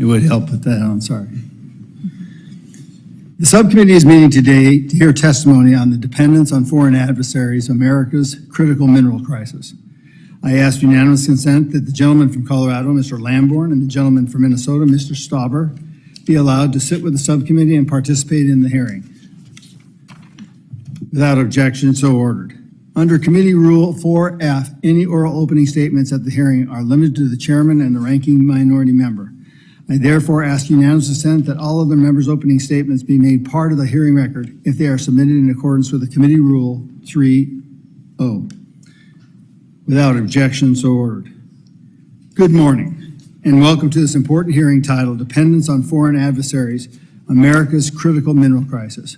It would help with that on, sorry. The subcommittee is meeting today to hear testimony on the dependence on foreign adversaries of America's critical mineral crisis. I ask unanimous consent that the gentleman from Colorado, Mr. Lamborn, and the gentleman from Minnesota, Mr. Stauber, be allowed to sit with the subcommittee and participate in the hearing. Without objection, so ordered. Under Committee Rule 4F, any oral opening statements at the hearing are limited to the chairman and the ranking minority member. I therefore ask unanimous consent that all other members' opening statements be made part of the hearing record if they are submitted in accordance with the Committee Rule 3.0. Without objection, so ordered. Good morning, and welcome to this important hearing titled Dependence on Foreign Adversaries, America's Critical Mineral Crisis.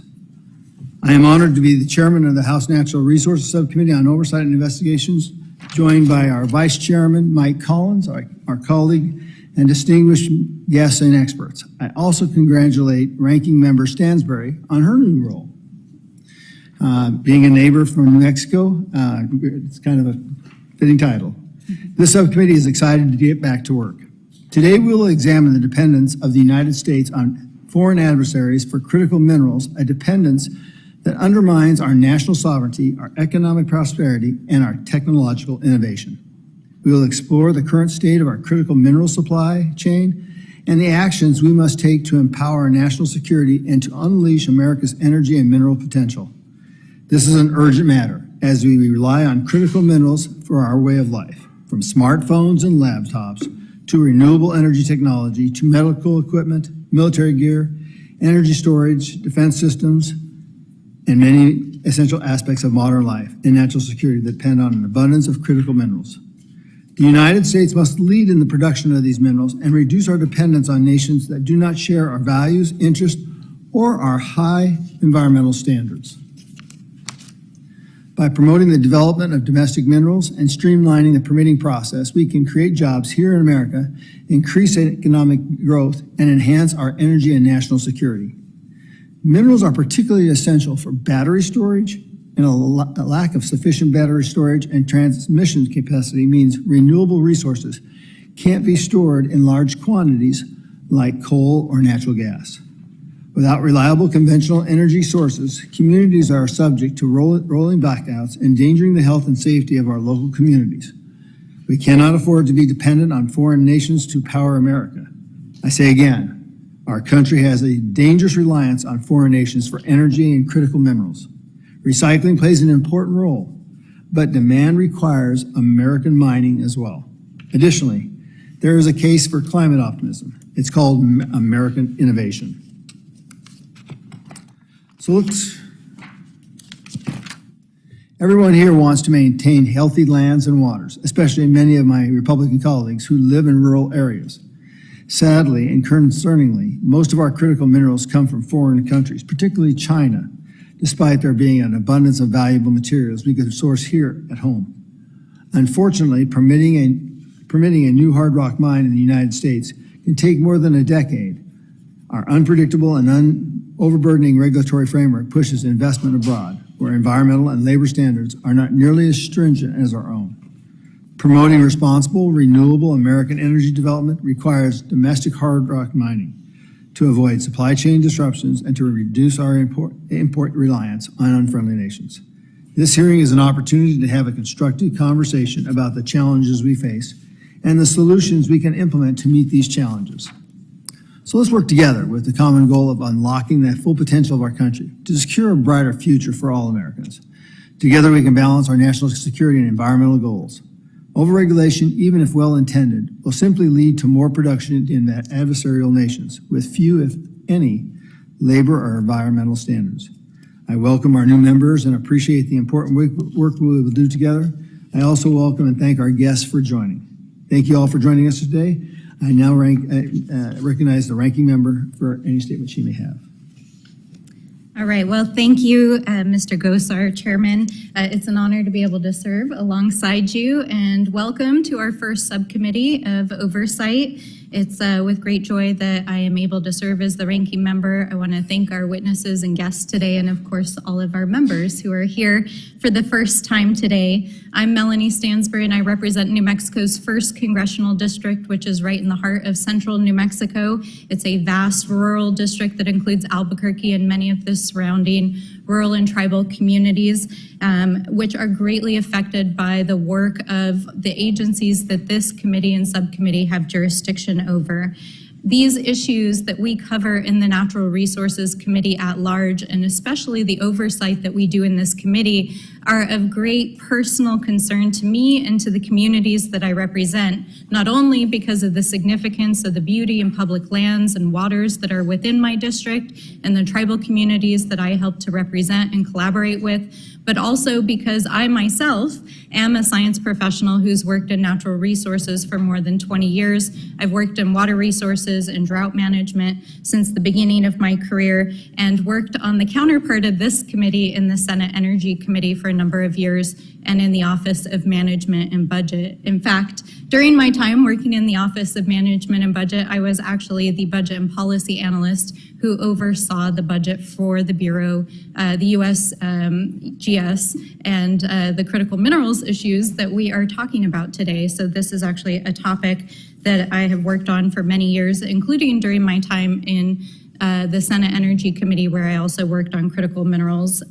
I am honored to be the chairman of the House Natural Resources Subcommittee on Oversight and Investigations, joined by our Vice Chairman, Mike Collins, our colleague, and distinguished guests and experts. I also congratulate Ranking Member Stansbury on her new role. Being a neighbor from New Mexico, it's kind of a fitting title. This subcommittee is excited to get back to work. Today we will examine the dependence of the United States on foreign adversaries for critical minerals, a dependence that undermines our national sovereignty, our economic prosperity, and our technological innovation. We will explore the current state of our critical mineral supply chain and the actions we must take to empower our national security and to unleash America's energy and mineral potential. This is an urgent matter as we rely on critical minerals for our way of life, from smartphones and laptops to renewable energy technology to medical equipment, military gear, energy storage, defense systems, and many essential aspects of modern life and national security that depend on an abundance of critical minerals. The United States must lead in the production of these minerals and reduce our dependence on nations that do not share our values, interests, or our high environmental standards. By promoting the development of domestic minerals and streamlining the permitting process, we can create jobs here in America, increase economic growth, and enhance our energy and national security. Minerals are particularly essential for battery storage, and a lack of sufficient battery storage and transmission capacity means renewable resources can't be stored in large quantities like coal or natural gas. Without reliable conventional energy sources, communities are subject to rolling blackouts, endangering the health and safety of our local communities. We cannot afford to be dependent on foreign nations to power America. I say again, our country has a dangerous reliance on foreign nations for energy and critical minerals. Recycling plays an important role, but demand requires American mining as well. Additionally, there is a case for climate optimism. It's called American innovation. So everyone here wants to maintain healthy lands and waters, especially many of my Republican colleagues who live in rural areas. Sadly and concerningly, most of our critical minerals come from foreign countries, particularly China, despite there being an abundance of valuable materials we could source here at home. Unfortunately, permitting a new hard rock mine in the United States can take more than a decade. Our unpredictable and overburdening regulatory framework pushes investment abroad, where environmental and labor standards are not nearly as stringent as our own. Promoting responsible, renewable American energy development requires domestic hard rock mining to avoid supply chain disruptions and to reduce our import reliance on unfriendly nations. This hearing is an opportunity to have a constructive conversation about the challenges we face and the solutions we can implement to meet these challenges. So let's work together with the common goal of unlocking the full potential of our country to secure a brighter future for all Americans. Together we can balance our national security and environmental goals. Overregulation, even if well-intended, will simply lead to more production in adversarial nations with few, if any, labor or environmental standards. I welcome our new members and appreciate the important work we will do together. I also welcome and thank our guests for joining. Thank you all for joining us today. I now recognize the ranking member for any statement she may have. All right, well, thank you, Mr. Gosar, Chairman. It's an honor to be able to serve alongside you, and welcome to our first subcommittee of oversight It's with great joy that I am able to serve as the ranking member. I want to thank our witnesses and guests today, and of course, all of our members who are here for the first time today. I'm Melanie Stansbury, and I represent New Mexico's 1st Congressional District, which is right in the heart of central New Mexico. It's a vast rural district that includes Albuquerque and many of the surrounding rural and tribal communities, which are greatly affected by the work of the agencies that this committee and subcommittee have jurisdiction over. These issues that we cover in the Natural Resources Committee at large, and especially the oversight that we do in this committee, are of great personal concern to me and to the communities that I represent, not only because of the significance of the beauty and public lands and waters that are within my district and the tribal communities that I help to represent and collaborate with, but also because I myself am a science professional who's worked in natural resources for more than 20 years. I've worked in water resources and drought management since the beginning of my career, and worked on the counterpart of this committee in the Senate Energy Committee for a number of years, and in the Office of Management and Budget. In fact, during my time working in the Office of Management and Budget, I was actually the budget and policy analyst who oversaw the budget for the Bureau, the USGS, and the critical minerals issues that we are talking about today. So this is actually a topic that I have worked on for many years, including during my time in the Senate Energy Committee, where I also worked on critical minerals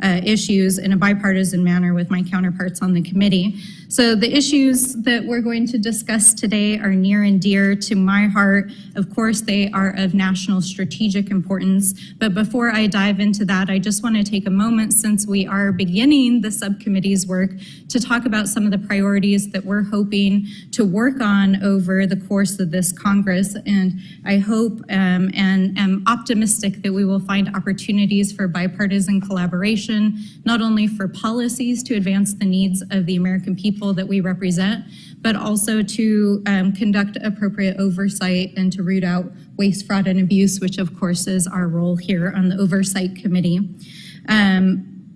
issues in a bipartisan manner with my counterparts on the committee. So the issues that we're going to discuss today are near and dear to my heart. Of course, they are of national strategic importance. But before I dive into that, I just want to take a moment, since we are beginning the subcommittee's work, to talk about some of the priorities that we're hoping to work on over the course of this Congress. And I hope and am optimistic that we will find opportunities for bipartisan collaboration, not only for policies to advance the needs of the American people that we represent, but also to conduct appropriate oversight and to root out waste, fraud, and abuse, which of course is our role here on the Oversight Committee.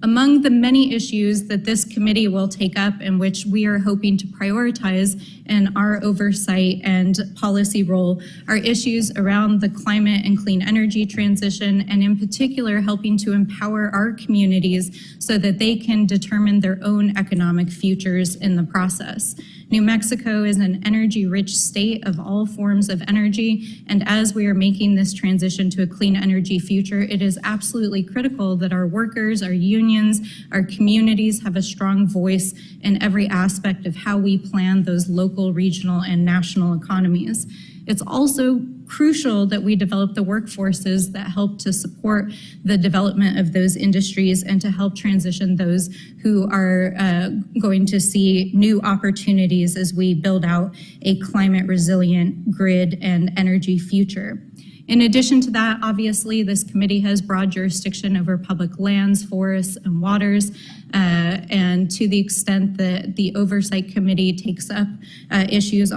Among the many issues that this committee will take up and which we are hoping to prioritize in our oversight and policy role are issues around the climate and clean energy transition, and in particular helping to empower our communities so that they can determine their own economic futures in the process. New Mexico is an energy-rich state of all forms of energy, and as we are making this transition to a clean energy future, it is absolutely critical that our workers, our unions, our communities have a strong voice in every aspect of how we plan those local, regional, and national economies. It's also crucial that we develop the workforces that help to support the development of those industries and to help transition those who are going to see new opportunities as we build out a climate resilient grid and energy future. In addition to that, obviously, this committee has broad jurisdiction over public lands, forests, and waters. And to the extent that the Oversight Committee takes up issues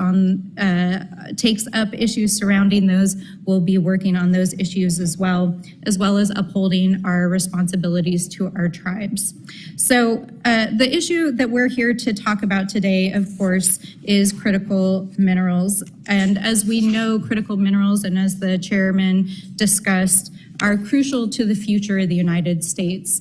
surrounding those, we'll be working on those issues as well as upholding our responsibilities to our tribes. So the issue that we're here to talk about today, of course, is critical minerals. And as we know, critical minerals, and as the chairman discussed, are crucial to the future of the United States.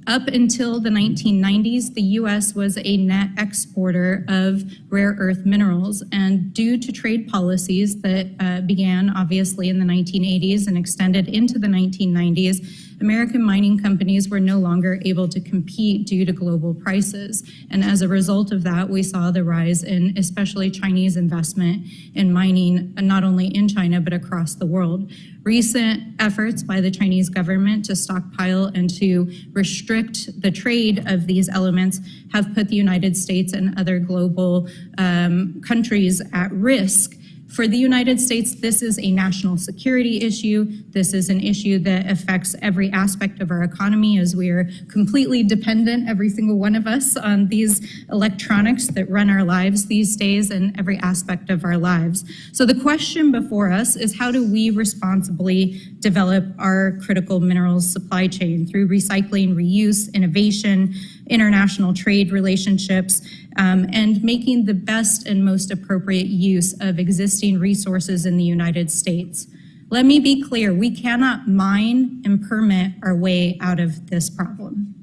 Up until the 1990s, the U.S. was a net exporter of rare earth minerals, and due to trade policies that began obviously in the 1980s and extended into the 1990s, American mining companies were no longer able to compete due to global prices. And as a result of that, we saw the rise in especially Chinese investment in mining, not only in China, but across the world. Recent efforts by the Chinese government to stockpile and to restrict the trade of these elements have put the United States and other global countries at risk. For the United States, this is a national security issue. This is an issue that affects every aspect of our economy, as we are completely dependent, every single one of us, on these electronics that run our lives these days and every aspect of our lives. So the question before us is, how do we responsibly develop our critical minerals supply chain through recycling, reuse, innovation, international trade relationships, and making the best and most appropriate use of existing resources in the United States. Let me be clear, we cannot mine and permit our way out of this problem.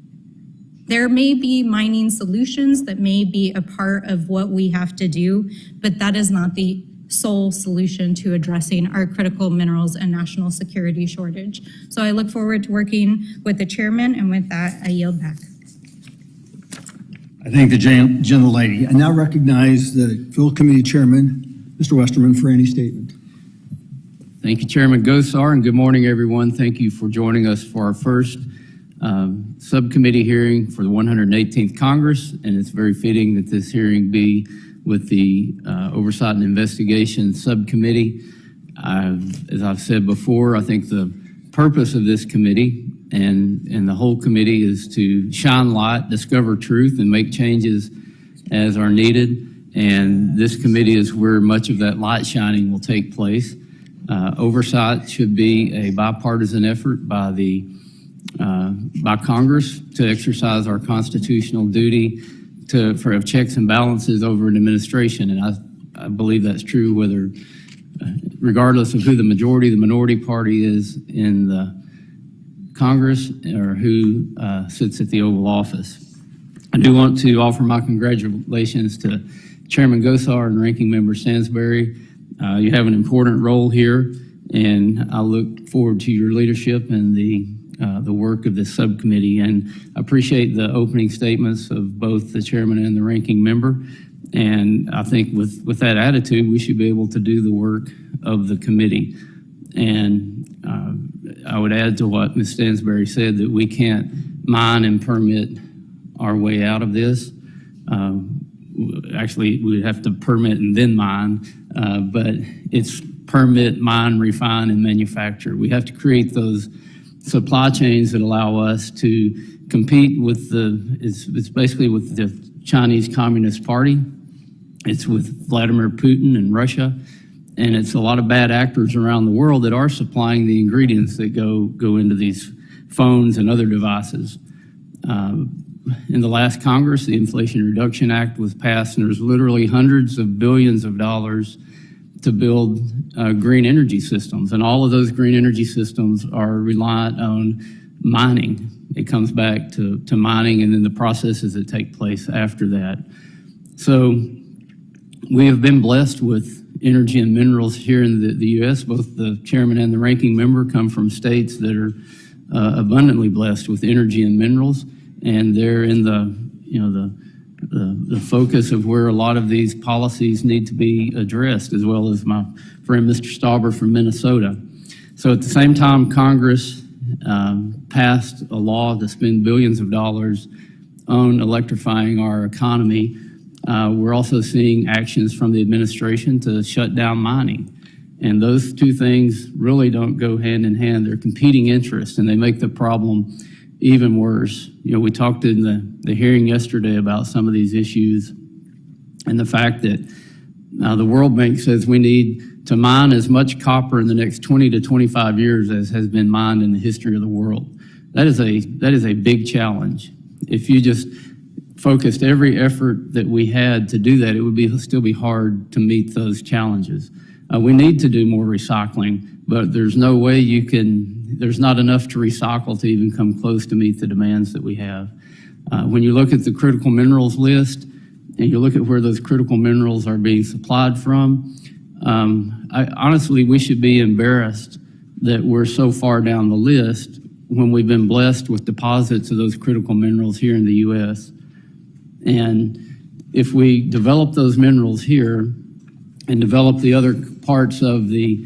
There may be mining solutions that may be a part of what we have to do, but that is not the sole solution to addressing our critical minerals and national security shortage. So I look forward to working with the chairman, and with that, I yield back. I thank the gentlelady. I now recognize the full committee chairman, Mr. Westerman, for any statement. Thank you, Chairman Gosar, and good morning, everyone. Thank you for joining us for our first subcommittee hearing for the 118th Congress, and it's very fitting that this hearing be with the Oversight and Investigation Subcommittee. As I've said before, I think the purpose of this committee and the whole committee is to shine light, discover truth, and make changes as are needed. And this committee is where much of that light shining will take place. Oversight should be a bipartisan effort by Congress to exercise our constitutional duty for checks and balances over an administration. And I believe that's true regardless of who the majority, the minority party is in the Congress or who sits at the Oval Office. I do want to offer my congratulations to Chairman Gosar and Ranking Member Stansberry. You have an important role here, and I look forward to your leadership and the work of this subcommittee. And I appreciate the opening statements of both the chairman and the ranking member. And I think with that attitude, we should be able to do the work of the committee. And I would add to what Ms. Stansberry said, that we can't mine and permit our way out of this. Actually, we would have to permit and then mine, but it's permit, mine, refine, and manufacture. We have to create those supply chains that allow us to compete with it's basically with the Chinese Communist Party. It's with Vladimir Putin and Russia. And it's a lot of bad actors around the world that are supplying the ingredients that go into these phones and other devices. In the last Congress, the Inflation Reduction Act was passed, and there's literally hundreds of billions of dollars to build green energy systems. And all of those green energy systems are reliant on mining. It comes back to mining and then the processes that take place after that. So we have been blessed with energy and minerals here in the U.S. Both the chairman and the ranking member come from states that are abundantly blessed with energy and minerals, and they're in the focus of where a lot of these policies need to be addressed, as well as my friend Mr. Stauber from Minnesota. So at the same time, Congress passed a law to spend billions of dollars on electrifying our economy. We're also seeing actions from the administration to shut down mining. And those two things really don't go hand in hand. They're competing interests, and they make the problem even worse. You know, we talked in the hearing yesterday about some of these issues and the fact that the World Bank says we need to mine as much copper in the next 20 to 25 years as has been mined in the history of the world. That is a big challenge. If you just focused every effort that we had to do that, it would still be hard to meet those challenges. We need to do more recycling, but there's no way there's not enough to recycle to even come close to meet the demands that we have. When you look at the critical minerals list and you look at where those critical minerals are being supplied from, honestly, we should be embarrassed that we're so far down the list when we've been blessed with deposits of those critical minerals here in the U.S. And if we develop those minerals here and develop the other parts of the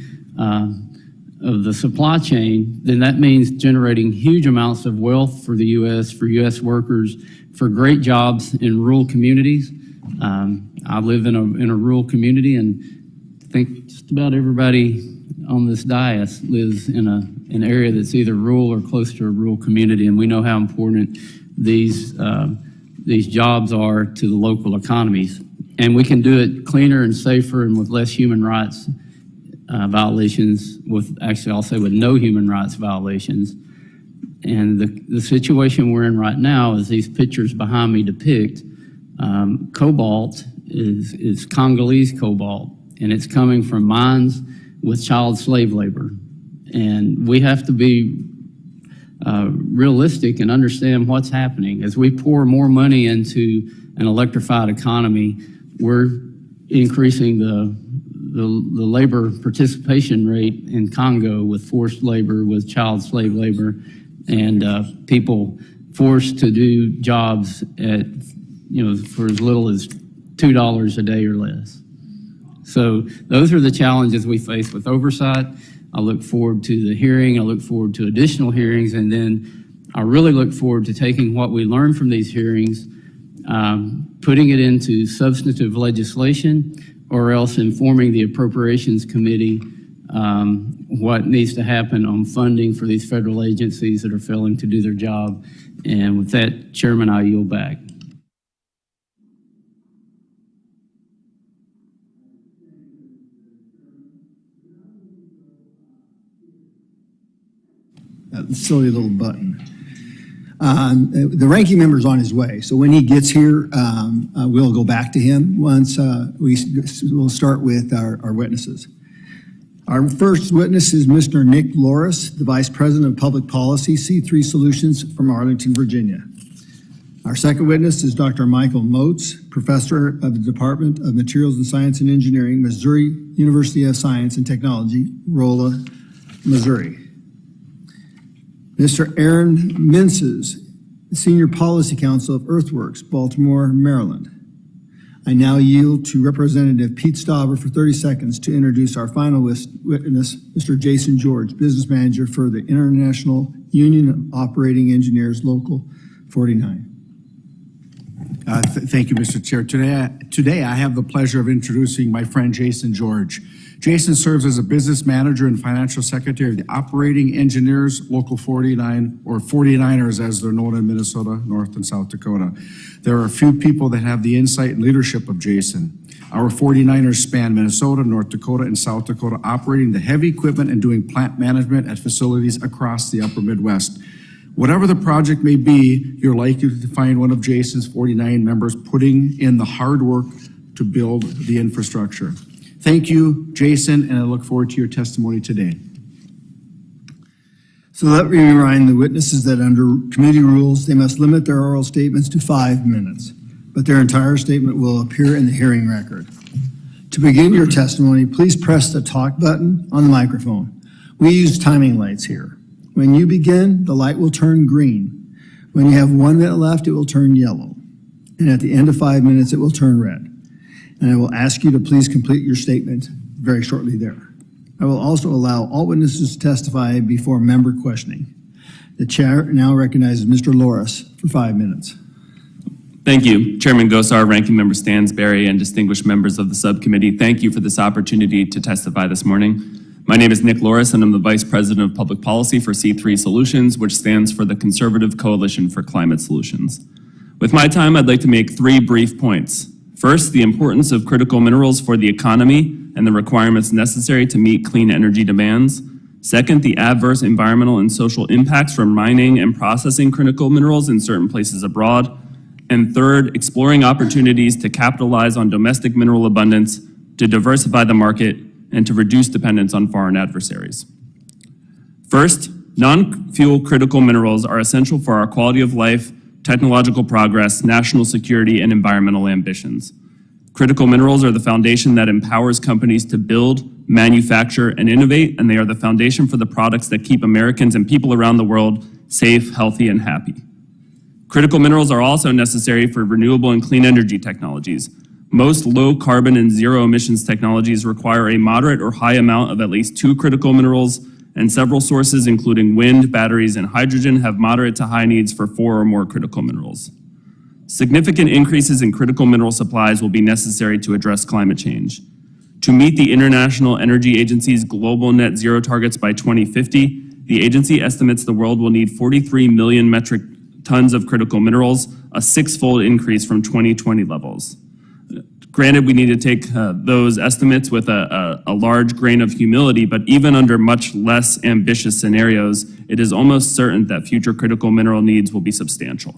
supply chain, then that means generating huge amounts of wealth for the U.S., for U.S. workers, for great jobs in rural communities. I live in a rural community, and I think just about everybody on this dais lives in an area that's either rural or close to a rural community, and we know how important these jobs are to the local economies. And we can do it cleaner and safer and with less human rights violations, I'll say with no human rights violations. And the situation we're in right now, as these pictures behind me depict, Cobalt is Congolese cobalt, and it's coming from mines with child slave labor. And we have to be realistic and understand what's happening. As we pour more money into an electrified economy, we're increasing the labor participation rate in Congo with forced labor, with child slave labor, and people forced to do jobs at, for as little as $2 a day or less. So those are the challenges we face with oversight. I look forward to the hearing. I look forward to additional hearings, and then I really look forward to taking what we learn from these hearings, putting it into substantive legislation, or else informing the Appropriations Committee what needs to happen on funding for these federal agencies that are failing to do their job. And with that, Chairman, I yield back. That silly little button. The ranking member's on his way, so when he gets here, we'll go back to him once we'll start with our witnesses. Our first witness is Mr. Nick Loris, the Vice President of Public Policy, C3 Solutions from Arlington, Virginia. Our second witness is Dr. Michael Moats, Professor of the Department of Materials and Science and Engineering, Missouri University of Science and Technology, Rolla, Missouri. Mr. Aaron Minces, Senior Policy Counsel of Earthworks, Baltimore, Maryland. I now yield to Representative Pete Stauber for 30 seconds to introduce our final witness, Mr. Jason George, Business Manager for the International Union of Operating Engineers, Local 49. Thank you, Mr. Chair. Today, I have the pleasure of introducing my friend Jason George. Jason serves as a business manager and financial secretary of the Operating Engineers Local 49, or 49ers as they're known in Minnesota, North and South Dakota. There are a few people that have the insight and leadership of Jason. Our 49ers span Minnesota, North Dakota, and South Dakota, operating the heavy equipment and doing plant management at facilities across the upper Midwest. Whatever the project may be, you're likely to find one of Jason's 49 members putting in the hard work to build the infrastructure. Thank you, Jason, and I look forward to your testimony today. So let me remind the witnesses that under committee rules, they must limit their oral statements to 5 minutes, but their entire statement will appear in the hearing record. To begin your testimony, please press the talk button on the microphone. We use timing lights here. When you begin, the light will turn green. When you have 1 minute left, it will turn yellow. And at the end of 5 minutes, it will turn red. And I will ask you to please complete your statement very shortly there. I will also allow all witnesses to testify before member questioning. The chair now recognizes Mr. Loris for 5 minutes. Thank you, Chairman Gosar, Ranking Member Stansberry, and distinguished members of the subcommittee. Thank you for this opportunity to testify this morning. My name is Nick Loris, and I'm the Vice President of Public Policy for C3 Solutions, which stands for the Conservative Coalition for Climate Solutions. With my time, I'd like to make 3 brief points. First, the importance of critical minerals for the economy and the requirements necessary to meet clean energy demands. Second, the adverse environmental and social impacts from mining and processing critical minerals in certain places abroad. And third, exploring opportunities to capitalize on domestic mineral abundance, to diversify the market, and to reduce dependence on foreign adversaries. First, non-fuel critical minerals are essential for our quality of life, technological progress, national security, and environmental ambitions. Critical minerals are the foundation that empowers companies to build, manufacture, and innovate, and they are the foundation for the products that keep Americans and people around the world safe, healthy, and happy. Critical minerals are also necessary for renewable and clean energy technologies. Most low carbon and zero emissions technologies require a moderate or high amount of at least 2 critical minerals, and several sources, including wind, batteries, and hydrogen, have moderate to high needs for 4 or more critical minerals. Significant increases in critical mineral supplies will be necessary to address climate change. To meet the International Energy Agency's global net zero targets by 2050, the agency estimates the world will need 43 million metric tons of critical minerals, a 6-fold increase from 2020 levels. Granted, we need to take those estimates with a large grain of humility, but even under much less ambitious scenarios, it is almost certain that future critical mineral needs will be substantial.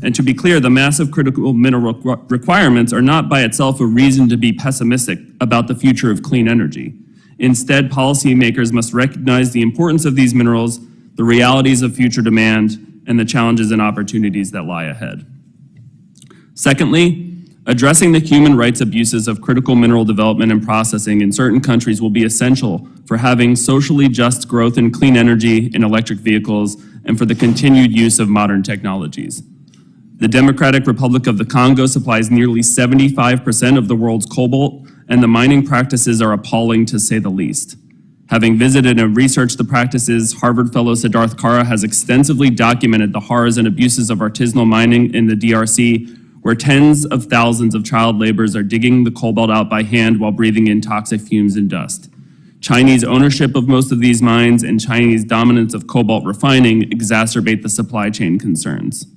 And to be clear, the massive critical mineral requirements are not by itself a reason to be pessimistic about the future of clean energy. Instead, policymakers must recognize the importance of these minerals, the realities of future demand, and the challenges and opportunities that lie ahead. Secondly, addressing the human rights abuses of critical mineral development and processing in certain countries will be essential for having socially just growth in clean energy in electric vehicles and for the continued use of modern technologies. The Democratic Republic of the Congo supplies nearly 75% of the world's cobalt, and the mining practices are appalling to say the least. Having visited and researched the practices, Harvard fellow Siddharth Kara has extensively documented the horrors and abuses of artisanal mining in the DRC, where tens of thousands of child laborers are digging the cobalt out by hand while breathing in toxic fumes and dust. Chinese ownership of most of these mines and Chinese dominance of cobalt refining exacerbate the supply chain concerns.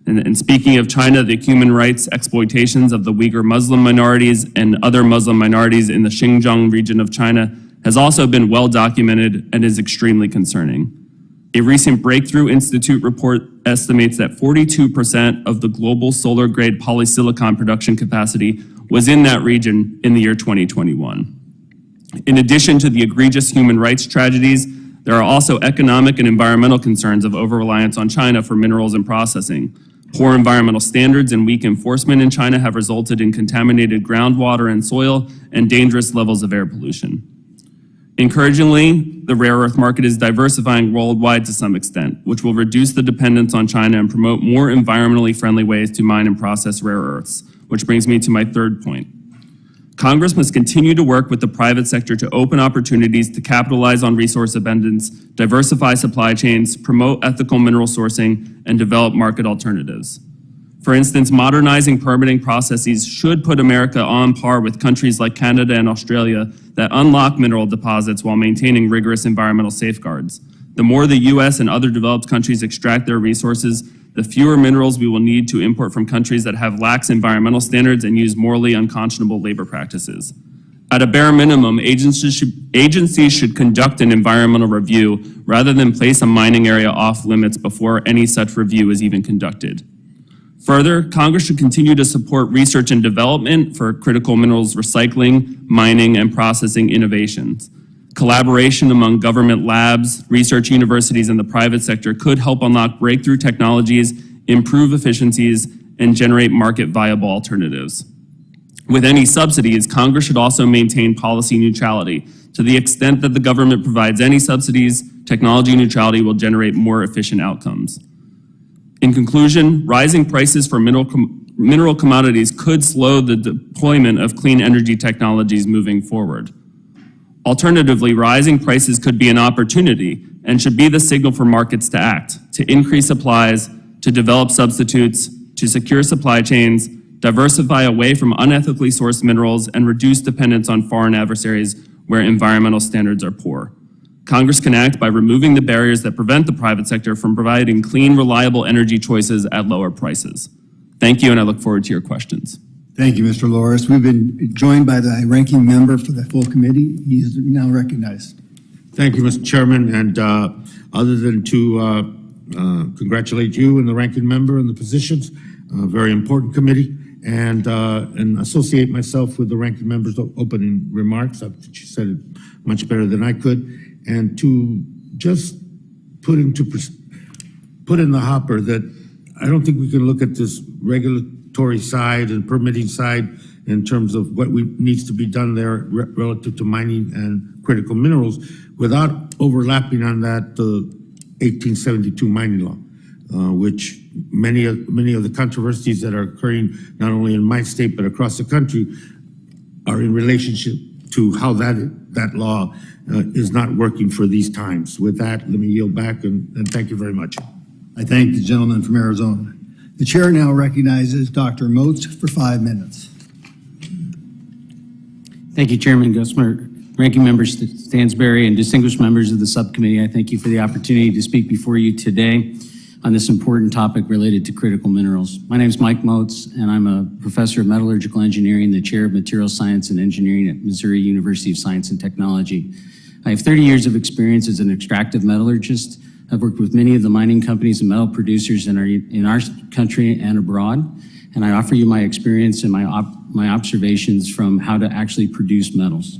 And speaking of China, the human rights exploitations of the Uyghur Muslim minorities and other Muslim minorities in the Xinjiang region of China has also been well documented and is extremely concerning. A recent Breakthrough Institute report estimates that 42% of the global solar-grade polysilicon production capacity was in that region in the year 2021. In addition to the egregious human rights tragedies, there are also economic and environmental concerns of over-reliance on China for minerals and processing. Poor environmental standards and weak enforcement in China have resulted in contaminated groundwater and soil and dangerous levels of air pollution. Encouragingly, the rare earth market is diversifying worldwide to some extent, which will reduce the dependence on China and promote more environmentally friendly ways to mine and process rare earths, which brings me to my third point. Congress must continue to work with the private sector to open opportunities to capitalize on resource abundance, diversify supply chains, promote ethical mineral sourcing, and develop market alternatives. For instance, modernizing permitting processes should put America on par with countries like Canada and Australia that unlock mineral deposits while maintaining rigorous environmental safeguards. The more the US and other developed countries extract their resources, the fewer minerals we will need to import from countries that have lax environmental standards and use morally unconscionable labor practices. At a bare minimum, agencies should conduct an environmental review rather than place a mining area off limits before any such review is even conducted. Further, Congress should continue to support research and development for critical minerals recycling, mining, and processing innovations. Collaboration among government labs, research universities, and the private sector could help unlock breakthrough technologies, improve efficiencies, and generate market-viable alternatives. With any subsidies, Congress should also maintain policy neutrality. To the extent that the government provides any subsidies, technology neutrality will generate more efficient outcomes. In conclusion, rising prices for mineral commodities could slow the deployment of clean energy technologies moving forward. Alternatively, rising prices could be an opportunity and should be the signal for markets to act, to increase supplies, to develop substitutes, to secure supply chains, diversify away from unethically sourced minerals, and reduce dependence on foreign adversaries where environmental standards are poor. Congress can act by removing the barriers that prevent the private sector from providing clean, reliable energy choices at lower prices. Thank you, and I look forward to your questions. Thank you, Mr. Loris. We've been joined by the ranking member for the full committee. He is now recognized. Thank you, Mr. Chairman, and other than to congratulate you and the ranking member and the positions, a very important committee, and associate myself with the ranking member's opening remarks. I think she said it much better than I could, and to just put in the hopper that I don't think we can look at this regulatory side and permitting side in terms of what needs to be done there relative to mining and critical minerals without overlapping on that 1872 mining law, which many of the controversies that are occurring not only in my state but across the country are in relationship to how that law is not working for these times. With that, let me yield back and thank you very much. I thank the gentleman from Arizona. The chair now recognizes Dr. Moats for 5 minutes. Thank you, Chairman Gosmer, Ranking Member Stansberry, and distinguished members of the subcommittee. I thank you for the opportunity to speak before you today on this important topic related to critical minerals. My name is Mike Moats, and I'm a professor of metallurgical engineering, the chair of materials science and engineering at Missouri University of Science and Technology. I have 30 years of experience as an extractive metallurgist, I've worked with many of the mining companies and metal producers in our country and abroad, and I offer you my experience and my observations from how to actually produce metals.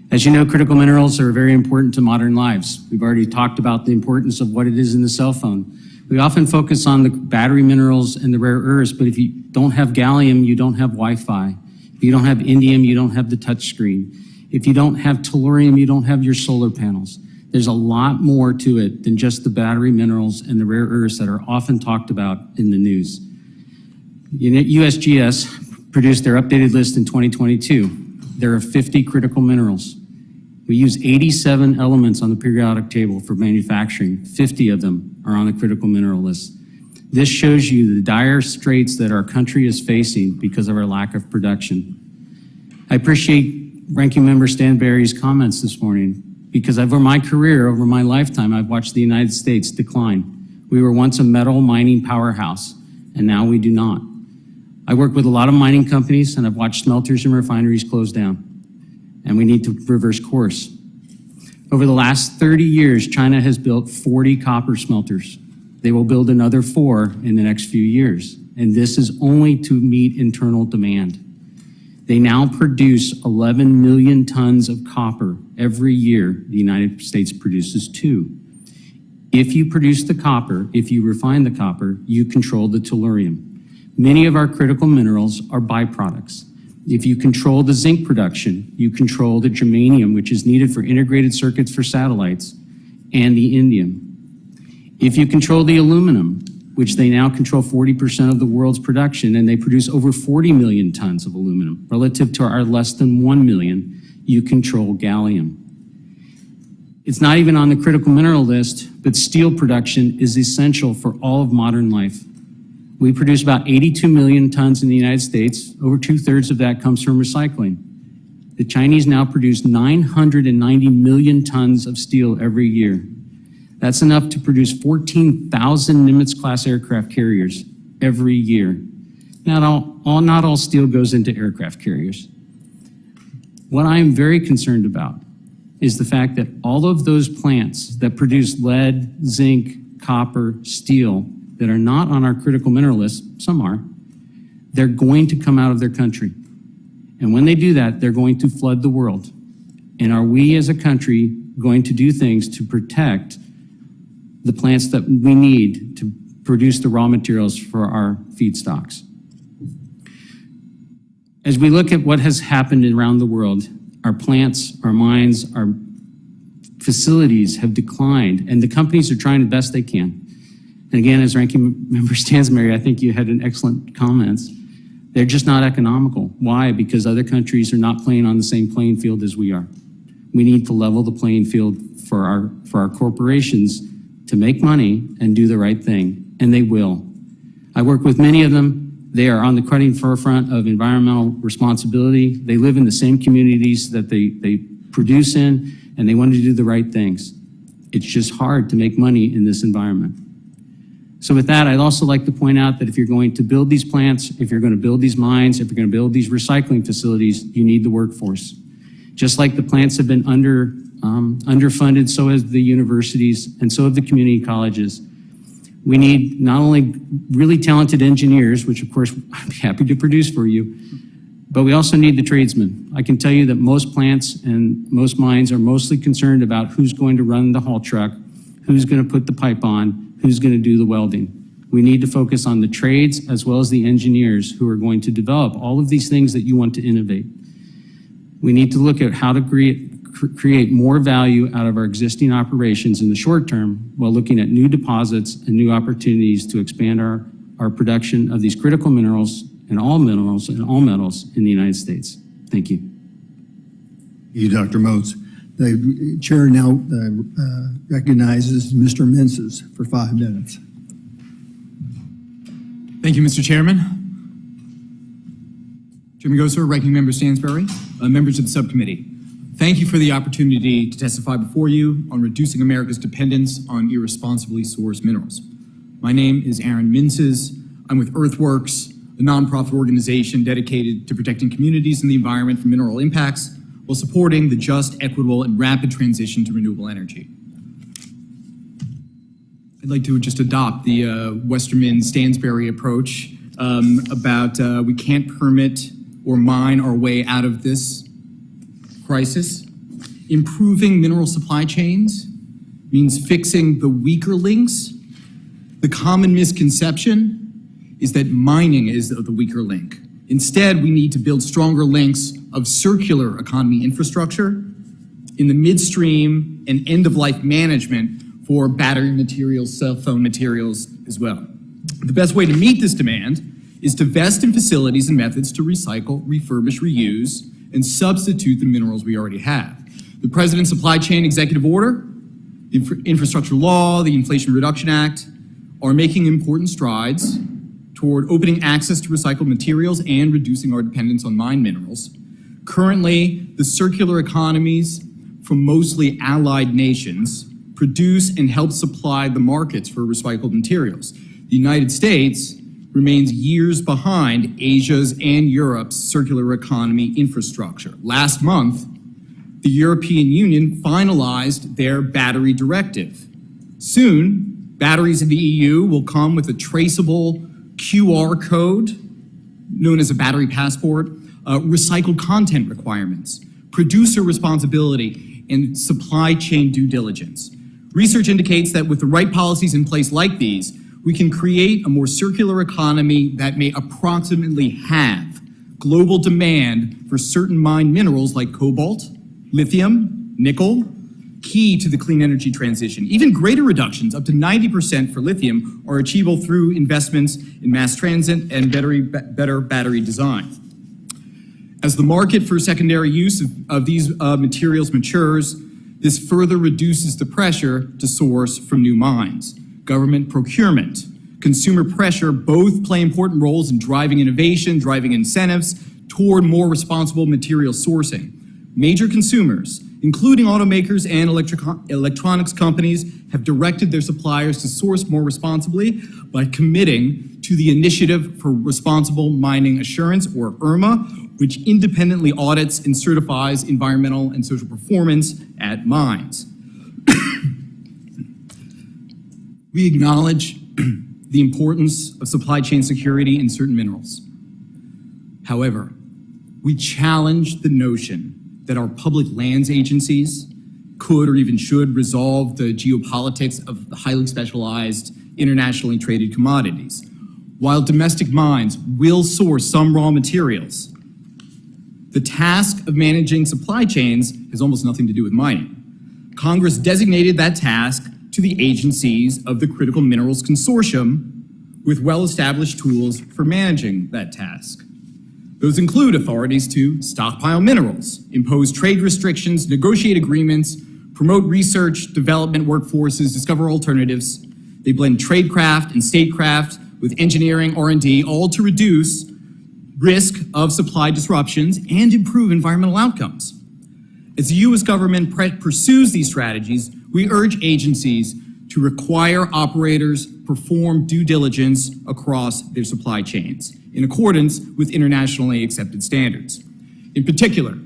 As you know, critical minerals are very important to modern lives. We've already talked about the importance of what it is in the cell phone. We often focus on the battery minerals and the rare earths, but if you don't have gallium, you don't have Wi-Fi. If you don't have indium, you don't have the touchscreen. If you don't have tellurium, you don't have your solar panels. There's a lot more to it than just the battery minerals and the rare earths that are often talked about in the news. USGS produced their updated list in 2022. There are 50 critical minerals. We use 87 elements on the periodic table for manufacturing. 50 of them are on the critical mineral list. This shows you the dire straits that our country is facing because of our lack of production. I appreciate Ranking Member Stanberry's comments this morning because over my career, over my lifetime, I've watched the United States decline. We were once a metal mining powerhouse, and now we do not. I work with a lot of mining companies, and I've watched smelters and refineries close down, and we need to reverse course. Over the last 30 years, China has built 40 copper smelters. They will build another 4 in the next few years, and this is only to meet internal demand. They now produce 11 million tons of copper every year. The United States produces 2. If you produce the copper, if you refine the copper, you control the tellurium. Many of our critical minerals are byproducts. If you control the zinc production, you control the germanium, which is needed for integrated circuits for satellites, and the indium. If you control the aluminum, which they now control 40% of the world's production, and they produce over 40 million tons of aluminum, relative to our less than 1 million, you control gallium. It's not even on the critical mineral list, but steel production is essential for all of modern life. We produce about 82 million tons in the United States. Over 2/3 of that comes from recycling. The Chinese now produce 990 million tons of steel every year. That's enough to produce 14,000 Nimitz-class aircraft carriers every year. Not all steel goes into aircraft carriers. What I am very concerned about is the fact that all of those plants that produce lead, zinc, copper, steel, that are not on our critical mineral list, some are, they're going to come out of their country. And when they do that, they're going to flood the world. And are we as a country going to do things to protect the plants that we need to produce the raw materials for our feedstocks? As we look at what has happened around the world, our plants, our mines, our facilities have declined, and the companies are trying the best they can. And again, as Ranking Member Stansberry, I think you had an excellent comments. They're just not economical. Why? Because other countries are not playing on the same playing field as we are. We need to level the playing field for our corporations to make money and do the right thing, and they will. I work with many of them. They are on the cutting forefront of environmental responsibility. They live in the same communities that they produce in, and they want to do the right things. It's just hard to make money in this environment. So with that, I'd also like to point out that if you're going to build these plants, if you're going to build these mines, if you're going to build these recycling facilities, you need the workforce. Just like the plants have been underfunded, so has the universities, and so have the community colleges. We need not only really talented engineers, which of course I'd be happy to produce for you, but we also need the tradesmen. I can tell you that most plants and most mines are mostly concerned about who's going to run the haul truck, who's going to put the pipe on, who's going to do the welding. We need to focus on the trades as well as the engineers who are going to develop all of these things that you want to innovate. We need to look at how to create more value out of our existing operations in the short term while looking at new deposits and new opportunities to expand our production of these critical minerals and all metals in the United States. Thank you. Thank you, Dr. Moats. The chair now recognizes Mr. Menses for 5 minutes. Thank you, Mr. Chairman. Chairman Gosar, Ranking Member Stansberry, members of the subcommittee. Thank you for the opportunity to testify before you on reducing America's dependence on irresponsibly sourced minerals. My name is Aaron Menses. I'm with Earthworks, a nonprofit organization dedicated to protecting communities and the environment from mineral impacts while supporting the just, equitable, and rapid transition to renewable energy. I'd like to just adopt the Westerman-Stansberry approach about we can't permit or mine our way out of this crisis. Improving mineral supply chains means fixing the weaker links. The common misconception is that mining is the weaker link. Instead, we need to build stronger links of circular economy infrastructure in the midstream and end-of-life management for battery materials, cell phone materials as well. The best way to meet this demand is to invest in facilities and methods to recycle, refurbish, reuse, and substitute the minerals we already have. The President's Supply Chain Executive Order, the Infrastructure Law, the Inflation Reduction Act are making important strides toward opening access to recycled materials and reducing our dependence on mined minerals. Currently, the circular economies from mostly allied nations produce and help supply the markets for recycled materials. The United States remains years behind Asia's and Europe's circular economy infrastructure. Last month, the European Union finalized their battery directive. Soon, batteries in the EU will come with a traceable QR code, known as a battery passport, recycled content requirements, producer responsibility, and supply chain due diligence. Research indicates that with the right policies in place like these, we can create a more circular economy that may approximately halve global demand for certain mined minerals like cobalt, lithium, nickel, key to the clean energy transition. Even greater reductions, up to 90% for lithium, are achievable through investments in mass transit and better battery design. As the market for secondary use of these materials matures, this further reduces the pressure to source from new mines. Government procurement, consumer pressure both play important roles in driving innovation, driving incentives toward more responsible material sourcing. Major consumers, including automakers and electronics companies, have directed their suppliers to source more responsibly by committing to the Initiative for Responsible Mining Assurance, or IRMA, which independently audits and certifies environmental and social performance at mines. We acknowledge the importance of supply chain security in certain minerals. However, we challenge the notion that our public lands agencies could or even should resolve the geopolitics of the highly specialized, internationally traded commodities. While domestic mines will source some raw materials, the task of managing supply chains has almost nothing to do with mining. Congress designated that task to the agencies of the Critical Minerals Consortium with well-established tools for managing that task. Those include authorities to stockpile minerals, impose trade restrictions, negotiate agreements, promote research, development workforces, discover alternatives. They blend tradecraft and statecraft with engineering, R&D, all to reduce risk of supply disruptions and improve environmental outcomes. As the U.S. government pursues these strategies, we urge agencies to require operators perform due diligence across their supply chains in accordance with internationally accepted standards. In particular,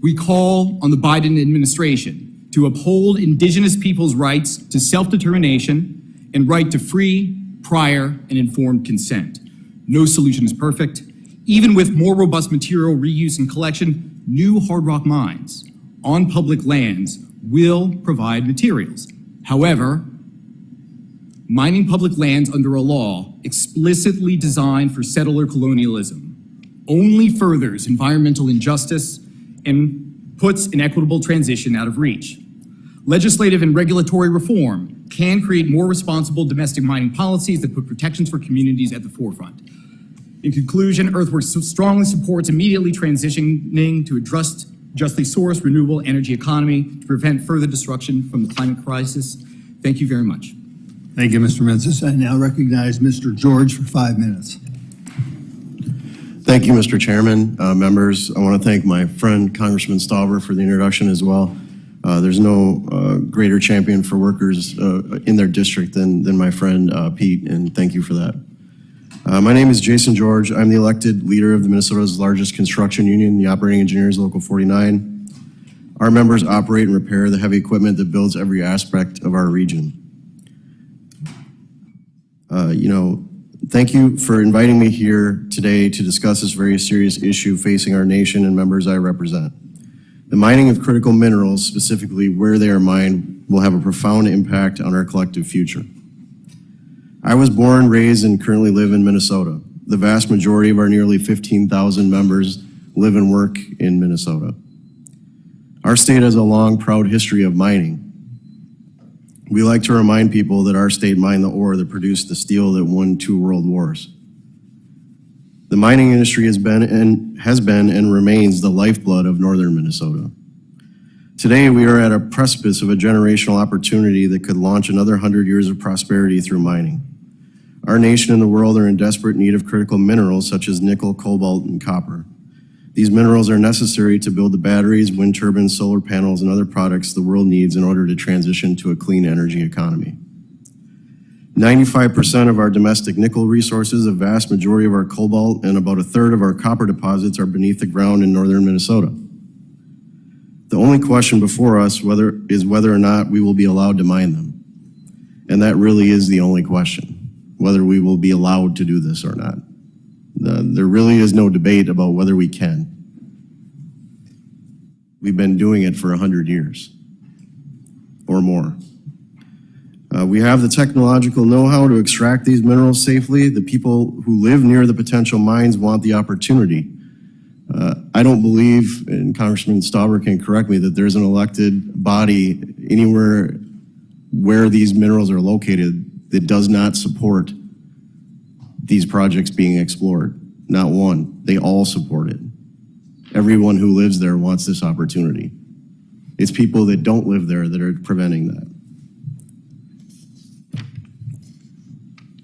we call on the Biden administration to uphold indigenous peoples' rights to self-determination and right to free, prior, and informed consent. No solution is perfect. Even with more robust material reuse and collection, new hard rock mines on public lands will provide materials. However, mining public lands under a law explicitly designed for settler colonialism only furthers environmental injustice and puts an equitable transition out of reach. Legislative and regulatory reform can create more responsible domestic mining policies that put protections for communities at the forefront. In conclusion, Earthworks strongly supports immediately transitioning to a justly sourced renewable energy economy to prevent further destruction from the climate crisis. Thank you very much. Thank you, Mr. Metzis. I now recognize Mr. George for 5 minutes. Thank you, Mr. Chairman. Members, I want to thank my friend Congressman Stauber for the introduction as well. There's no greater champion for workers in their district than my friend Pete, and thank you for that. My name is Jason George. I'm the elected leader of Minnesota's largest construction union, the Operating Engineers Local 49. Our members operate and repair the heavy equipment that builds every aspect of our region. Thank you for inviting me here today to discuss this very serious issue facing our nation and members I represent. The mining of critical minerals, specifically where they are mined, will have a profound impact on our collective future. I was born, raised, and currently live in Minnesota. The vast majority of our nearly 15,000 members live and work in Minnesota. Our state has a long, proud history of mining. We like to remind people that our state mined the ore that produced the steel that won 2 world wars. The mining industry has been and remains the lifeblood of northern Minnesota. Today, we are at a precipice of a generational opportunity that could launch another 100 years of prosperity through mining. Our nation and the world are in desperate need of critical minerals such as nickel, cobalt, and copper. These minerals are necessary to build the batteries, wind turbines, solar panels, and other products the world needs in order to transition to a clean energy economy. 95% of our domestic nickel resources, a vast majority of our cobalt, and about 1/3 of our copper deposits are beneath the ground in northern Minnesota. The only question before us is whether or not we will be allowed to mine them. And that really is the only question, whether we will be allowed to do this or not. There really is no debate about whether we can. We've been doing it for 100 years or more. We have the technological know-how to extract these minerals safely. The people who live near the potential mines want the opportunity. I don't believe, and Congressman Stauber can correct me, that there's an elected body anywhere where these minerals are located that does not support these projects being explored. Not one. They all support it. Everyone who lives there wants this opportunity. It's people that don't live there that are preventing that.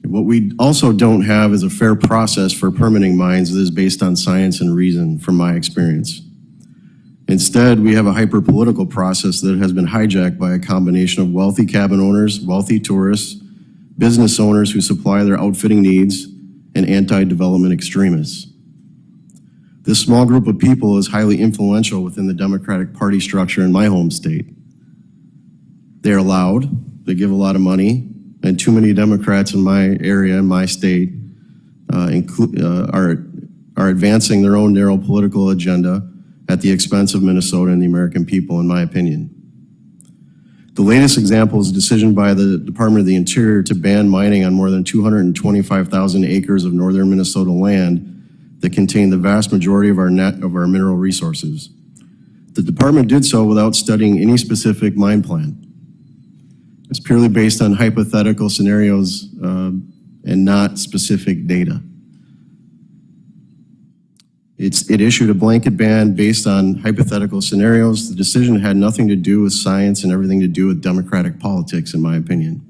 What we also don't have is a fair process for permitting mines that is based on science and reason, from my experience. Instead, we have a hyper-political process that has been hijacked by a combination of wealthy cabin owners, wealthy tourists, business owners who supply their outfitting needs, and anti-development extremists. This small group of people is highly influential within the Democratic Party structure in my home state. They are loud, they give a lot of money, and too many Democrats in my area, in my state, are advancing their own narrow political agenda at the expense of Minnesota and the American people, in my opinion. The latest example is a decision by the Department of the Interior to ban mining on more than 225,000 acres of northern Minnesota land that contain the vast majority of our mineral resources. The department did so without studying any specific mine plan. It's purely based on hypothetical scenarios and not specific data. It issued a blanket ban based on hypothetical scenarios. The decision had nothing to do with science and everything to do with democratic politics, in my opinion.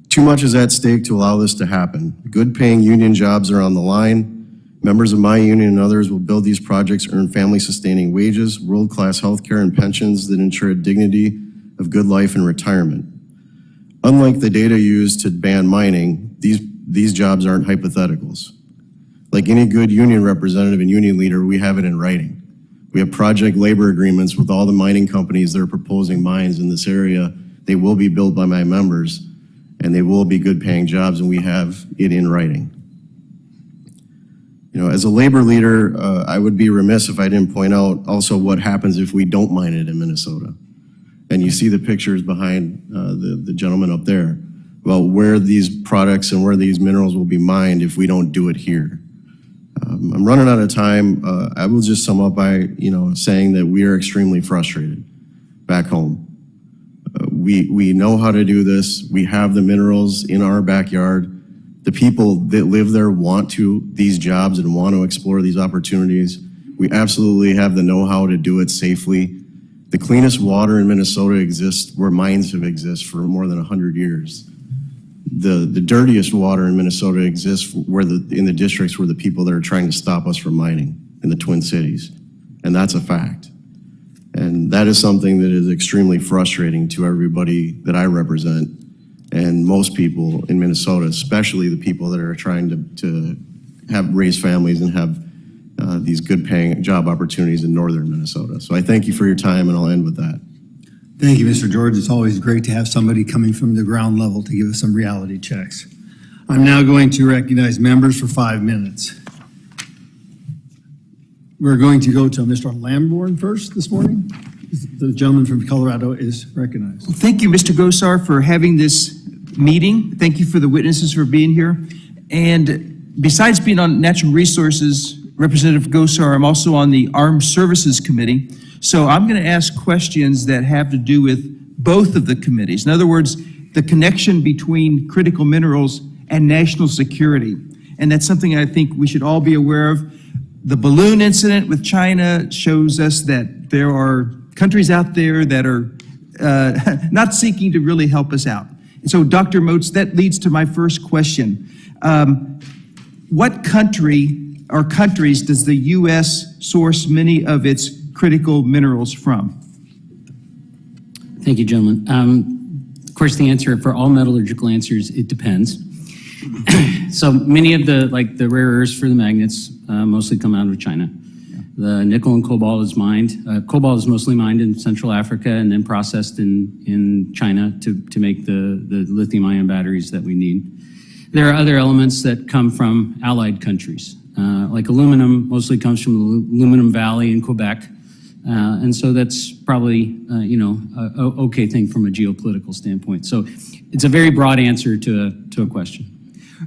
Too much is at stake to allow this to happen. Good paying union jobs are on the line. Members of my union and others will build these projects, earn family sustaining wages, world-class health care, and pensions that ensure a dignity of good life and retirement. Unlike the data used to ban mining, these jobs aren't hypotheticals. Like any good union representative and union leader, we have it in writing. We have project labor agreements with all the mining companies that are proposing mines in this area. They will be built by my members, and they will be good paying jobs, and we have it in writing. As a labor leader, I would be remiss if I didn't point out also what happens if we don't mine it in Minnesota. And you see the pictures behind the gentleman up there about where these products and where these minerals will be mined if we don't do it here. I'm running out of time. I will just sum up by saying that we are extremely frustrated back home. We know how to do this. We have the minerals in our backyard. The people that live there want these jobs and want to explore these opportunities. We absolutely have the know-how to do it safely. The cleanest water in Minnesota exists where mines have existed for more than 100 years. The dirtiest water in Minnesota exists in the districts where the people that are trying to stop us from mining in the Twin Cities. And that's a fact. And that is something that is extremely frustrating to everybody that I represent and most people in Minnesota, especially the people that are trying to raise families and have these good paying job opportunities in northern Minnesota. So I thank you for your time, and I'll end with that. Thank you, Mr. George. It's always great to have somebody coming from the ground level to give us some reality checks. I'm now going to recognize members for 5 minutes. We're going to go to Mr. Lamborn first this morning. The gentleman from Colorado is recognized. Thank you, Mr. Gosar, for having this meeting. Thank you for the witnesses for being here. And besides being on Natural Resources, Representative Gosar, I'm also on the Armed Services Committee. So I'm going to ask questions that have to do with both of the committees. In other words, the connection between critical minerals and national security. And that's something I think we should all be aware of. The balloon incident with China shows us that there are countries out there that are not seeking to really help us out. And so, Dr. Moats, that leads to my first question. What country or countries does the U.S. source many of its critical minerals from? Thank you, gentlemen. Of course, the answer for all metallurgical answers, it depends. So many of the rare earths for the magnets mostly come out of China. The nickel and cobalt is mined. Cobalt is mostly mined in Central Africa and then processed in China to make the lithium-ion batteries that we need. There are other elements that come from allied countries. Like aluminum mostly comes from the Aluminum Valley in Quebec. And so that's probably, a okay thing from a geopolitical standpoint. So it's a very broad answer to a question.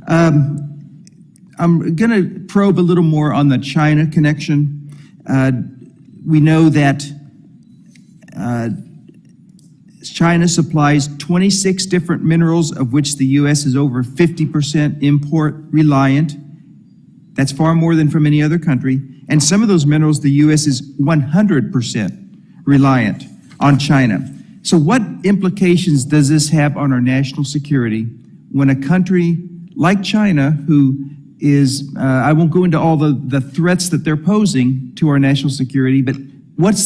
I'm going to probe a little more on the China connection. We know that China supplies 26 different minerals, of which the U.S. is over 50% import reliant. That's far more than from any other country. And some of those minerals, the U.S. is 100% reliant on China. So what implications does this have on our national security when a country like China, who is, I won't go into all the threats that they're posing to our national security, but what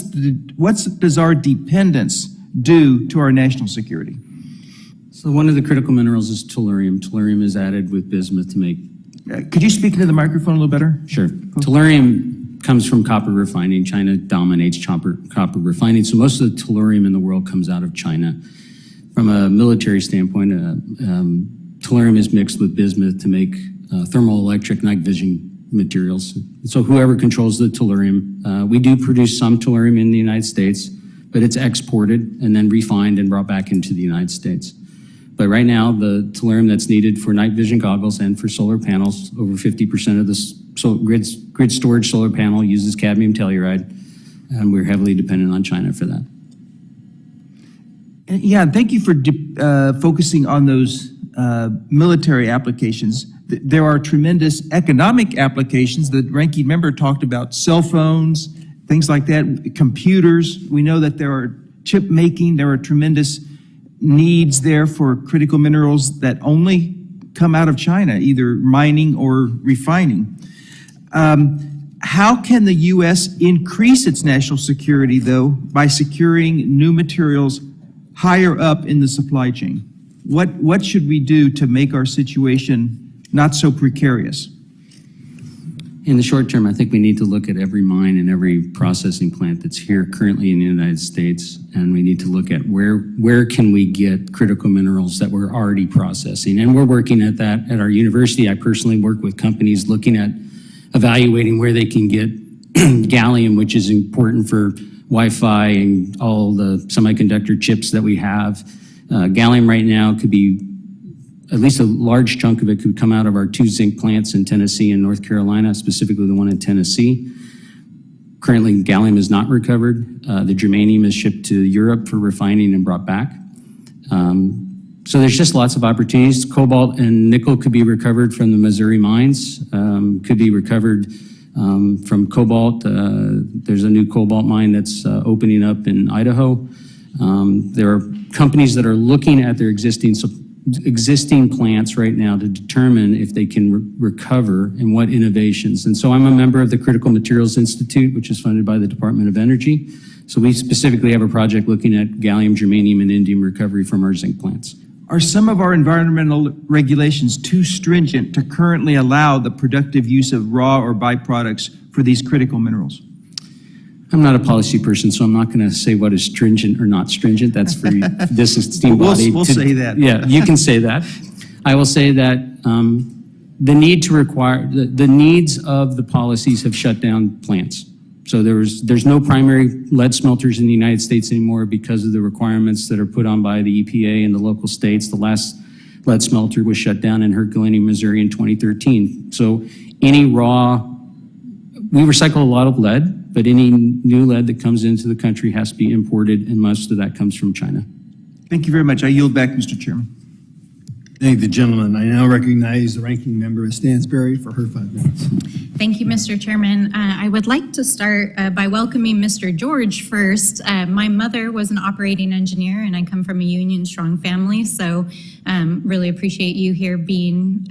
does our dependence do to our national security? So one of the critical minerals is tellurium. Tellurium is added with bismuth to make. Could you speak into the microphone a little better? Sure. Tellurium comes from copper refining. China dominates copper refining. So most of the tellurium in the world comes out of China. From a military standpoint, tellurium is mixed with bismuth to make thermoelectric night vision materials. So whoever controls the tellurium, we do produce some tellurium in the United States, but it's exported and then refined and brought back into the United States. But right now, the tellurium that's needed for night vision goggles and for solar panels, over 50% of the grid storage solar panel uses cadmium telluride, and we're heavily dependent on China for that. Yeah, thank you for focusing on those military applications. There are tremendous economic applications. The ranking member talked about cell phones, things like that, computers. We know that there are chip making, there are tremendous needs there for critical minerals that only come out of China, either mining or refining. How can the U.S. increase its national security, though, by securing new materials higher up in the supply chain? What should we do to make our situation not so precarious? In the short term, I think we need to look at every mine and every processing plant that's here currently in the United States, and we need to look at where can we get critical minerals that we're already processing. And we're working at that at our university. I personally work with companies looking at evaluating where they can get gallium, which is important for Wi-Fi and all the semiconductor chips that we have. Gallium right now could be, at least a large chunk of it could come out of our 2 zinc plants in Tennessee and North Carolina, specifically the one in Tennessee. Currently, gallium is not recovered. The germanium is shipped to Europe for refining and brought back. So there's just lots of opportunities. Cobalt and nickel could be recovered from the Missouri mines, could be recovered from cobalt. There's a new cobalt mine that's opening up in Idaho. There are companies that are looking at their existing plants right now to determine if they can recover and what innovations. And so I'm a member of the Critical Materials Institute, which is funded by the Department of Energy. So we specifically have a project looking at gallium, germanium, and indium recovery from our zinc plants. Are some of our environmental regulations too stringent to currently allow the productive use of raw or byproducts for these critical minerals? I'm not a policy person, so I'm not going to say what is stringent or not stringent. That's for this esteemed body. We'll say that. Yeah, you can say that. I will say that the need to require, the needs of the policies have shut down plants. So there's no primary lead smelters in the United States anymore because of the requirements that are put on by the EPA and the local states. The last lead smelter was shut down in Herculaneum, Missouri in 2013. So any we recycle a lot of lead, but any new lead that comes into the country has to be imported, and most of that comes from China. Thank you very much. I yield back, Mr. Chairman. Thank the gentleman. I now recognize the ranking member of Stansberry for her 5 minutes. Thank you, Mr. Chairman. I would like to start by welcoming Mr. George first. My mother was an operating engineer, and I come from a union-strong family, so really appreciate you here being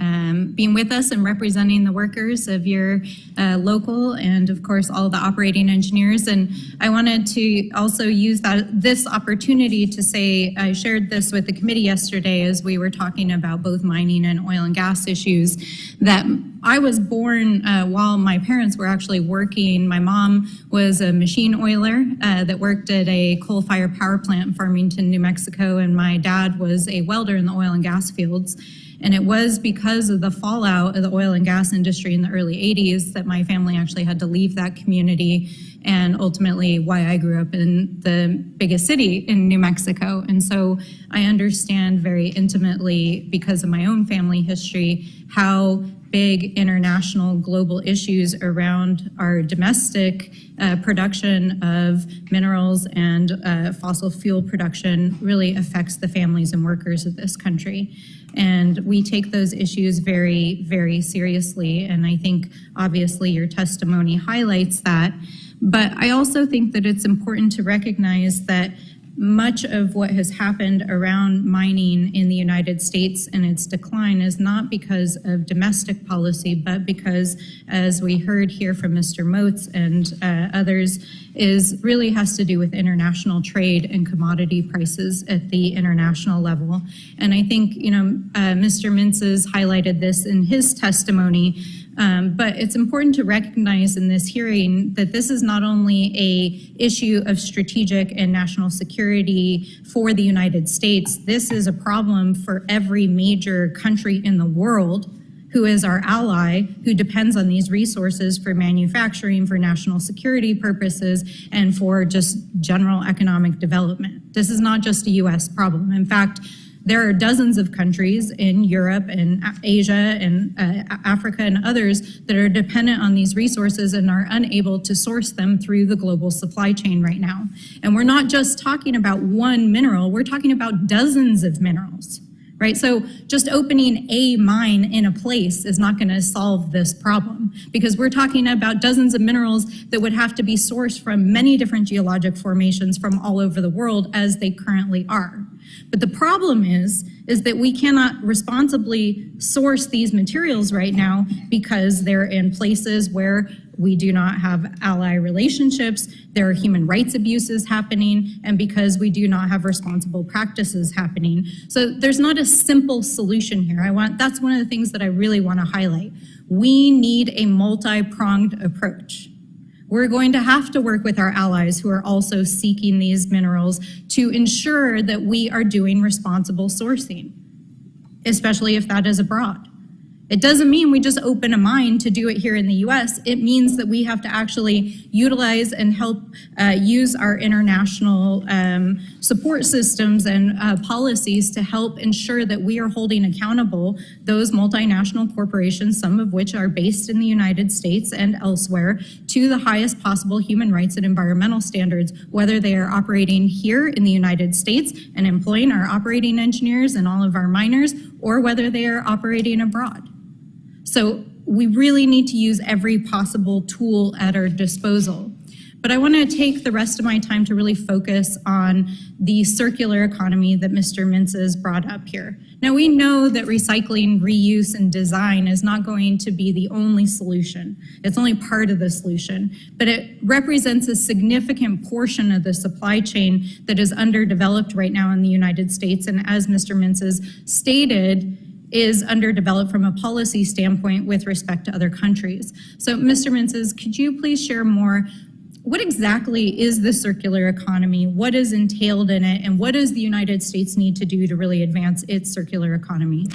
with us and representing the workers of your local and, of course, all the operating engineers. And I wanted to also use this opportunity to say, I shared this with the committee yesterday as we were talking about both mining and oil and gas issues, that I was born while my parents were actually working. My mom was a machine oiler that worked at a coal-fired power plant in Farmington, New Mexico, and my dad was a welder in the oil and gas fields. And it was because of the fallout of the oil and gas industry in the early 80s that my family actually had to leave that community, and ultimately why I grew up in the biggest city in New Mexico. And so I understand very intimately, because of my own family history, how big international global issues around our domestic production of minerals and fossil fuel production really affects the families and workers of this country. And we take those issues very, very seriously. And I think obviously your testimony highlights that. But I also think that it's important to recognize that much of what has happened around mining in the United States and its decline is not because of domestic policy, but because, as we heard here from Mr. Moats and others, really has to do with international trade and commodity prices at the international level. And I think, Mr. Mintzes highlighted this in his testimony. But it's important to recognize in this hearing that this is not only an issue of strategic and national security for the United States, this is a problem for every major country in the world who is our ally, who depends on these resources for manufacturing, for national security purposes, and for just general economic development. This is not just a U.S. problem. In fact, there are dozens of countries in Europe and Asia and Africa and others that are dependent on these resources and are unable to source them through the global supply chain right now. And we're not just talking about one mineral, we're talking about dozens of minerals, right? So just opening a mine in a place is not going to solve this problem, because we're talking about dozens of minerals that would have to be sourced from many different geologic formations from all over the world, as they currently are. But the problem is that we cannot responsibly source these materials right now because they're in places where we do not have ally relationships, there are human rights abuses happening, and because we do not have responsible practices happening. So there's not a simple solution here. That's one of the things that I really want to highlight. We need a multi-pronged approach. We're going to have to work with our allies who are also seeking these minerals to ensure that we are doing responsible sourcing, especially if that is abroad. It doesn't mean we just open a mine to do it here in the US. It means that we have to actually utilize and help use our international support systems and policies to help ensure that we are holding accountable those multinational corporations, some of which are based in the United States and elsewhere, to the highest possible human rights and environmental standards, whether they are operating here in the United States and employing our operating engineers and all of our miners, or whether they are operating abroad. So we really need to use every possible tool at our disposal. But I want to take the rest of my time to really focus on the circular economy that Mr. Mintzes brought up here. Now, we know that recycling, reuse, and design is not going to be the only solution. It's only part of the solution, but it represents a significant portion of the supply chain that is underdeveloped right now in the United States, and as Mr. Mintzes stated, is underdeveloped from a policy standpoint with respect to other countries. So, Mr. Mintzes, could you please share more what exactly is the circular economy? What is entailed in it? And what does the United States need to do to really advance its circular economy?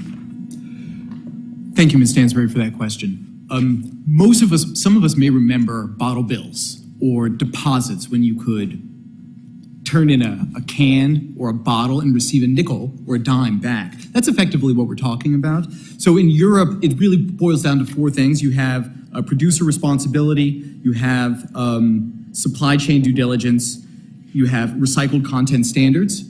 Thank you, Ms. Stansberry, for that question. Some of us may remember bottle bills or deposits when you could turn in a can or a bottle and receive a nickel or a dime back. That's effectively what we're talking about. So in Europe, it really boils down to four things. You have producer responsibility, you have supply chain due diligence, you have recycled content standards.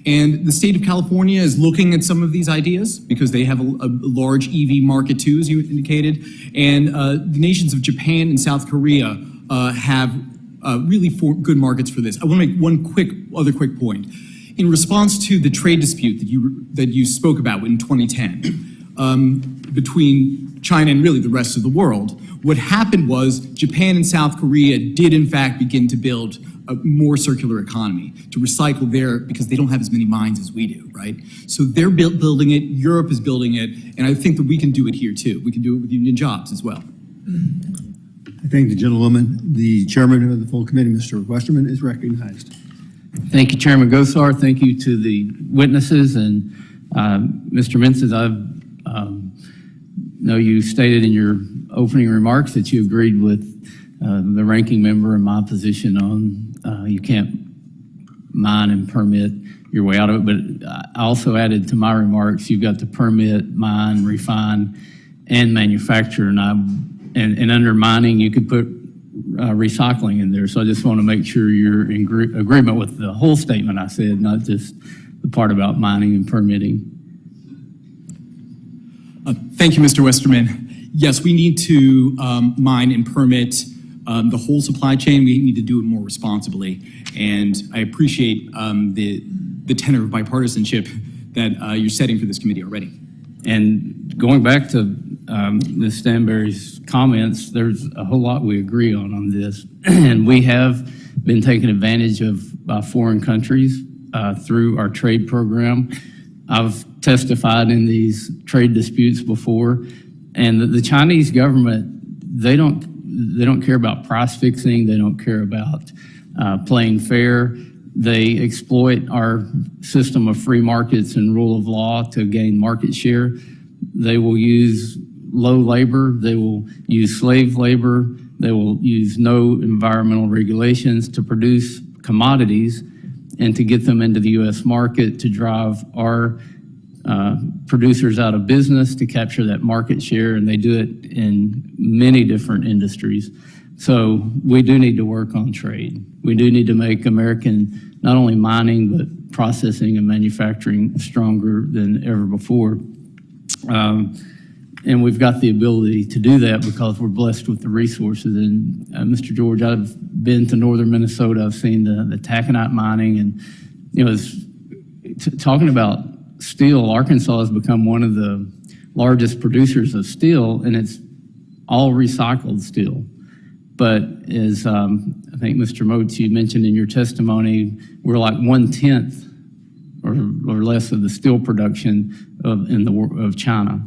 And the state of California is looking at some of these ideas because they have a large EV market too, as you indicated. And the nations of Japan and South Korea have really good markets for this. I want to make one other quick point. In response to the trade dispute that you spoke about in 2010 between China and really the rest of the world, what happened was Japan and South Korea did in fact begin to build a more circular economy, to recycle because they don't have as many mines as we do, right? So they're building it, Europe is building it, and I think that we can do it here too. We can do it with union jobs as well. I thank the gentlewoman. The chairman of the full committee, Mr. Westerman, is recognized. Thank you, Chairman Gosar. Thank you to the witnesses. And Mr. Menses, I know you stated in your opening remarks that you agreed with the ranking member and my position on you can't mine and permit your way out of it. But I also added to my remarks, you've got to permit, mine, refine, and manufacture. And under mining, you could put recycling in there. So I just want to make sure you're in agreement with the whole statement I said, not just the part about mining and permitting. Thank you, Mr. Westerman. Yes, we need to mine and permit the whole supply chain. We need to do it more responsibly. And I appreciate the tenor of bipartisanship that you're setting for this committee already. And going back to Ms. Stanberry's comments, there's a whole lot we agree on this. And we have been taken advantage of by foreign countries through our trade program. I've testified in these trade disputes before, and the Chinese government, they don't care about price fixing. They don't care about playing fair. They exploit our system of free markets and rule of law to gain market share. They will use low labor. They will use slave labor. They will use no environmental regulations to produce commodities and to get them into the U.S. market, to drive our producers out of business, to capture that market share, and they do it in many different industries. So we do need to work on trade. We do need to make American, not only mining, but processing and manufacturing stronger than ever before. And we've got the ability to do that because we're blessed with the resources. And Mr. George, I've been to northern Minnesota. I've seen the taconite mining, and talking about steel, Arkansas has become one of the largest producers of steel, and it's all recycled steel. But as I think Mr. Motes, you mentioned in your testimony, we're like 1/10 or less of the steel production of China.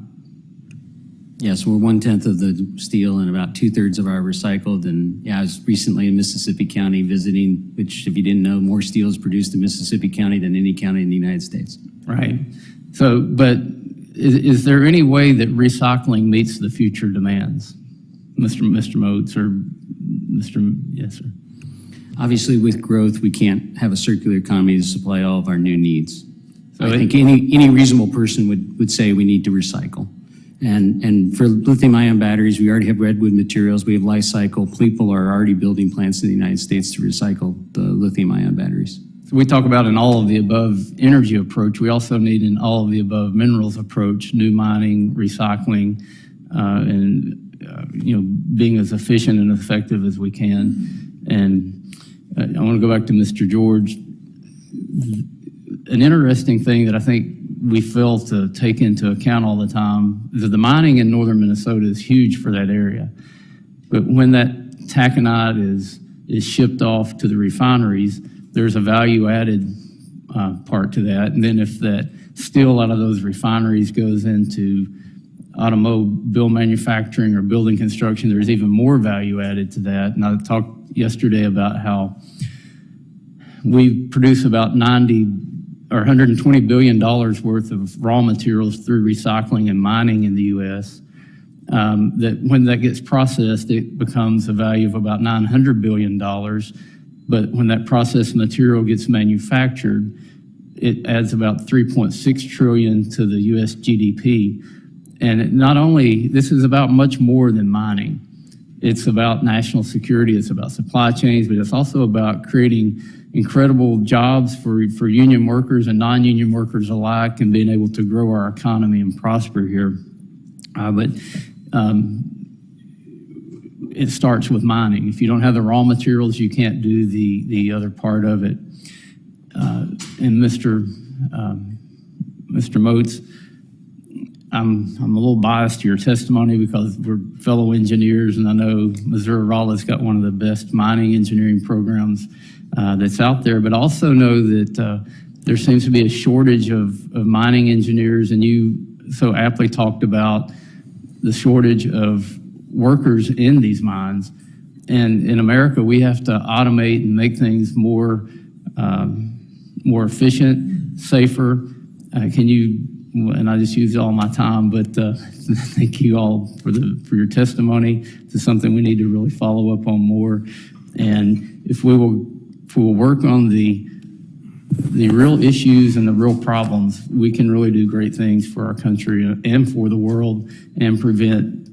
Yes, we're 1/10 of the steel and about 2/3 of our recycled. And yeah, I was recently in Mississippi County visiting, which, if you didn't know, more steel is produced in Mississippi County than any county in the United States. Right. So, but is there any way that recycling meets the future demands, Mr. Motes or Mr. Yes, sir. Obviously, with growth, we can't have a circular economy to supply all of our new needs. So I think any reasonable person would say we need to recycle. And for lithium-ion batteries, we already have redwood materials. We have life cycle. People are already building plants in the United States to recycle the lithium-ion batteries. So we talk about an all-of-the-above energy approach. We also need an all-of-the-above minerals approach, new mining, recycling, and being as efficient and effective as we can. And I want to go back to Mr. George. An interesting thing that I think we fail to take into account all the time is that the mining in northern Minnesota is huge for that area. But when that taconite is shipped off to the refineries, there's a value-added part to that. And then if that steel out of those refineries goes into automobile manufacturing or building construction, there's even more value added to that. And I talked yesterday about how we produce about 90 or $120 billion worth of raw materials through recycling and mining in the U.S. That when that gets processed, it becomes a value of about $900 billion. But when that processed material gets manufactured, it adds about 3.6 trillion to the U.S. GDP. And not only, this is about much more than mining. It's about national security, it's about supply chains, but it's also about creating incredible jobs for union workers and non-union workers alike, and being able to grow our economy and prosper here. It starts with mining. If you don't have the raw materials, you can't do the other part of it. And Mr. Moats, I'm a little biased to your testimony because we're fellow engineers, and I know Missouri Rolla's got one of the best mining engineering programs that's out there, but also know that there seems to be a shortage of mining engineers, and you so aptly talked about the shortage of workers in these mines. And in America, we have to automate and make things more efficient, safer. Can you, and I just used all my time, but thank you all for your testimony. It's something we need to really follow up on more. And if we will work on the real issues and the real problems, we can really do great things for our country and for the world, and prevent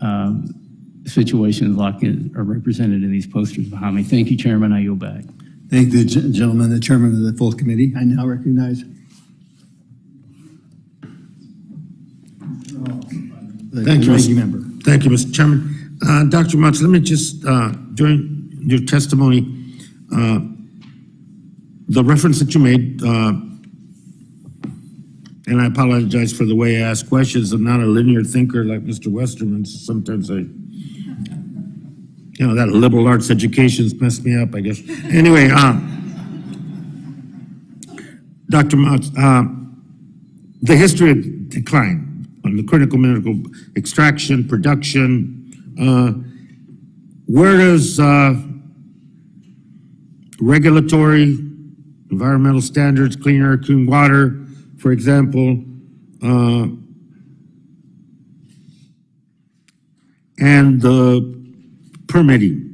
situations like are represented in these posters behind me. Thank you, Chairman. I yield back. Thank the gentleman, the chairman of the full committee. I now recognize the Thank you, ranking member. Thank you, Mr. Chairman. Dr. Mutz, let me just, during your testimony, the reference that you made, and I apologize for the way I ask questions. I'm not a linear thinker like Mr. Westerman. Sometimes that liberal arts education's messed me up, I guess. Anyway, Dr. Mutz, the history of decline on the critical mineral extraction, production, where does regulatory, environmental standards, clean air, clean water, for example, and the permitting,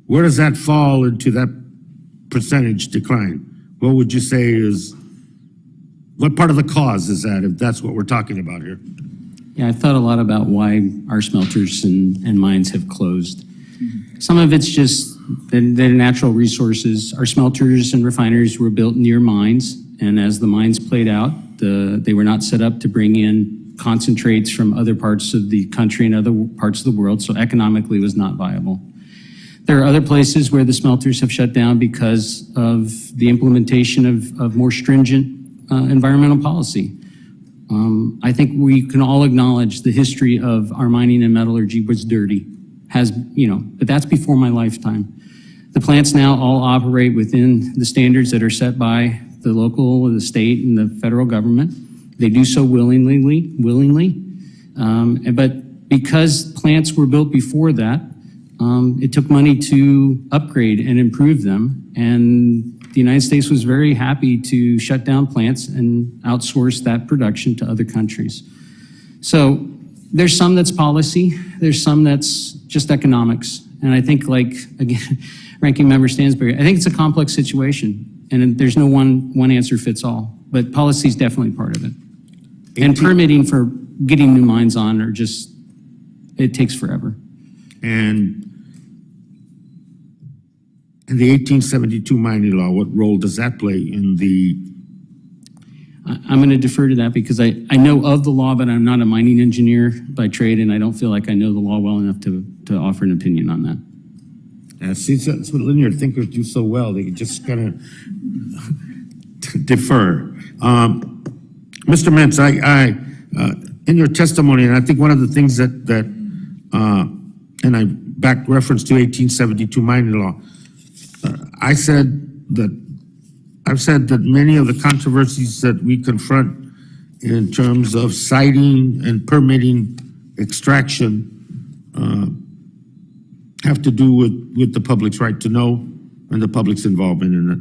where does that fall into that percentage decline? What would you say is, what part of the cause is that, if that's what we're talking about here? Yeah, I thought a lot about why our smelters and mines have closed. Some of it's just their natural resources. Our smelters and refineries were built near mines, and as the mines played out, they were not set up to bring in concentrates from other parts of the country and other parts of the world, so economically it was not viable. There are other places where the smelters have shut down because of the implementation of more stringent environmental policy. I think we can all acknowledge the history of our mining and metallurgy was dirty, but that's before my lifetime. The plants now all operate within the standards that are set by the local, the state, and the federal government. They do so willingly. But because plants were built before that, it took money to upgrade and improve them. And the United States was very happy to shut down plants and outsource that production to other countries. So there's some that's policy, there's some that's just economics. And I think, like, again, Ranking Member Stansberry, I think it's a complex situation, and there's no one answer fits all, but policy is definitely part of it. And permitting for getting new mines on it takes forever. And the 1872 mining law, what role does that play in the? I'm going to defer to that because I know of the law, but I'm not a mining engineer by trade, and I don't feel like I know the law well enough to offer an opinion on that. Yeah, see, that's what linear thinkers do so well. They just kind of defer. Mr. Mintz, in your testimony, and I think one of the things that and I back reference to 1872 mining law, I've said that many of the controversies that we confront in terms of siting and permitting extraction have to do with the public's right to know, and the public's involvement in it.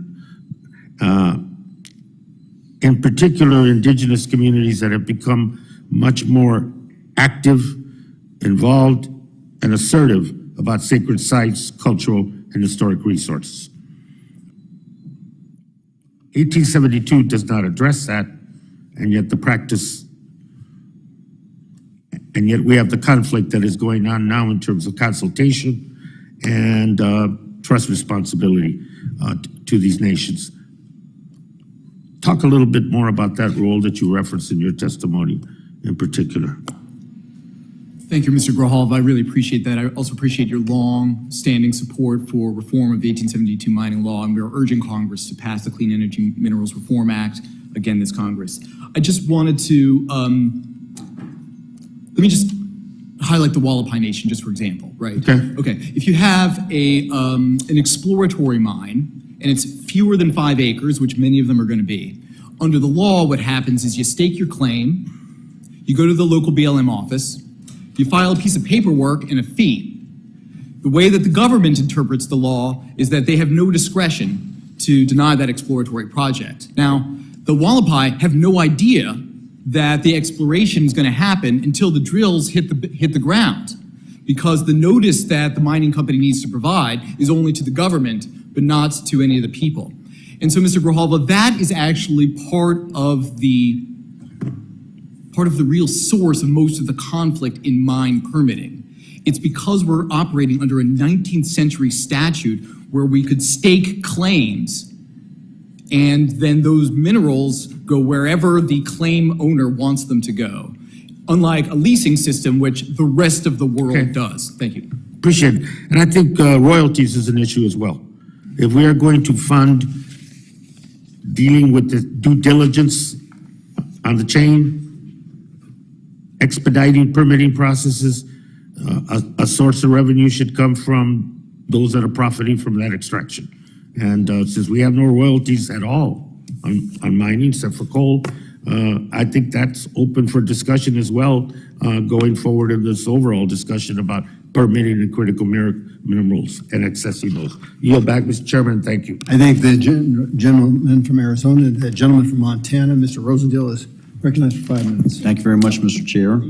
In particular, indigenous communities that have become much more active, involved, and assertive about sacred sites, cultural, and historic resources. 1872 does not address that, and yet we have the conflict that is going on now in terms of consultation and trust responsibility to these nations. Talk a little bit more about that role that you referenced in your testimony in particular. Thank you, Mr. Grijalva. I really appreciate that. I also appreciate your long-standing support for reform of the 1872 mining law, and we are urging Congress to pass the Clean Energy Minerals Reform Act again this Congress. I just wanted to, let me just highlight the Wallapai Nation, just for example, right? Okay. If you have an exploratory mine, and it's fewer than 5 acres, which many of them are going to be, under the law, what happens is you stake your claim, you go to the local BLM office, you file a piece of paperwork and a fee. The way that the government interprets the law is that they have no discretion to deny that exploratory project. Now, the Wallapai have no idea that the exploration is going to happen until the drills hit the ground, because the notice that the mining company needs to provide is only to the government, but not to any of the people. And so, Mr. Grijalva, that is actually part of the real source of most of the conflict in mine permitting. It's because we're operating under a 19th century statute where we could stake claims, and then those minerals go wherever the claim owner wants them to go, unlike a leasing system, which the rest of the world does. Thank you. Appreciate it. And I think royalties is an issue as well. If we are going to fund dealing with the due diligence on the chain, expediting permitting processes, a source of revenue should come from those that are profiting from that extraction. And since we have no royalties at all on mining, except for coal, I think that's open for discussion as well, going forward in this overall discussion about permitting and critical minerals and accessing those. Yield back, Mr. Chairman, thank you. I thank the gentleman from Arizona, the gentleman from Montana, Mr. Rosendale, is recognized for 5 minutes. Thank you very much, Mr. Chair.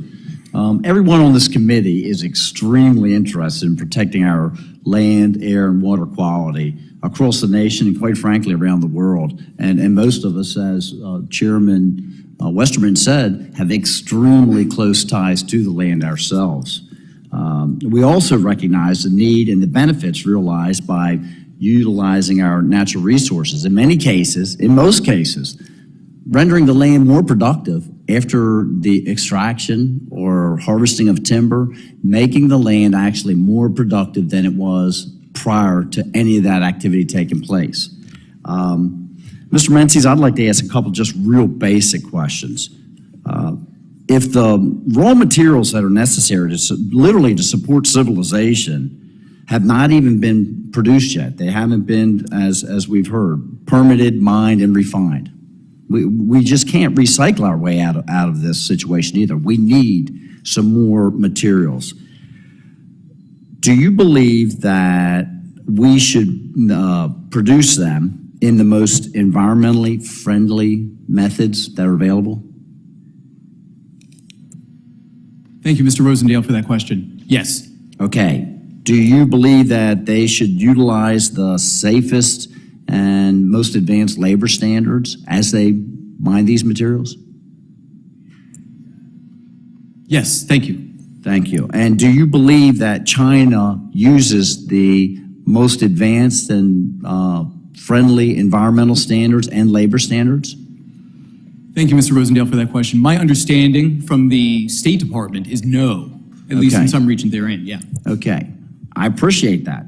Everyone on this committee is extremely interested in protecting our land, air, and water quality across the nation and, quite frankly, around the world. And most of us, as Chairman Westerman said, have extremely close ties to the land ourselves. We also recognize the need and the benefits realized by utilizing our natural resources. In most cases, rendering the land more productive after the extraction or harvesting of timber, making the land actually more productive than it was prior to any of that activity taking place. Mr. Menzies, I'd like to ask a couple just real basic questions. If the raw materials that are necessary literally to support civilization have not even been produced yet, they haven't been, as we've heard, permitted, mined, and refined. We just can't recycle our way out of this situation either. We need some more materials. Do you believe that we should produce them in the most environmentally friendly methods that are available? Thank you, Mr. Rosendale, for that question. Yes. Okay. Do you believe that they should utilize the safest and most advanced labor standards as they mine these materials? Yes, thank you. Thank you. And do you believe that China uses the most advanced and friendly environmental standards and labor standards? Thank you, Mr. Rosendale, for that question. My understanding from the State Department is no, at least in some region they're in, yeah. Okay. I appreciate that.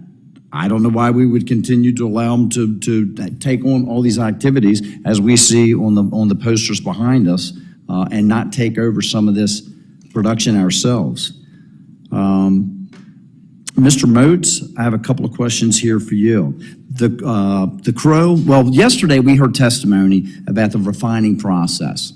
I don't know why we would continue to allow them to take on all these activities as we see on the posters behind us and not take over some of this production ourselves. Mr. Moats, I have a couple of questions here for you. The Crow, well, yesterday we heard testimony about the refining process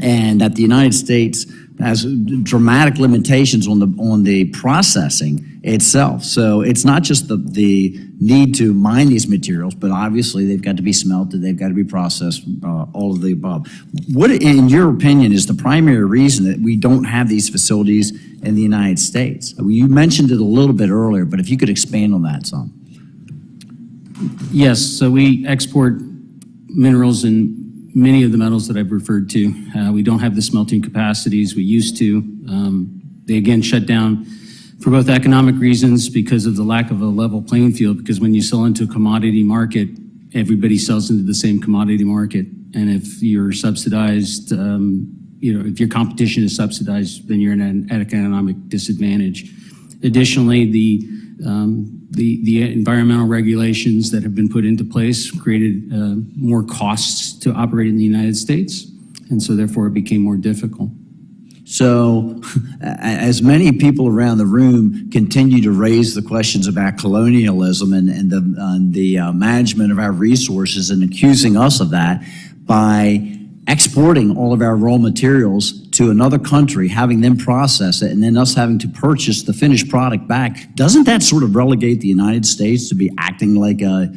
and that the United States has dramatic limitations on the processing itself. So it's not just the need to mine these materials, but obviously they've got to be smelted, they've got to be processed, all of the above. What, in your opinion, is the primary reason that we don't have these facilities in the United States? You mentioned it a little bit earlier, but if you could expand on that some. Yes, so we export minerals and many of the metals that I've referred to. We don't have the smelting capacities we used to. They again shut down for both economic reasons because of the lack of a level playing field, because when you sell into a commodity market, everybody sells into the same commodity market. And if you're subsidized, if your competition is subsidized, then you're in an economic disadvantage. Additionally, the environmental regulations that have been put into place created more costs to operate in the United States, and so therefore it became more difficult. So as many people around the room continue to raise the questions about colonialism and the management of our resources and accusing us of that by exporting all of our raw materials to another country, having them process it, and then us having to purchase the finished product back, doesn't that sort of relegate the United States to be acting like a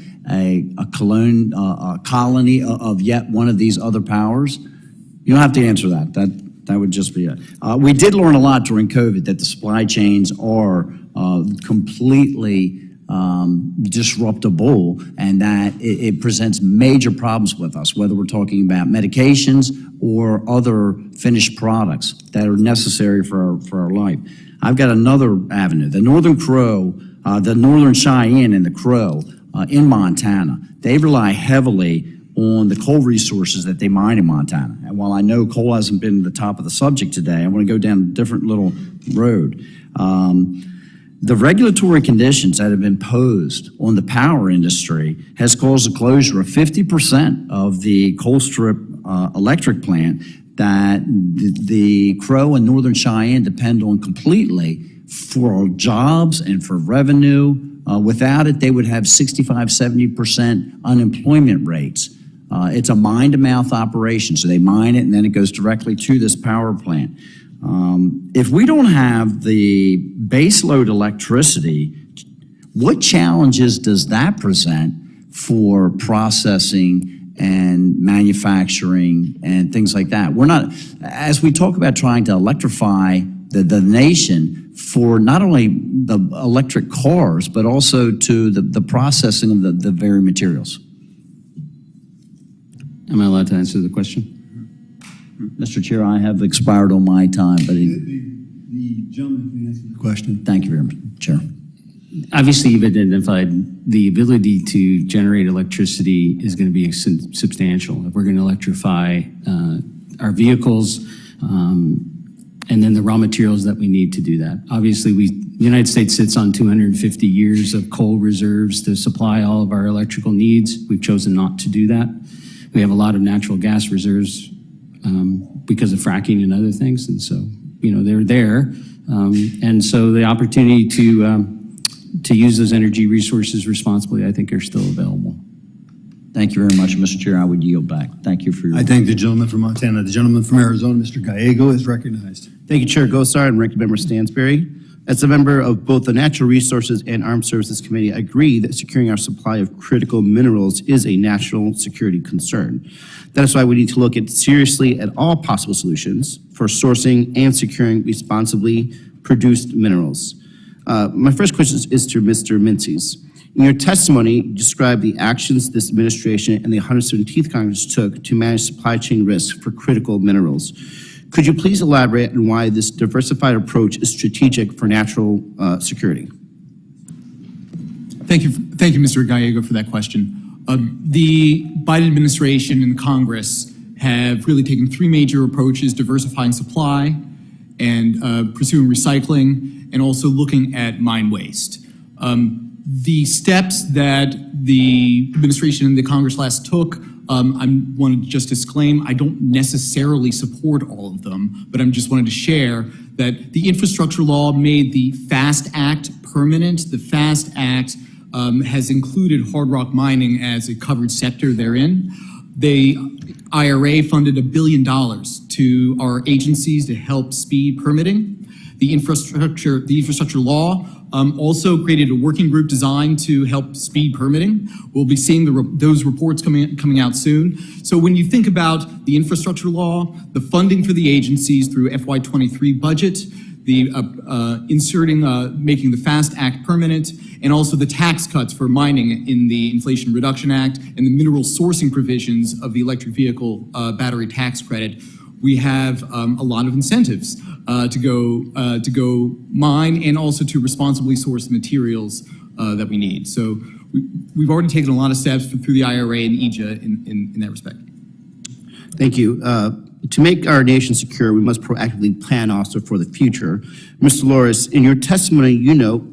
colony of yet one of these other powers? You don't have to answer that. That would just be it. We did learn a lot during COVID that the supply chains are completely disruptible, and that it presents major problems with us, whether we're talking about medications or other finished products that are necessary for our life. I've got another avenue, the Northern Crow, the Northern Cheyenne and the Crow in Montana. They rely heavily on the coal resources that they mine in Montana. And while I know coal hasn't been the top of the subject today, I want to go down a different little road. The regulatory conditions that have been imposed on the power industry has caused the closure of 50% of the Colstrip electric plant that the Crow and Northern Cheyenne depend on completely for jobs and for revenue. Without it, they would have 65, 70% unemployment rates. It's a mine-to-mouth operation, so they mine it and then it goes directly to this power plant. If we don't have the baseload electricity, what challenges does that present for processing and manufacturing and things like that? We're not, as we talk about trying to electrify the nation for not only the electric cars, but also to the processing of the very materials. Am I allowed to answer the question? Mr. Chair, I have expired on my time, but The gentleman can answer the question. thank you very much, Chair. Obviously, you've identified the ability to generate electricity is going to be substantial. If we're going to electrify our vehicles, and then the raw materials that we need to do that. Obviously, the United States sits on 250 years of coal reserves to supply all of our electrical needs. We've chosen not to do that. We have a lot of natural gas reserves because of fracking and other things, and so they're there. And so the opportunity to use those energy resources responsibly, I think, are still available. Thank you very much, Mr. Chair. I would yield back. Thank you for your. I thank the gentleman from Montana. The gentleman from Arizona, Mr. Gallego, is recognized. Thank you, Chair Gosar and Ranking Member Stansberry. As a member of both the Natural Resources and Armed Services Committee, I agree that securing our supply of critical minerals is a national security concern. That is why we need to look seriously at all possible solutions for sourcing and securing responsibly produced minerals. My first question is to Mr. Menzies. In your testimony, you described the actions this administration and the 117th Congress took to manage supply chain risks for critical minerals. Could you please elaborate on why this diversified approach is strategic for national security? Thank you, Mr. Gallego, for that question. The Biden administration and Congress have really taken three major approaches: diversifying supply, and pursuing recycling, and also looking at mine waste. The steps that the administration and the Congress last took, I want to just disclaim, I don't necessarily support all of them, but I just wanted to share that the infrastructure law made the FAST Act permanent. The FAST Act has included hard rock mining as a covered sector therein. The IRA funded $1 billion to our agencies to help speed permitting. The infrastructure law Also created a working group designed to help speed permitting. We'll be seeing those reports coming out soon. So when you think about the infrastructure law, the funding for the agencies through FY23 budget, the making the FAST Act permanent, and also the tax cuts for mining in the Inflation Reduction Act and the mineral sourcing provisions of the electric vehicle battery tax credit, we have a lot of incentives to go mine and also to responsibly source the materials that we need. So we've already taken a lot of steps through the IRA and EJA in that respect. Thank you. To make our nation secure, we must proactively plan also for the future. Mr. Loris, in your testimony, you note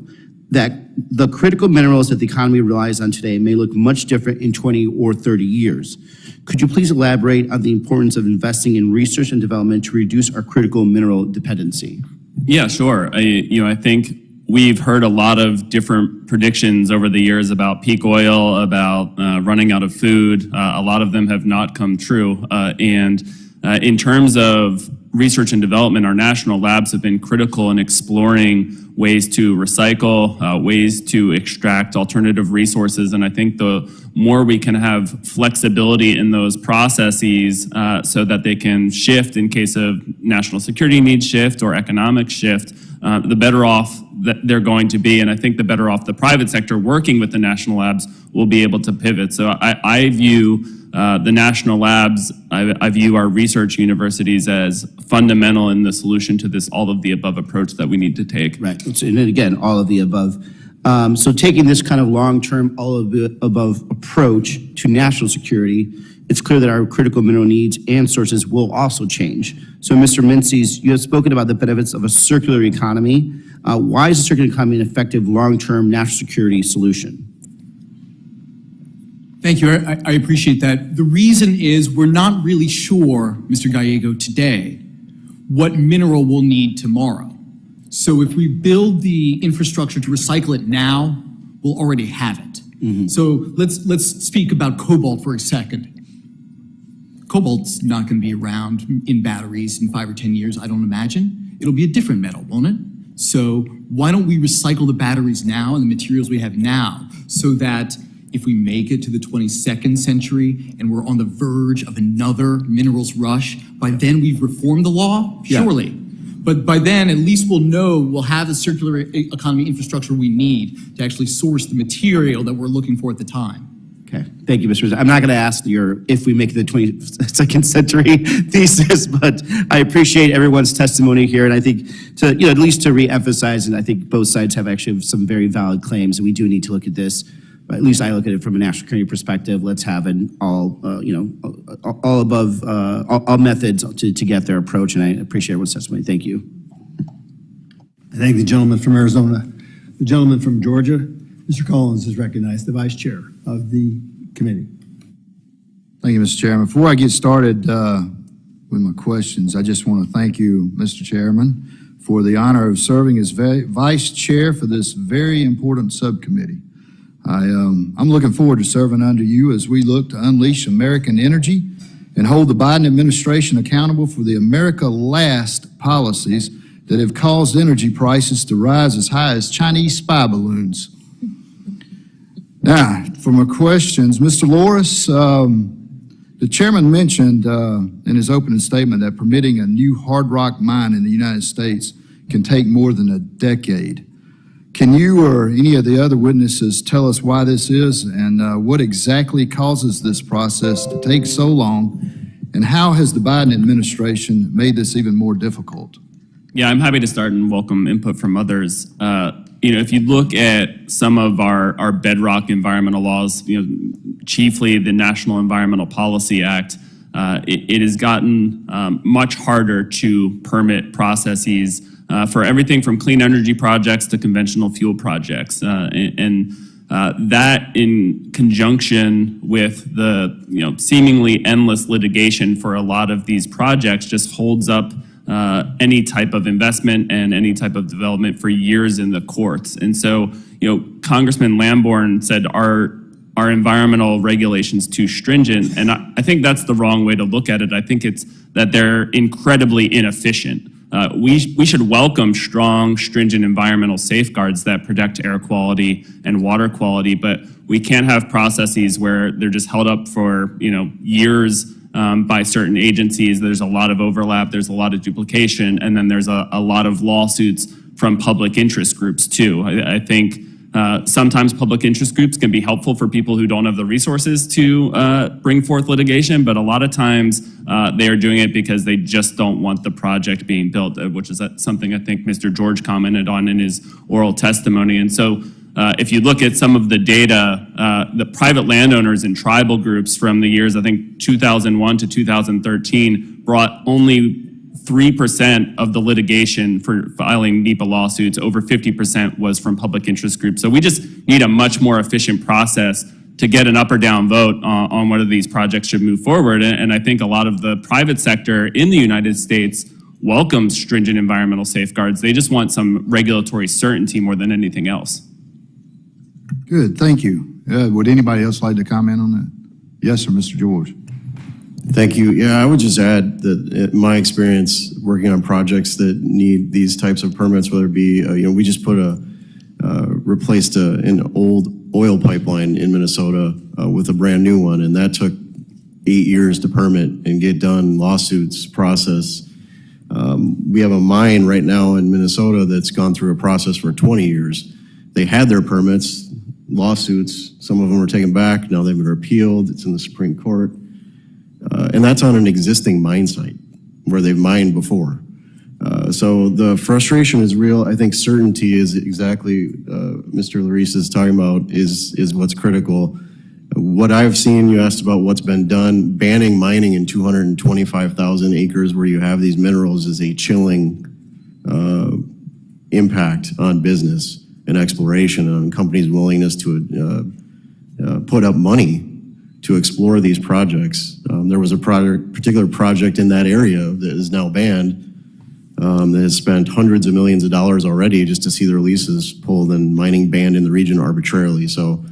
that the critical minerals that the economy relies on today may look much different in 20 or 30 years. Could you please elaborate on the importance of investing in research and development to reduce our critical mineral dependency? Yeah, sure. I think we've heard a lot of different predictions over the years about peak oil, about running out of food. A lot of them have not come true. In terms of research and development, our national labs have been critical in exploring ways to recycle, ways to extract alternative resources. And I think the more we can have flexibility in those processes so that they can shift in case of national security needs shift or economic shift, the better off that they're going to be. And I think the better off the private sector working with the national labs will be able to pivot. So I view the national labs, I view our research universities as fundamental in the solution to this all of the above approach that we need to take. Right, and again, all of the above. So taking this kind of long-term all of the above approach to national security, it's clear that our critical mineral needs and sources will also change. So Mr. Menzies, you have spoken about the benefits of a circular economy. Why is a circular economy an effective long-term national security solution? Thank you. I appreciate that. The reason is we're not really sure, Mr. Gallego, today, what mineral we'll need tomorrow. So if we build the infrastructure to recycle it now, we'll already have it. Mm-hmm. So let's speak about cobalt for a second. Cobalt's not going to be around in batteries in 5 or 10 years, I don't imagine. It'll be a different metal, won't it? So why don't we recycle the batteries now and the materials we have now so that if we make it to the 22nd century and we're on the verge of another minerals rush, by then we've reformed the law? Surely. Yeah. But by then, at least we'll have the circular economy infrastructure we need to actually source the material that we're looking for at the time. Okay, thank you, Mr. President. I'm not going to ask your if we make it to the 22nd century thesis, but I appreciate everyone's testimony here, and I think to at least to reemphasize, and I think both sides have actually some very valid claims, and we do need to look at this. At least I look at it from a national security perspective. Let's have an all methods to get their approach, and I appreciate everyone's testimony. Thank you. I thank the gentleman from Arizona. The gentleman from Georgia, Mr. Collins, is recognized, the vice chair of the committee. Thank you, Mr. Chairman. Before I get started with my questions, I just want to thank you, Mr. Chairman, for the honor of serving as vice chair for this very important subcommittee. I'm looking forward to serving under you as we look to unleash American energy and hold the Biden administration accountable for the America Last policies that have caused energy prices to rise as high as Chinese spy balloons. Now, for my questions, Mr. Loris, the chairman mentioned in his opening statement that permitting a new hard rock mine in the United States can take more than a decade. Can you or any of the other witnesses tell us why this is and what exactly causes this process to take so long, and how has the Biden administration made this even more difficult? Yeah, I'm happy to start and welcome input from others. If you look at some of our bedrock environmental laws, chiefly the National Environmental Policy Act, it has gotten much harder to permit processes for everything from clean energy projects to conventional fuel projects. That in conjunction with the seemingly endless litigation for a lot of these projects just holds up any type of investment and any type of development for years in the courts. And so, Congressman Lamborn said our environmental regulations too stringent, and I think that's the wrong way to look at it. I think it's that they're incredibly inefficient. we should welcome strong, stringent environmental safeguards that protect air quality and water quality, but we can't have processes where they're just held up for years by certain agencies. There's a lot of overlap, there's a lot of duplication, and then there's a lot of lawsuits from public interest groups too. I think sometimes public interest groups can be helpful for people who don't have the resources to bring forth litigation, but a lot of times they are doing it because they just don't want the project being built, which is something I think Mr. George commented on in his oral testimony. And so if you look at some of the data, the private landowners and tribal groups from the years, I think 2001 to 2013, brought only 3% of the litigation for filing NEPA lawsuits. Over 50% was from public interest groups. So we just need a much more efficient process to get an up or down vote on whether these projects should move forward. And I think a lot of the private sector in the United States welcomes stringent environmental safeguards. They just want some regulatory certainty more than anything else. Good, thank you. Would anybody else like to comment on that? Yes, sir, Mr. George. Thank you. Yeah, I would just add that in my experience working on projects that need these types of permits, whether it be, we just replaced an old oil pipeline in Minnesota with a brand new one, and that took 8 years to permit and get done, lawsuits, process. We have a mine right now in Minnesota that's gone through a process for 20 years. They had their permits, lawsuits, some of them were taken back, now they've been repealed, it's in the Supreme Court. And that's on an existing mine site where they've mined before. So the frustration is real. I think certainty is exactly Mr. Larice is talking about is what's critical. What I've seen, you asked about what's been done, banning mining in 225,000 acres where you have these minerals is a chilling impact on business and exploration, on companies' willingness to put up money to explore these projects. There was a particular project in that area that is now banned that has spent hundreds of millions of dollars already just to see their leases pulled and mining banned in the region arbitrarily. So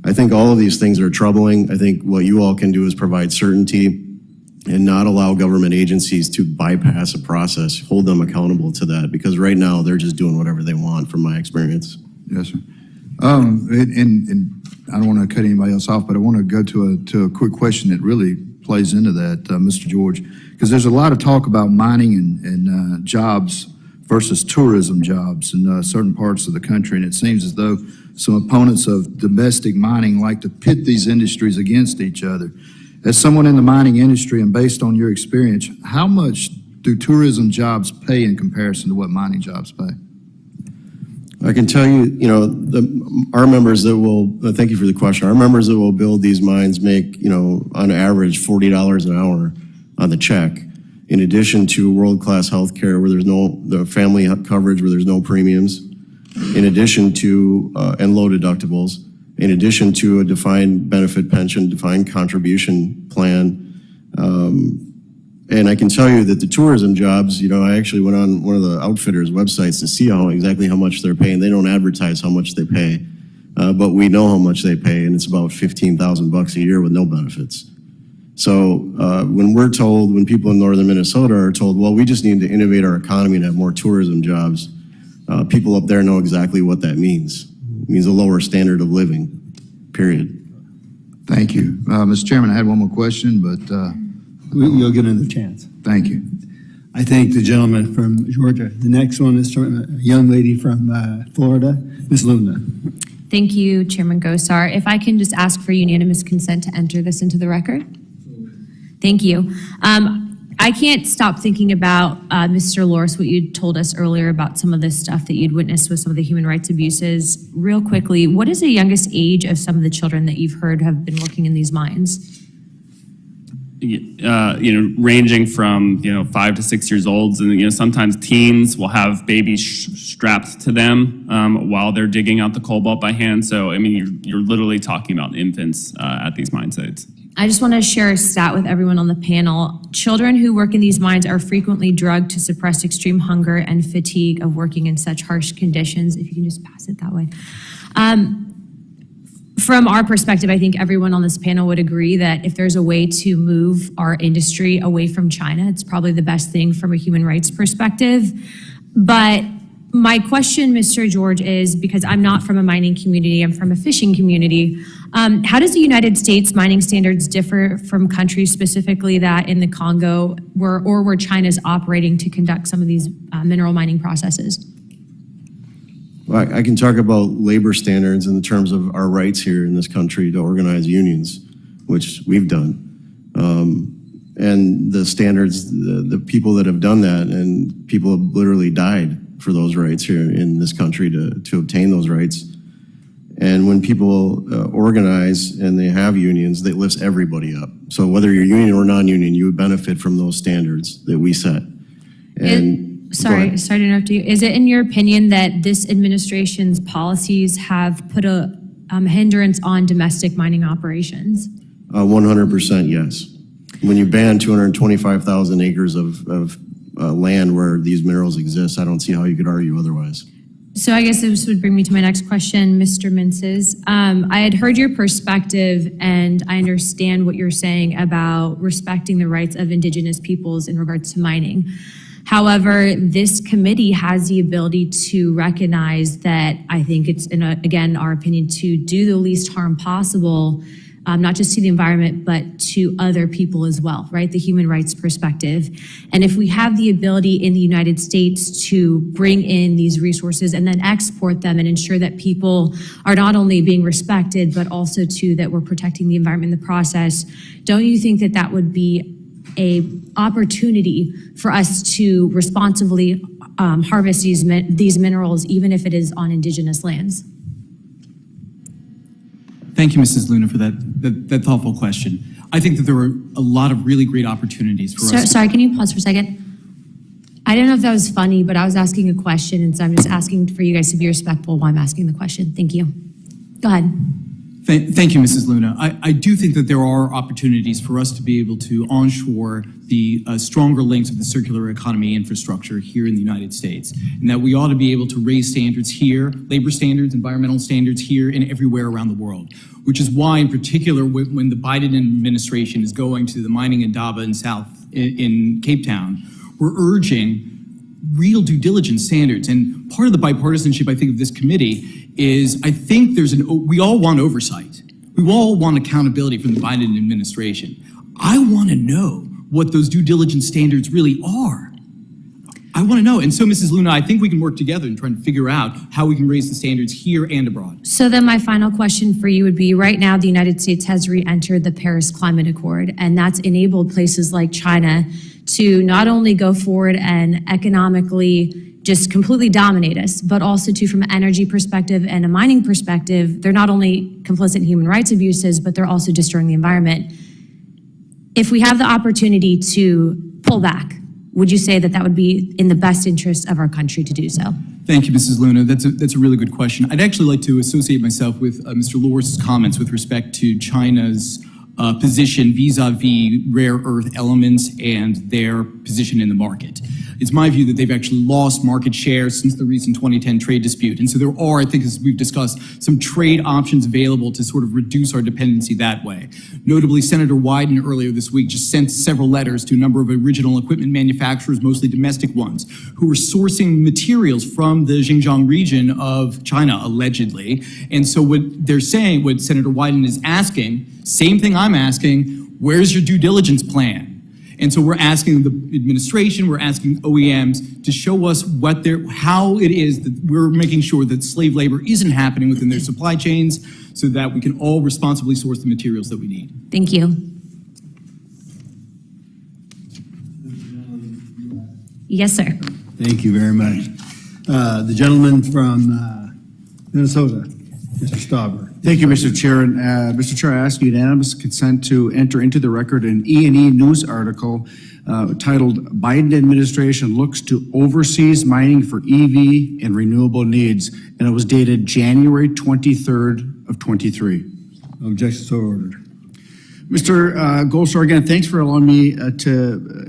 I think all of these things are troubling. I think what you all can do is provide certainty and not allow government agencies to bypass a process, hold them accountable to that, because right now they're just doing whatever they want from my experience. Yes, sir. And I don't want to cut anybody else off, but I want to go to a quick question that really plays into that, Mr. George, because there's a lot of talk about mining and jobs versus tourism jobs in certain parts of the country, and it seems as though some opponents of domestic mining like to pit these industries against each other. As someone in the mining industry and based on your experience, how much do tourism jobs pay in comparison to what mining jobs pay? I can tell you, our members that will, thank you for the question, our members that will build these mines make, on average $40 an hour on the check, in addition to world-class health care where there's the family coverage where there's no premiums, in addition to, and low deductibles, in addition to a defined benefit pension, defined contribution plan. And I can tell you that the tourism jobs, I actually went on one of the outfitters' websites to see exactly how much they're paying. They don't advertise how much they pay, but we know how much they pay, and it's about $15,000 a year with no benefits. So when people in northern Minnesota are told, well, we just need to innovate our economy and have more tourism jobs, people up there know exactly what that means. It means a lower standard of living, period. Thank you. Mr. Chairman, I had one more question, but You'll get another chance. thank you. I thank the gentleman from Georgia. The next one is from a young lady from Florida, Ms. Luna. Thank you, Chairman Gosar. If I can just ask for unanimous consent to enter this into the record? Thank you. I can't stop thinking about, Mr. Loris, what you told us earlier about some of the stuff that you'd witnessed with some of the human rights abuses. Real quickly, what is the youngest age of some of the children that you've heard have been working in these mines? Ranging from 5 to 6 years old, and sometimes teens will have babies strapped to them while they're digging out the cobalt by hand. So you're literally talking about infants at these mine sites. I just want to share a stat with everyone on the panel. Children who work in these mines are frequently drugged to suppress extreme hunger and fatigue of working in such harsh conditions. If you can just pass it that way. From our perspective, I think everyone on this panel would agree that if there's a way to move our industry away from China, it's probably the best thing from a human rights perspective. But my question, Mr. George, is because I'm not from a mining community, I'm from a fishing community. How does the United States mining standards differ from countries specifically that in the Congo where China's operating to conduct some of these mineral mining processes? Well, I can talk about labor standards in the terms of our rights here in this country to organize unions, which we've done. And the standards, the people that have done that, and people have literally died for those rights here in this country to obtain those rights. And when people organize and they have unions, that lifts everybody up. So whether you're union or non-union, you would benefit from those standards that we set. And sorry to interrupt you. Is it in your opinion that this administration's policies have put a hindrance on domestic mining operations? 100% yes. When you ban 225,000 acres of land where these minerals exist, I don't see how you could argue otherwise. So I guess this would bring me to my next question, Mr. Minces. I had heard your perspective and I understand what you're saying about respecting the rights of Indigenous peoples in regards to mining. However, this committee has the ability to recognize that I think it's, again, our opinion, to do the least harm possible, not just to the environment, but to other people as well, right? The human rights perspective. And if we have the ability in the United States to bring in these resources and then export them and ensure that people are not only being respected, but also too that we're protecting the environment in the process, don't you think that that would be a opportunity for us to responsibly harvest these minerals, even if it is on Indigenous lands? Thank you, Mrs. Luna, for that thoughtful question. I think that there are a lot of really great opportunities for us. Sorry, can you pause for a second? I don't know if that was funny, but I was asking a question, and so I'm just asking for you guys to be respectful while I'm asking the question. Thank you. Go ahead. Thank you, Mrs. Luna. I do think that there are opportunities for us to be able to onshore the stronger links of the circular economy infrastructure here in the United States, and that we ought to be able to raise standards here, labor standards, environmental standards here and everywhere around the world, which is why in particular when the Biden administration is going to the mining indaba in in Cape Town, we're urging real due diligence standards. And part of the bipartisanship, I think, of this committee is I think we all want oversight. We all want accountability from the Biden administration. I want to know what those due diligence standards really are. I want to know. And so, Mrs. Luna, I think we can work together in trying to figure out how we can raise the standards here and abroad. So then my final question for you would be, right now the United States has re-entered the Paris Climate Accord, and that's enabled places like China to not only go forward and economically just completely dominate us, but also too from an energy perspective and a mining perspective, they're not only complicit in human rights abuses, but they're also destroying the environment. If we have the opportunity to pull back, would you say that that would be in the best interest of our country to do so? Thank you, Mrs. Luna. That's a really good question. I'd actually like to associate myself with Mr. Loris's comments with respect to China's position vis-a-vis rare earth elements and their position in the market. It's my view that they've actually lost market share since the recent 2010 trade dispute. And so there are, I think, as we've discussed, some trade options available to sort of reduce our dependency that way. Notably, Senator Wyden earlier this week just sent several letters to a number of original equipment manufacturers, mostly domestic ones, who were sourcing materials from the Xinjiang region of China, allegedly. And so what they're saying, what Senator Wyden is asking, same thing I'm asking, where's your due diligence plan? And so we're asking the administration, we're asking OEMs to show us how it is that we're making sure that slave labor isn't happening within their supply chains so that we can all responsibly source the materials that we need. Thank you. Yes, sir. Thank you very much. The gentleman from Minnesota, Mr. Stauber. Thank you, Mr. Chair. And Mr. Chair, I ask unanimous consent to enter into the record an E&E News article titled "Biden Administration Looks to Overseas Mining for EV and Renewable Needs," and it was dated January 23rd of 23. Objection so ordered. Mr. Gosar, again, thanks for allowing me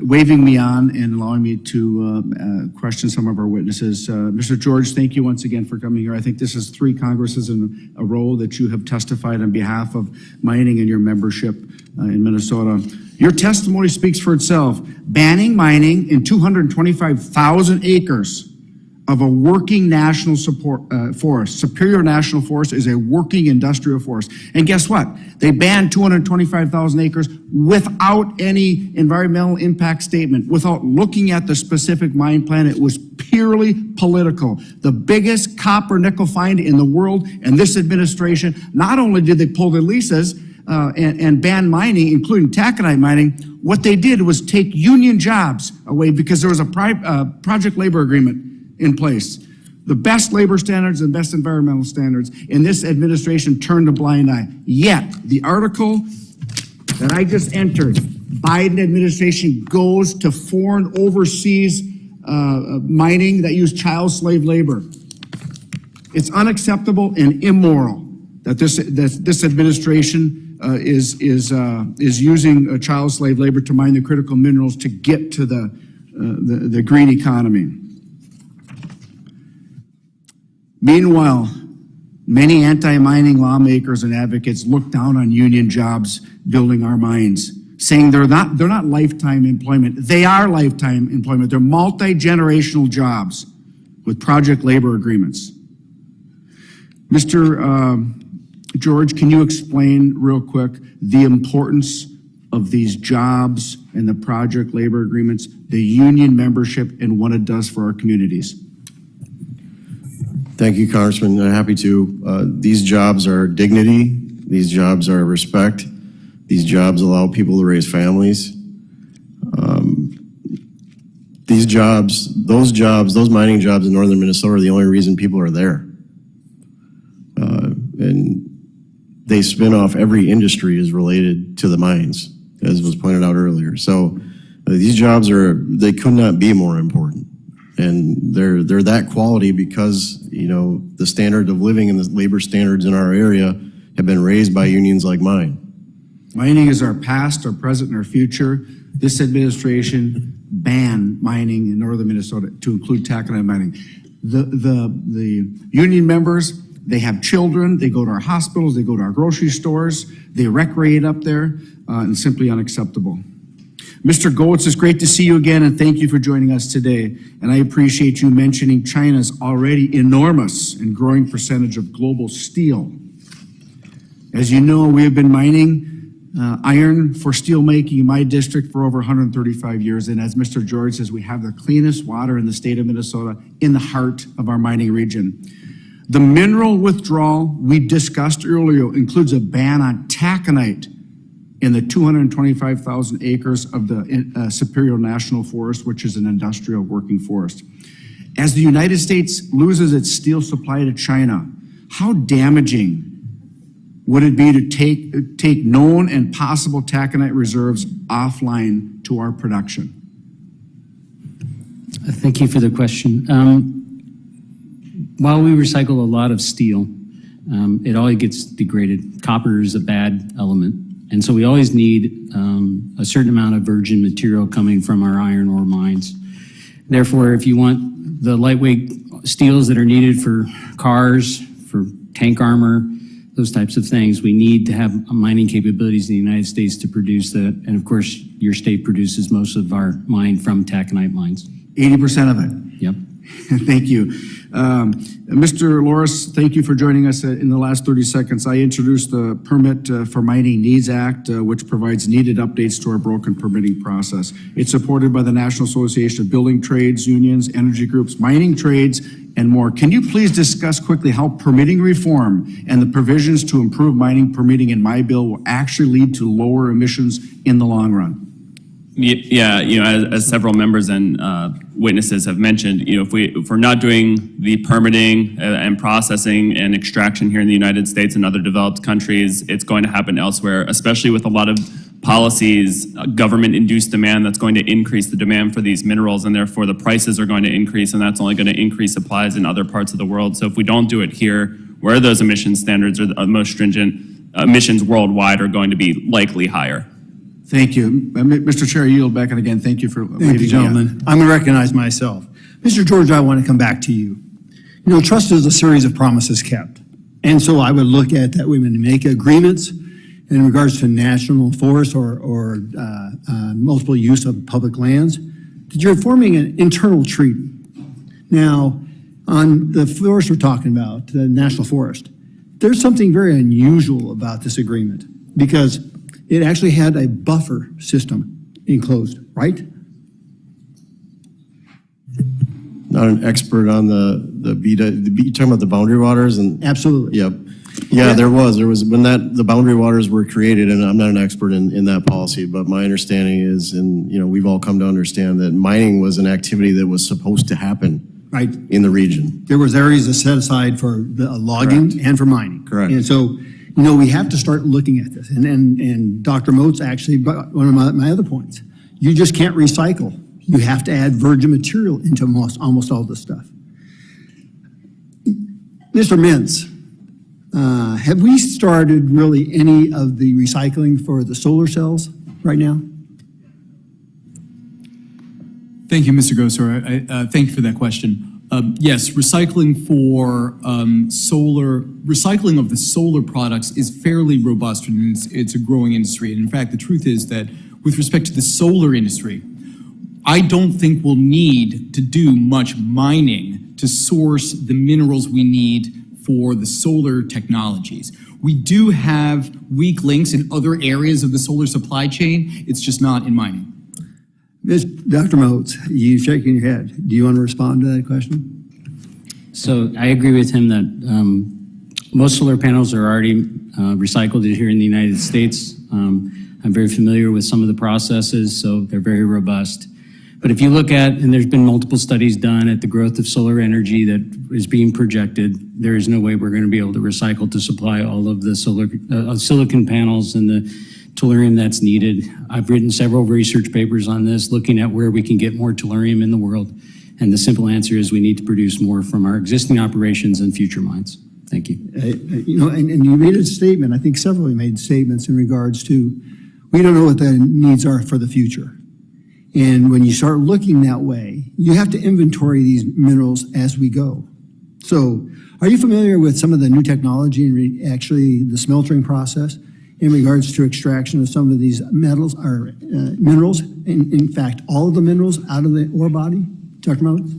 waving me on and allowing me to question some of our witnesses. Mr. George, thank you once again for coming here. I think this is 3 Congresses in a row that you have testified on behalf of mining and your membership in Minnesota. Your testimony speaks for itself. Banning mining in 225,000 acres of a working national forest. Superior National Forest is a working industrial forest. And guess what? They banned 225,000 acres without any environmental impact statement, without looking at the specific mine plan. It was purely political. The biggest copper nickel find in the world, and this administration, not only did they pull the leases and ban mining, including taconite mining, what they did was take union jobs away because there was a project labor agreement in place. The best labor standards and best environmental standards, and this administration turned a blind eye. Yet, the article that I just entered, Biden administration goes to foreign overseas mining that use child slave labor. It's unacceptable and immoral that this administration is using child slave labor to mine the critical minerals to get to the green economy. Meanwhile, many anti-mining lawmakers and advocates look down on union jobs building our mines, saying they're not lifetime employment. They are lifetime employment. They're multi-generational jobs with project labor agreements. Mr. George, can you explain real quick the importance of these jobs and the project labor agreements, the union membership, and what it does for our communities? Thank you, Congressman. I'm happy to. These jobs are dignity. These jobs are respect. These jobs allow people to raise families. Those mining jobs in northern Minnesota are the only reason people are there. And they spin off every industry is related to the mines, as was pointed out earlier. So these jobs they could not be more important. And they're that quality because, the standard of living and the labor standards in our area have been raised by unions like mine. Mining is our past, our present, and our future. This administration banned mining in northern Minnesota to include taconite mining. The union members, they have children, they go to our hospitals, they go to our grocery stores, they recreate up there, and simply unacceptable. Mr. Goetz, it's great to see you again, and thank you for joining us today. And I appreciate you mentioning China's already enormous and growing percentage of global steel. As you know, we have been mining iron for steel making in my district for over 135 years. And as Mr. George says, we have the cleanest water in the state of Minnesota in the heart of our mining region. The mineral withdrawal we discussed earlier includes a ban on taconite in the 225,000 acres of the Superior National Forest, which is an industrial working forest. As the United States loses its steel supply to China, how damaging would it be to take known and possible taconite reserves offline to our production? Thank you for the question. While we recycle a lot of steel, it always gets degraded. Copper is a bad element. And so we always need a certain amount of virgin material coming from our iron ore mines. Therefore, if you want the lightweight steels that are needed for cars, for tank armor, those types of things, we need to have mining capabilities in the United States to produce that. And of course, your state produces most of our mine from taconite mines. 80% of it? Yep. Thank you. Mr. Loris, thank you for joining us in the last 30 seconds. I introduced the Permit for Mining Needs Act, which provides needed updates to our broken permitting process. It's supported by the National Association of Building Trades, Unions, Energy Groups, Mining Trades, and more. Can you please discuss quickly how permitting reform and the provisions to improve mining permitting in my bill will actually lead to lower emissions in the long run? Yeah, as several members and witnesses have mentioned, if we're not doing the permitting and processing and extraction here in the United States and other developed countries, it's going to happen elsewhere, especially with a lot of policies, government-induced demand that's going to increase the demand for these minerals, and therefore the prices are going to increase, and that's only going to increase supplies in other parts of the world. So if we don't do it here, where those emission standards are the most stringent, emissions worldwide are going to be likely higher. Thank you. Mr. Chair, I yield back, and again, thank you for Thank waiting. you, gentlemen. I'm going to recognize myself. Mr. George, I want to come back to you. You know, trust is a series of promises kept. And so I would look at that we would make agreements in regards to national forests or multiple use of public lands, that you're forming an internal treaty. Now, on the forest we're talking about, the national forest, there's something very unusual about this agreement because it actually had a buffer system enclosed, right? Not an expert on the you talking about the boundary waters and? Absolutely. Yep. Yeah, there was when the boundary waters were created, and I'm not an expert in that policy, but my understanding is, and you know, we've all come to understand that mining was an activity that was supposed to happen Right. in the region. There was areas set aside for the logging Correct. and for mining. Correct. And so, you know, we have to start looking at this. And Dr. Moats actually, one of my other points, you just can't recycle. You have to add virgin material into almost all this stuff. Mr. Mintz, have we started really any of the recycling for the solar cells right now? Thank you, Mr. Gosar. Thank you for that question. Yes, recycling of the solar products is fairly robust, and it's a growing industry. And in fact, the truth is that with respect to the solar industry, I don't think we'll need to do much mining to source the minerals we need for the solar technologies. We do have weak links in other areas of the solar supply chain. It's just not in mining. Dr. Moats, you shaking your head. Do you want to respond to that question? So I agree with him that most solar panels are already recycled here in the United States. I'm very familiar with some of the processes, so they're very robust. But if you look at, and there's been multiple studies done at the growth of solar energy that is being projected, there is no way we're going to be able to recycle to supply all of the solar silicon panels and the tellurium that's needed. I've written several research papers on this, looking at where we can get more tellurium in the world. And the simple answer is we need to produce more from our existing operations and future mines. Thank you. You know, and you made a statement, I think several of you made statements in regards to, we don't know what the needs are for the future. And when you start looking that way, you have to inventory these minerals as we go. So are you familiar with some of the new technology and actually the smelting process in regards to extraction of some of these metals or minerals? In fact, all of the minerals out of the ore body? Dr. Moats?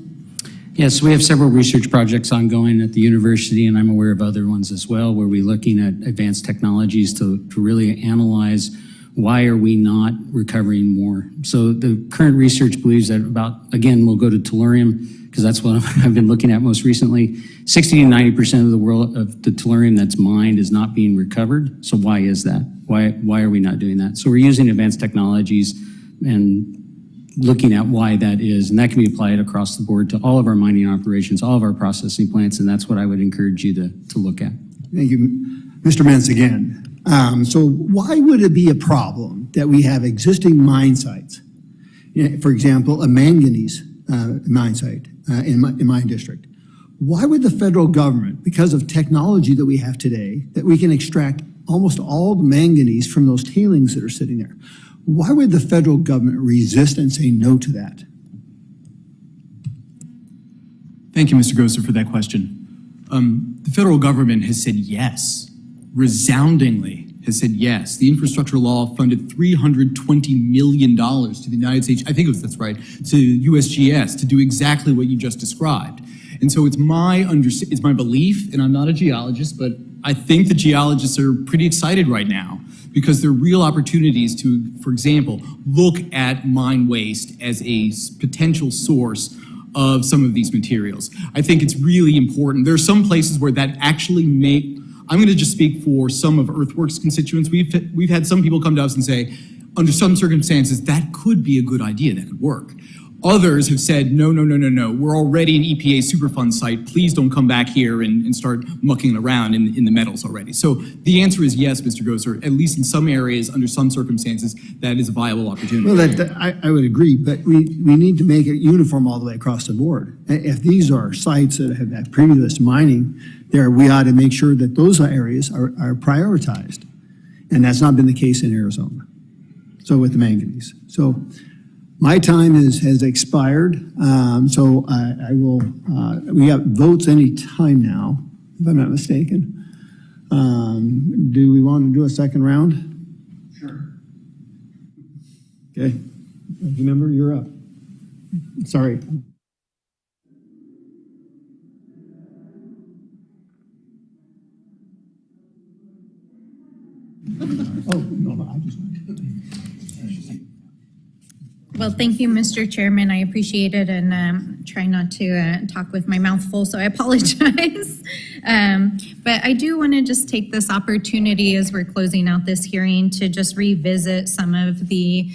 Yes, we have several research projects ongoing at the university, and I'm aware of other ones as well, where we're looking at advanced technologies to really analyze why are we not recovering more. So the current research believes that again, we'll go to tellurium, because that's what I've been looking at most recently. 60 to 90% of the world of the tellurium that's mined is not being recovered. So why is that? Why are we not doing that? So we're using advanced technologies and looking at why that is, and that can be applied across the board to all of our mining operations, all of our processing plants, and that's what I would encourage you to look at. Thank you. Mr. Mintz again. So why would it be a problem that we have existing mine sites? For example, a manganese mine site in my district. Why would the federal government, because of technology that we have today, that we can extract almost all the manganese from those tailings that are sitting there, why would the federal government resist and say no to that? Thank you, Mr. Gosar, for that question. The federal government has said yes, resoundingly has said yes. The infrastructure law funded $320 million to the United States, I think that's right, to USGS to do exactly what you just described. And so it's my belief, and I'm not a geologist, but I think the geologists are pretty excited right now because there are real opportunities to, for example, look at mine waste as a potential source of some of these materials. I think it's really important. There are some places where that actually I'm going to just speak for some of Earthworks constituents. We've had some people come to us and say, under some circumstances, that could be a good idea, that could work. Others have said, no, we're already an EPA Superfund site. Please don't come back here and start mucking around in the metals already. So the answer is yes, Mr. Gosar, at least in some areas, under some circumstances, that is a viable opportunity. Well, I would agree, but we need to make it uniform all the way across the board. If these are sites that have had previous mining, we ought to make sure that those areas are prioritized. And that's not been the case in Arizona. So with the manganese. So my time has expired, so I will, we have votes any time now, if I'm not mistaken. Do we want to do a second round? Sure. Okay. Remember, you're up. Sorry. Oh, no, I just... Well, thank you, Mr. Chairman. I appreciate it, and try not to talk with my mouth full, so I apologize. But I do want to just take this opportunity as we're closing out this hearing to just revisit some of the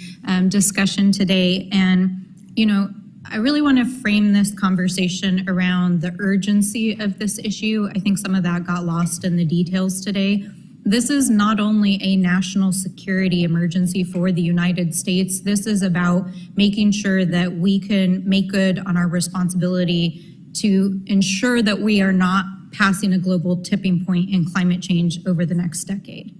discussion today. And, you know, I really want to frame this conversation around the urgency of this issue. I think some of that got lost in the details today. This is not only a national security emergency for the United States. This is about making sure that we can make good on our responsibility to ensure that we are not passing a global tipping point in climate change over the next decade.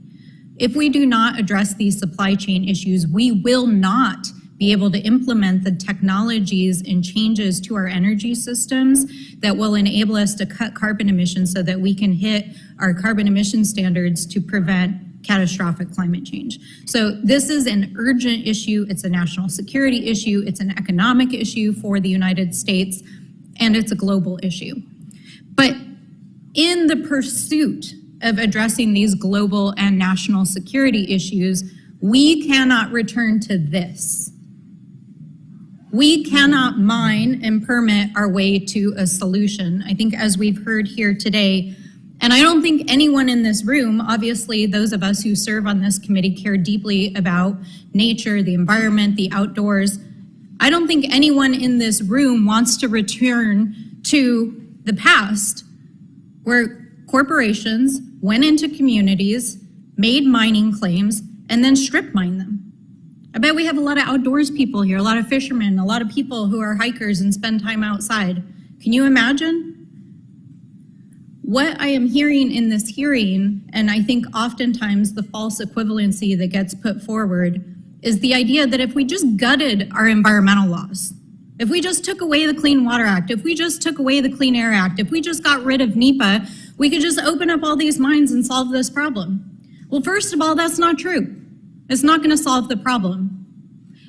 If we do not address these supply chain issues, we will not be able to implement the technologies and changes to our energy systems that will enable us to cut carbon emissions so that we can hit our carbon emission standards to prevent catastrophic climate change. So this is an urgent issue. It's a national security issue. It's an economic issue for the United States, and it's a global issue. But in the pursuit of addressing these global and national security issues, we cannot return to this. We cannot mine and permit our way to a solution. I think as we've heard here today, and I don't think anyone in this room, obviously those of us who serve on this committee care deeply about nature, the environment, the outdoors. I don't think anyone in this room wants to return to the past where corporations went into communities, made mining claims, and then strip mined them. I bet we have a lot of outdoors people here, a lot of fishermen, a lot of people who are hikers and spend time outside. Can you imagine? What I am hearing in this hearing, and I think oftentimes the false equivalency that gets put forward, is the idea that if we just gutted our environmental laws, if we just took away the Clean Water Act, if we just took away the Clean Air Act, if we just got rid of NEPA, we could just open up all these mines and solve this problem. Well, first of all, that's not true. It's not going to solve the problem.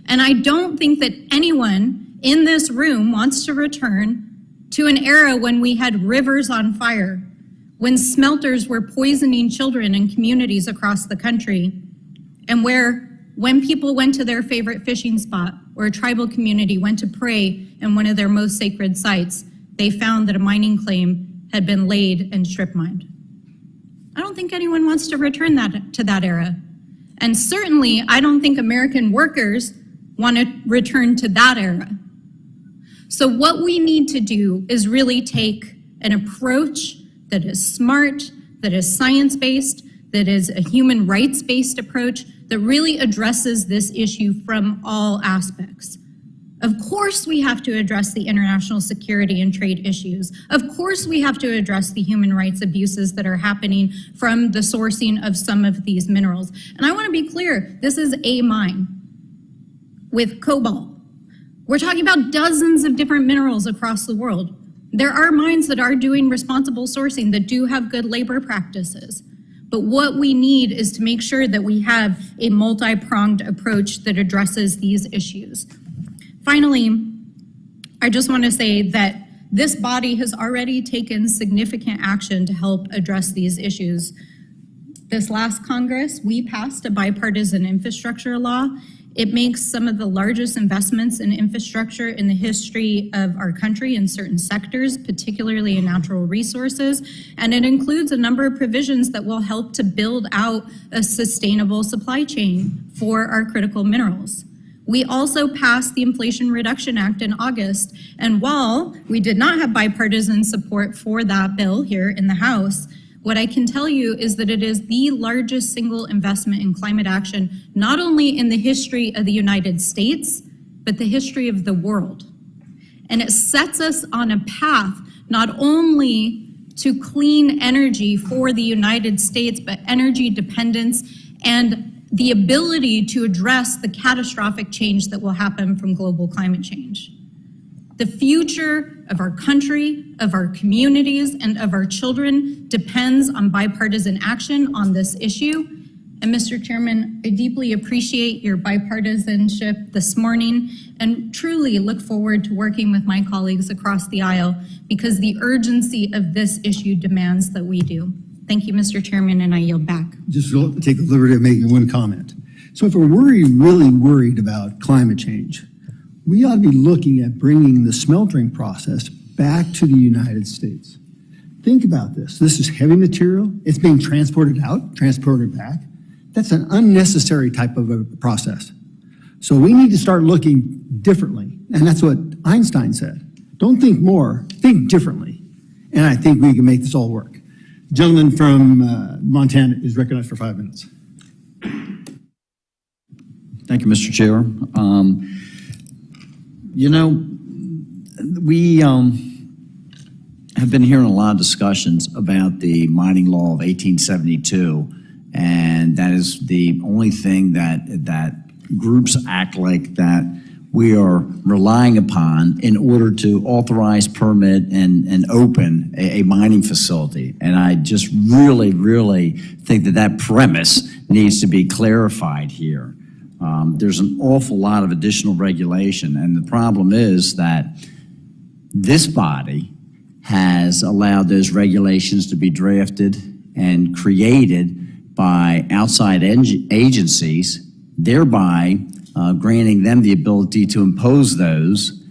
And I don't think that anyone in this room wants to return to an era when we had rivers on fire, when smelters were poisoning children in communities across the country, and where when people went to their favorite fishing spot or a tribal community went to pray in one of their most sacred sites, they found that a mining claim had been laid and strip mined. I don't think anyone wants to return to that era. And certainly, I don't think American workers want to return to that era. So what we need to do is really take an approach that is smart, that is science-based, that is a human rights-based approach that really addresses this issue from all aspects. Of course, we have to address the international security and trade issues. Of course, we have to address the human rights abuses that are happening from the sourcing of some of these minerals. And I want to be clear, this is a mine with cobalt. We're talking about dozens of different minerals across the world. There are mines that are doing responsible sourcing that do have good labor practices. But what we need is to make sure that we have a multi-pronged approach that addresses these issues. Finally, I just want to say that this body has already taken significant action to help address these issues. This last Congress, we passed a bipartisan infrastructure law. It makes some of the largest investments in infrastructure in the history of our country in certain sectors, particularly in natural resources. And it includes a number of provisions that will help to build out a sustainable supply chain for our critical minerals. We also passed the Inflation Reduction Act in August, and while we did not have bipartisan support for that bill here in the House, what I can tell you is that it is the largest single investment in climate action, not only in the history of the United States, but the history of the world. And it sets us on a path not only to clean energy for the United States, but energy dependence and the ability to address the catastrophic change that will happen from global climate change. The future of our country, of our communities, and of our children depends on bipartisan action on this issue. And Mr. Chairman, I deeply appreciate your bipartisanship this morning and truly look forward to working with my colleagues across the aisle because the urgency of this issue demands that we do. Thank you, Mr. Chairman, and I yield back. Just take the liberty of making one comment. So if we're really worried about climate change, we ought to be looking at bringing the smeltering process back to the United States. Think about this. This is heavy material. It's being transported out, transported back. That's an unnecessary type of a process. So we need to start looking differently. And that's what Einstein said. Don't think more, think differently. And I think we can make this all work. Gentleman from Montana is recognized for 5 minutes. Thank you, Mr. Chair. You know, we have been hearing a lot of discussions about the mining law of 1872, and that is the only thing that groups act like that we are relying upon in order to authorize, permit, and open a mining facility. And I just really think that premise needs to be clarified here. There's an awful lot of additional regulation, and the problem is that this body has allowed those regulations to be drafted and created by outside agencies, thereby granting them the ability to impose those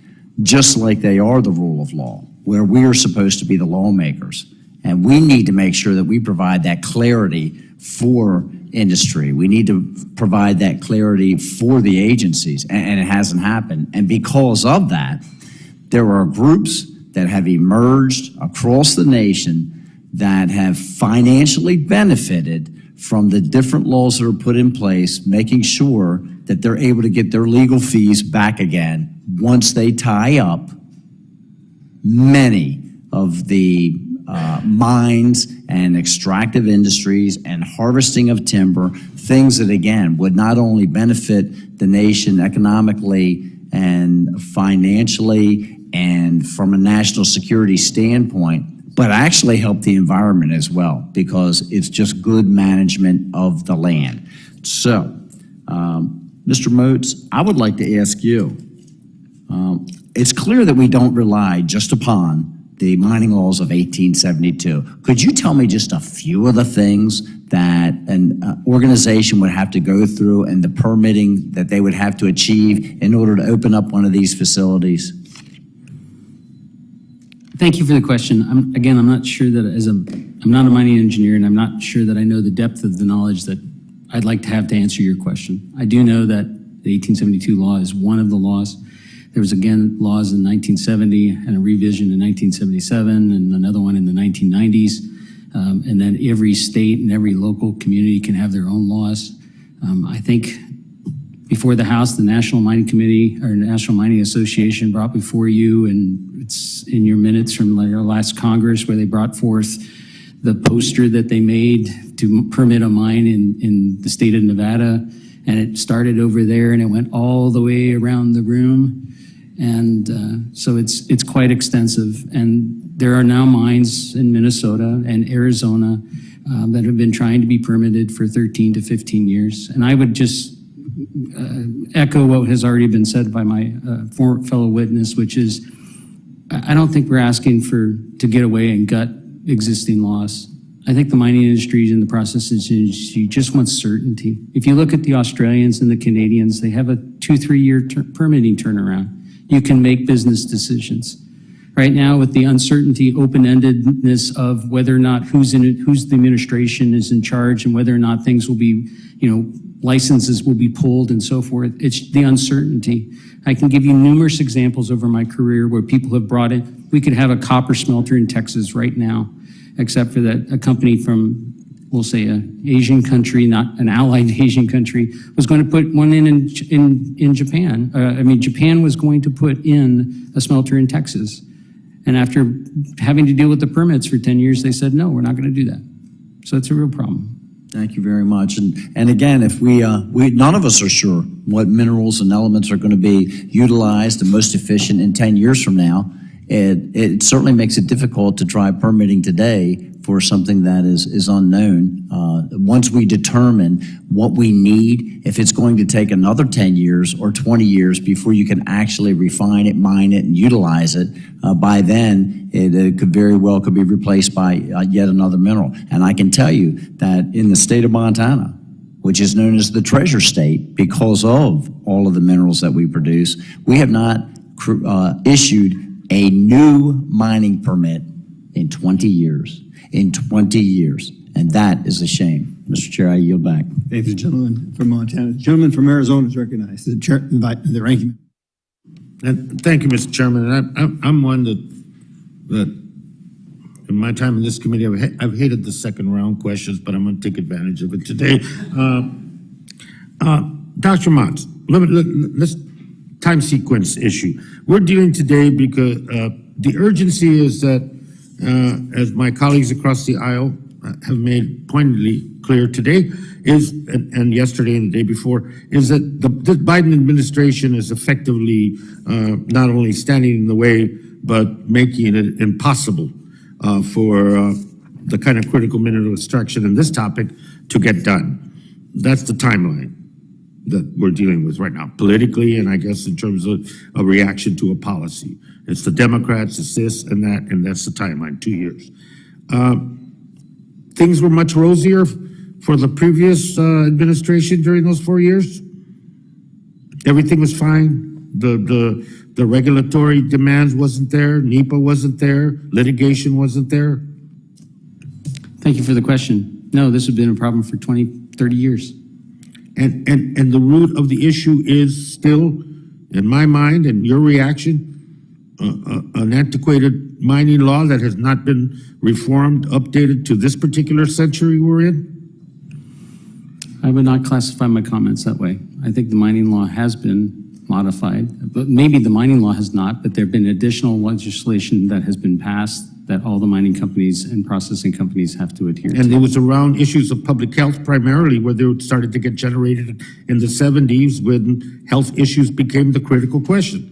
just like they are the rule of law, where we are supposed to be the lawmakers. And we need to make sure that we provide that clarity for industry. We need to provide that clarity for the agencies, and it hasn't happened. And because of that, there are groups that have emerged across the nation that have financially benefited from the different laws that are put in place, making sure that they're able to get their legal fees back again once they tie up many of the mines and extractive industries and harvesting of timber, things that, again, would not only benefit the nation economically and financially and from a national security standpoint, but actually help the environment as well, because it's just good management of the land. So, Mr. Moats, I would like to ask you, it's clear that we don't rely just upon the mining laws of 1872. Could you tell me just a few of the things that an organization would have to go through and the permitting that they would have to achieve in order to open up one of these facilities? Thank you for the question. I'm not sure that I'm not a mining engineer, and I'm not sure that I know the depth of the knowledge that I'd like to have to answer your question. I do know that the 1872 law is one of the laws. There was, again, laws in 1970 and a revision in 1977 and another one in the 1990s. And then every state and every local community can have their own laws. I think before the House, the National Mining Committee or National Mining Association brought before you, and it's in your minutes from our last Congress, where they brought forth the poster that they made to permit a mine in the state of Nevada. And it started over there and it went all the way around the room. And so it's quite extensive. And there are now mines in Minnesota and Arizona that have been trying to be permitted for 13 to 15 years. And I would just echo what has already been said by my former fellow witness, which is, I don't think we're asking to get away and gut existing laws. I think the mining industry and the processing industry just wants certainty. If you look at the Australians and the Canadians, they have a 2-3 year permitting turnaround. You can make business decisions. Right now, with the uncertainty, open-endedness of whether or not who's the administration is in charge and whether or not things will be, licenses will be pulled and so forth. It's the uncertainty. I can give you numerous examples over my career where people have brought in, we could have a copper smelter in Texas right now, except for that a company from, we'll say, an Asian country, not an allied Asian country, was going to put one in Japan. Japan was going to put in a smelter in Texas. And after having to deal with the permits for 10 years, they said, no, we're not going to do that. So it's a real problem. Thank you very much. And again, if we none of us are sure what minerals and elements are going to be utilized and most efficient in 10 years from now, it certainly makes it difficult to try permitting today for something that is unknown. Once we determine what we need, if it's going to take another 10 years or 20 years before you can actually refine it, mine it, and utilize it, by then it could very well be replaced by yet another mineral. And I can tell you that in the state of Montana, which is known as the treasure state because of all of the minerals that we produce, we have not issued a new mining permit in 20 years. In 20 years. And that is a shame. Mr. Chair, I yield back. Thank you, gentleman from Montana. The gentleman from Arizona is recognized. The ranking. And thank you, Mr. Chairman. And I'm one that in my time in this committee, I've hated the second round questions, but I'm going to take advantage of it today. Dr. Motz, let's time sequence issue. We're dealing today because the urgency is that, as my colleagues across the aisle have made pointedly clear today, and yesterday and the day before, is that the Biden administration is effectively not only standing in the way, but making it impossible for the kind of critical mineral extraction in this topic to get done. That's the timeline that we're dealing with right now, politically, and I guess in terms of a reaction to a policy. It's the Democrats, it's this and that, and that's the timeline, 2 years. Things were much rosier for the previous administration during those 4 years. Everything was fine. The regulatory demands wasn't there, NEPA wasn't there, litigation wasn't there. Thank you for the question. No, this has been a problem for 20, 30 years. And the root of the issue is still, in my mind, and your reaction, an antiquated mining law that has not been reformed, updated to this particular century we're in? I would not classify my comments that way. I think the mining law has been modified, but maybe the mining law has not, but there have been additional legislation that has been passed that all the mining companies and processing companies have to adhere to. And it was around issues of public health primarily, where they started to get generated in the 70s when health issues became the critical question.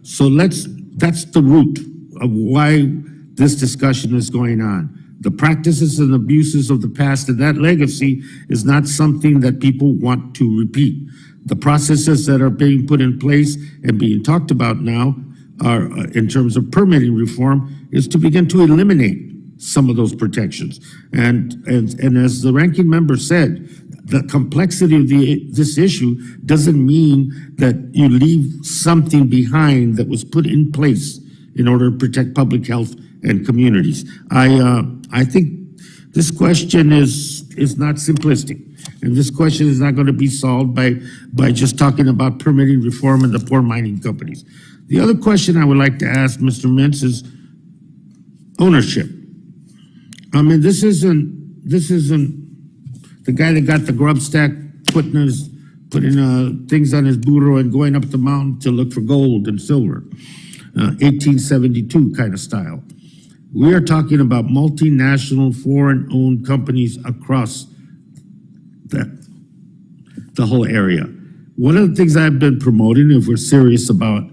So that's the root of why this discussion is going on. The practices and abuses of the past and that legacy is not something that people want to repeat. The processes that are being put in place and being talked about now are, in terms of permitting reform, is to begin to eliminate some of those protections. And as the ranking member said, the complexity of this issue doesn't mean that you leave something behind that was put in place in order to protect public health and communities. I think this question is not simplistic, and this question is not going to be solved by just talking about permitting reform and the poor mining companies. The other question I would like to ask Mr. Mintz is ownership. I mean, this isn't the guy that got the grub stack putting things on his burro and going up the mountain to look for gold and silver, 1872 kind of style. We are talking about multinational, foreign-owned companies across the whole area. One of the things I've been promoting, if we're serious about,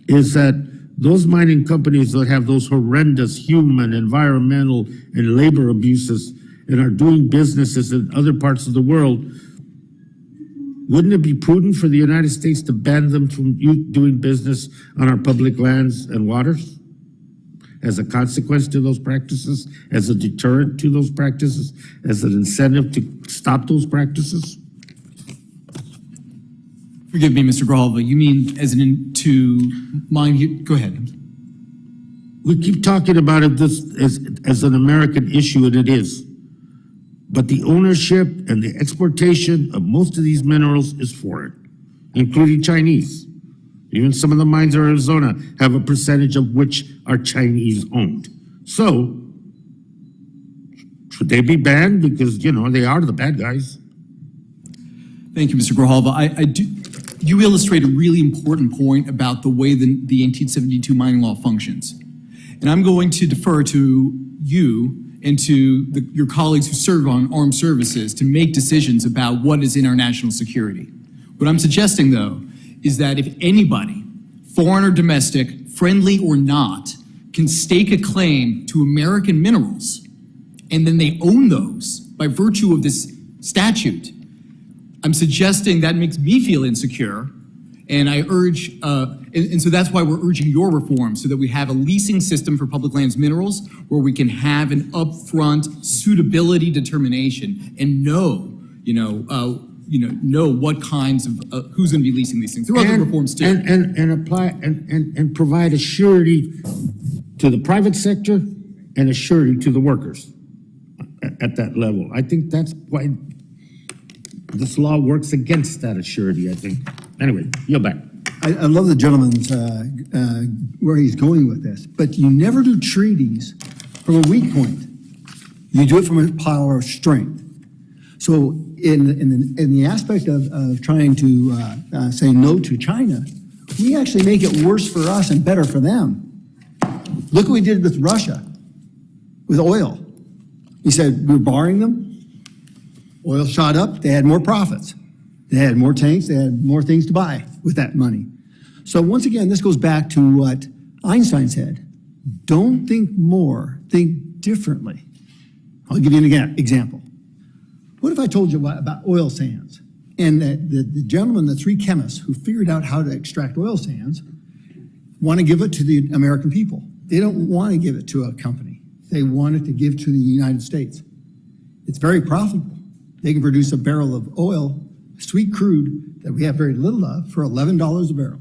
is that those mining companies that have those horrendous human, environmental, and labor abuses and are doing businesses in other parts of the world, wouldn't it be prudent for the United States to ban them from doing business on our public lands and waters as a consequence to those practices, as a deterrent to those practices, as an incentive to stop those practices? Forgive me, Mr. Grijalva, you mean as to mine, go ahead. We keep talking about it as an American issue, and it is. but the ownership and the exportation of most of these minerals is foreign, including Chinese. Even some of the mines in Arizona have a percentage of which are Chinese owned. So, should they be banned? Because, you know, they are the bad guys. Thank you, Mr. Grijalva. You illustrate a really important point about the way the 1872 mining law functions. And I'm going to defer to you and to your colleagues who serve on armed services to make decisions about what is in our national security. What I'm suggesting, though, is that if anybody, foreign or domestic, friendly or not, can stake a claim to American minerals, and then they own those by virtue of this statute, I'm suggesting that makes me feel insecure, and I urge, and so that's why we're urging your reform, so that we have a leasing system for public lands minerals where we can have an upfront suitability determination and know what kinds of, who's going to be leasing these things. There are other reforms too. And apply and provide a surety to the private sector and a surety to the workers at that level. I think that's why this law works against that surety, I think. Anyway, yield back. I love the gentleman's, where he's going with this, but you never do treaties from a weak point. You do it from a power of strength. So in the aspect of trying to say no to China, we actually make it worse for us and better for them. Look what we did with Russia, with oil. We said we're barring them. Oil shot up, they had more profits. They had more tanks, they had more things to buy with that money. So once again, this goes back to what Einstein said. Don't think more, think differently. I'll give you an example. What if I told you about oil sands? And the gentleman, the three chemists who figured out how to extract oil sands, want to give it to the American people. They don't want to give it to a company. They want it to give to the United States. It's very profitable. They can produce a barrel of oil, sweet crude, that we have very little of, for $11 a barrel.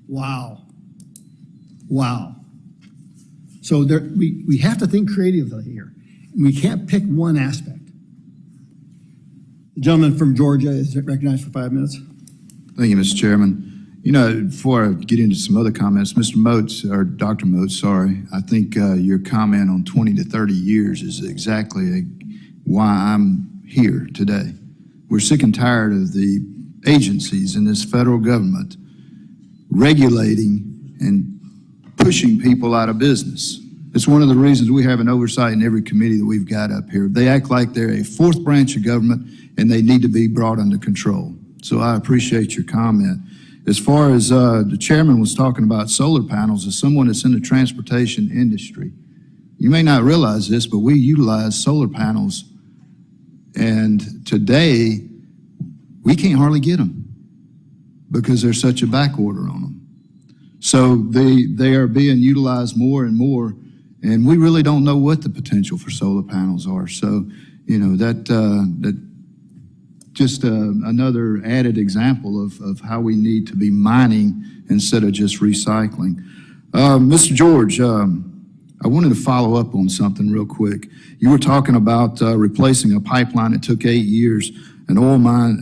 Wow. Wow. So we have to think creatively here. We can't pick one aspect. The gentleman from Georgia is recognized for 5 minutes. Thank you, Mr. Chairman. You know, before I get into some other comments, Mr. Moats, or Dr. Moats, sorry, I think your comment on 20 to 30 years is exactly why I'm here today. We're sick and tired of the agencies in this federal government regulating and pushing people out of business. It's one of the reasons we have an oversight in every committee that we've got up here. They act like they're a fourth branch of government and they need to be brought under control. So I appreciate your comment. As far as the chairman was talking about solar panels, as someone that's in the transportation industry, you may not realize this, but we utilize solar panels, and today we can't hardly get them because there's such a back order on them. So they are being utilized more and more, and we really don't know what the potential for solar panels are. So, you know, that just another added example of how we need to be mining instead of just recycling. Mr. George, I wanted to follow up on something real quick. You were talking about replacing a pipeline that took 8 years, an old mine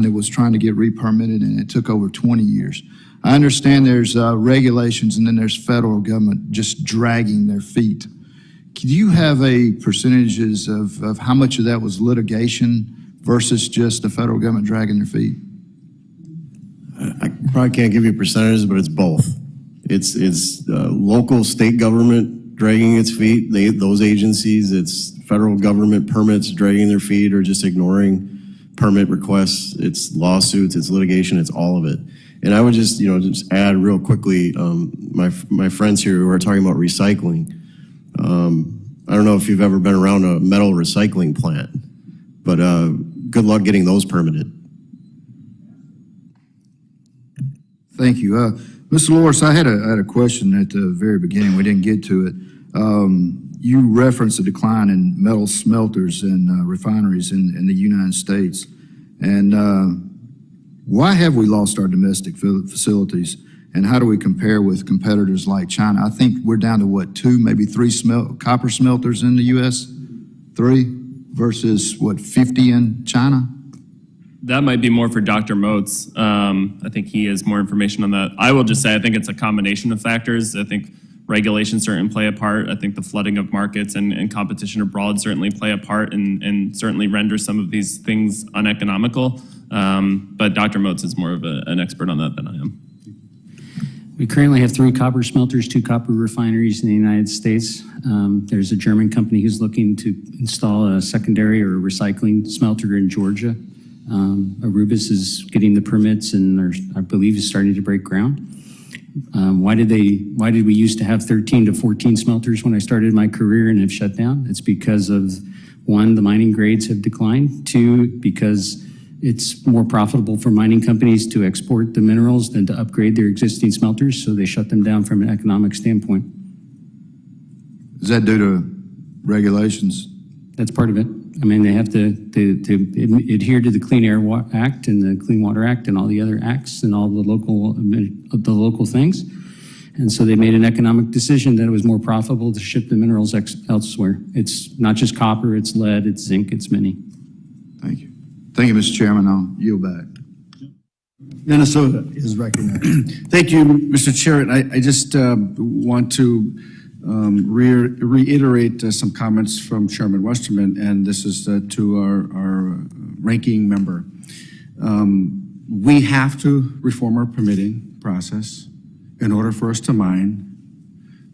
that was trying to get re-permitted, and it took over 20 years. I understand there's regulations and then there's federal government just dragging their feet. Do you have a percentages of how much of that was litigation versus just the federal government dragging their feet? I probably can't give you percentages, but it's both. It's local, state government dragging its feet, those agencies. It's federal government permits dragging their feet or just ignoring permit requests. It's lawsuits, it's litigation, it's all of it. And I would just add real quickly, my friends here who are talking about recycling. I don't know if you've ever been around a metal recycling plant, but good luck getting those permitted. Thank you. Mr. Loris, I had a question at the very beginning. We didn't get to it. You referenced a decline in metal smelters and refineries in the United States. And why have we lost our domestic facilities? And how do we compare with competitors like China? I think we're down to, what, 2, maybe 3 copper smelters in the U.S.? 3 versus, what, 50 in China? That might be more for Dr. Moats. I think he has more information on that. I will just say, I think it's a combination of factors. I think regulations certainly play a part. I think the flooding of markets and competition abroad certainly play a part and certainly render some of these things uneconomical. But Dr. Moats is more of an expert on that than I am. We currently have 3 copper smelters, 2 copper refineries in the United States. There's a German company who's looking to install a secondary or recycling smelter in Georgia. Arubis is getting the permits and I believe is starting to break ground. Why did we used to have 13 to 14 smelters when I started my career and have shut down? It's because of, 1, the mining grades have declined. 2, because it's more profitable for mining companies to export the minerals than to upgrade their existing smelters, so they shut them down from an economic standpoint. Is that due to regulations? That's part of it. I mean, they have to adhere to the Clean Air Act and the Clean Water Act and all the other acts and all the local things. And so they made an economic decision that it was more profitable to ship the minerals elsewhere. It's not just copper, it's lead, it's zinc, it's many. Thank you. Thank you, Mr. Chairman. I'll yield back. Minnesota is recognized. Thank you, Mr. Chair. I just want to reiterate some comments from Chairman Westerman, and this is to our ranking member. We have to reform our permitting process in order for us to mine,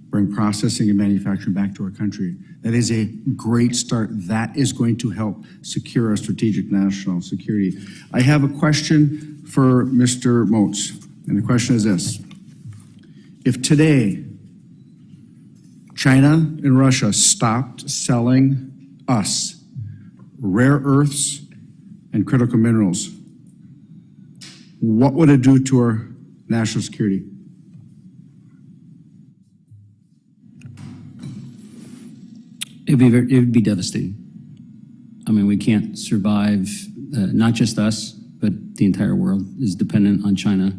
bring processing and manufacturing back to our country. That is a great start. That is going to help secure our strategic national security. I have a question for Mr. Moats, and the question is this. If today China and Russia stopped selling us rare earths and critical minerals, what would it do to our national security? It would be devastating. I mean, we can't survive, not just us, but the entire world is dependent on China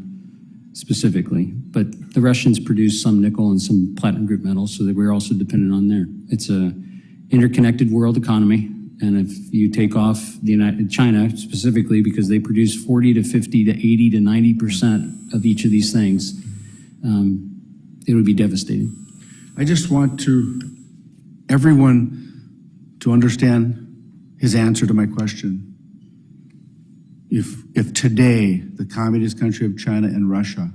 specifically. But the Russians produce some nickel and some platinum group metals, so that we're also dependent on there. It's a interconnected world economy, and if you take off China specifically, because they produce 40 to 50 to 80 to 90% of each of these things, it would be devastating. I just want everyone to understand his answer to my question. If today the communist country of China and Russia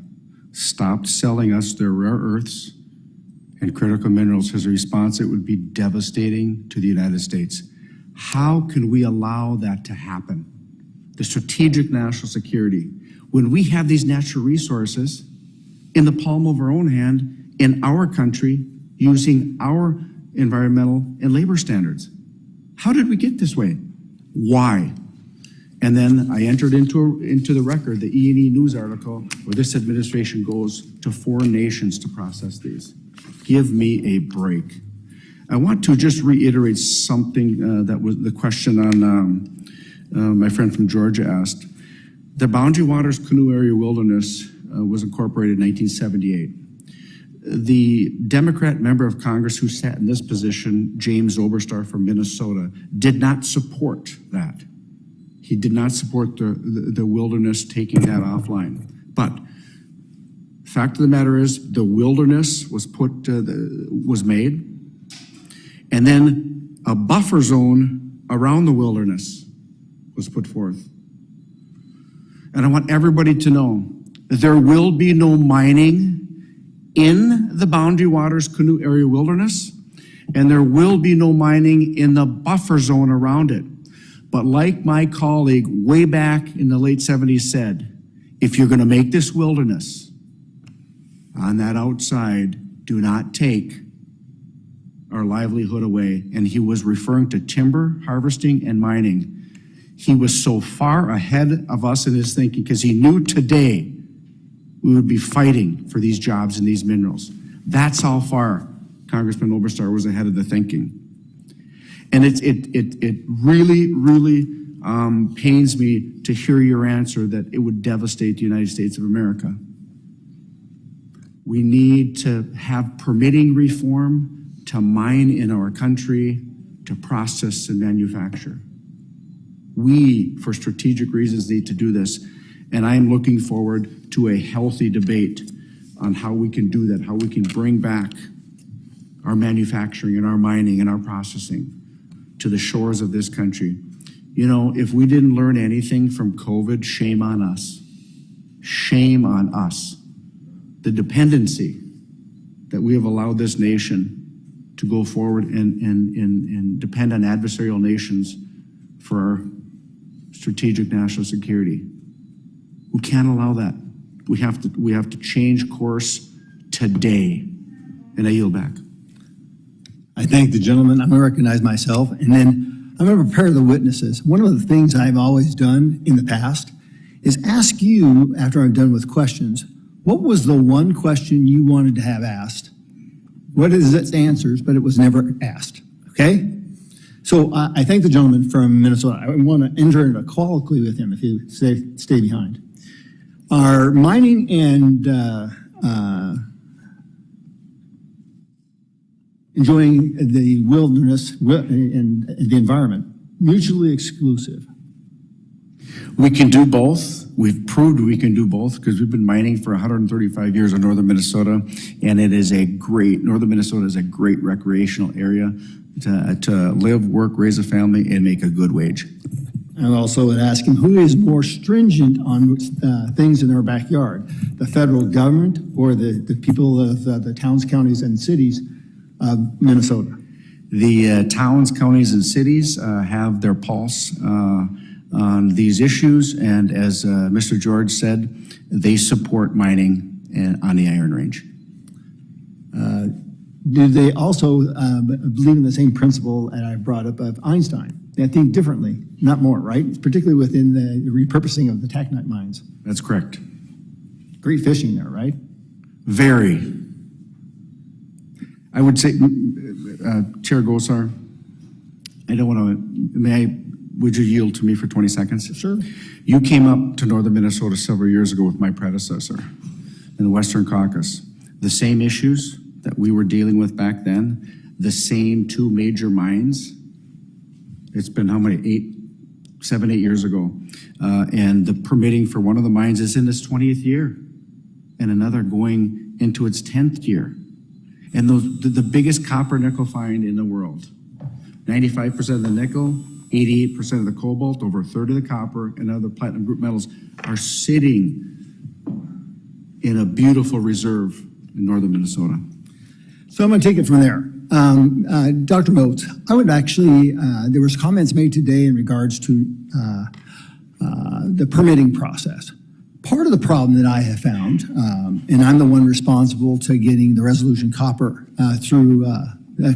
stopped selling us their rare earths and critical minerals, his response, it would be devastating to the United States. How can we allow that to happen? The strategic national security, when we have these natural resources in the palm of our own hand in our country using our environmental and labor standards. How did we get this way? Why? And then I entered into the record the E&E News article where this administration goes to foreign nations to process these. Give me a break. I want to just reiterate something that was the question on my friend from Georgia asked. The Boundary Waters Canoe Area Wilderness was incorporated in 1978. The Democrat member of Congress who sat in this position, James Oberstar from Minnesota, did not support that. He did not support the wilderness taking that offline. But fact of the matter is, the wilderness was made, and then a buffer zone around the wilderness was put forth. And I want everybody to know that there will be no mining in the Boundary Waters Canoe Area Wilderness, and there will be no mining in the buffer zone around it. But like my colleague way back in the late 70s said, if you're going to make this wilderness on that outside, do not take our livelihood away. And he was referring to timber harvesting and mining. He was so far ahead of us in his thinking because he knew today we would be fighting for these jobs and these minerals. That's how far Congressman Oberstar was ahead of the thinking. And it really, really pains me to hear your answer that it would devastate the United States of America. We need to have permitting reform to mine in our country, to process and manufacture. We, for strategic reasons, need to do this, and I am looking forward to a healthy debate on how we can do that, how we can bring back our manufacturing and our mining and our processing to the shores of this country. You know, if we didn't learn anything from COVID, shame on us. Shame on us. The dependency that we have allowed this nation to go forward and depend on adversarial nations for our strategic national security. We can't allow that. We have to change course today. And I yield back. I thank the gentleman. I'm going to recognize myself, and then I'm going to prepare the witnesses. One of the things I've always done in the past is ask you, after I'm done with questions, what was the one question you wanted to have asked? What is its answers, but it was never asked, okay? So I thank the gentleman from Minnesota. I want to enter into a colloquy with him if you stay behind. Are mining and enjoying the wilderness and the environment mutually exclusive? We can do both. We've proved we can do both because we've been mining for 135 years in northern Minnesota, and northern Minnesota is a great recreational area to live, work, raise a family, and make a good wage. I also would ask him, who is more stringent on things in our backyard, the federal government or the people of the towns, counties, and cities of Minnesota? The towns, counties, and cities have their pulse on these issues, and as Mr. George said, they support mining on the Iron Range. Do they also believe in the same principle that I brought up of Einstein? They think differently, not more, right? Particularly within the repurposing of the taconite mines. That's correct. Great fishing there, right? Very. I would say, Chair Gosar, I don't want to, would you yield to me for 20 seconds? Sure. You came up to northern Minnesota several years ago with my predecessor in the Western Caucasus. The same issues that we were dealing with back then, the same two major mines. It's been how many, 7, 8 years ago. And the permitting for one of the mines is in its 20th year and another going into its 10th year. And the biggest copper nickel find in the world. 95% of the nickel, 88% of the cobalt, over a third of the copper, and other platinum group metals are sitting in a beautiful reserve in northern Minnesota. So I'm going to take it from there. Dr. Moats, I would actually, there was comments made today in regards to the permitting process. Part of the problem that I have found, and I'm the one responsible to getting the resolution copper through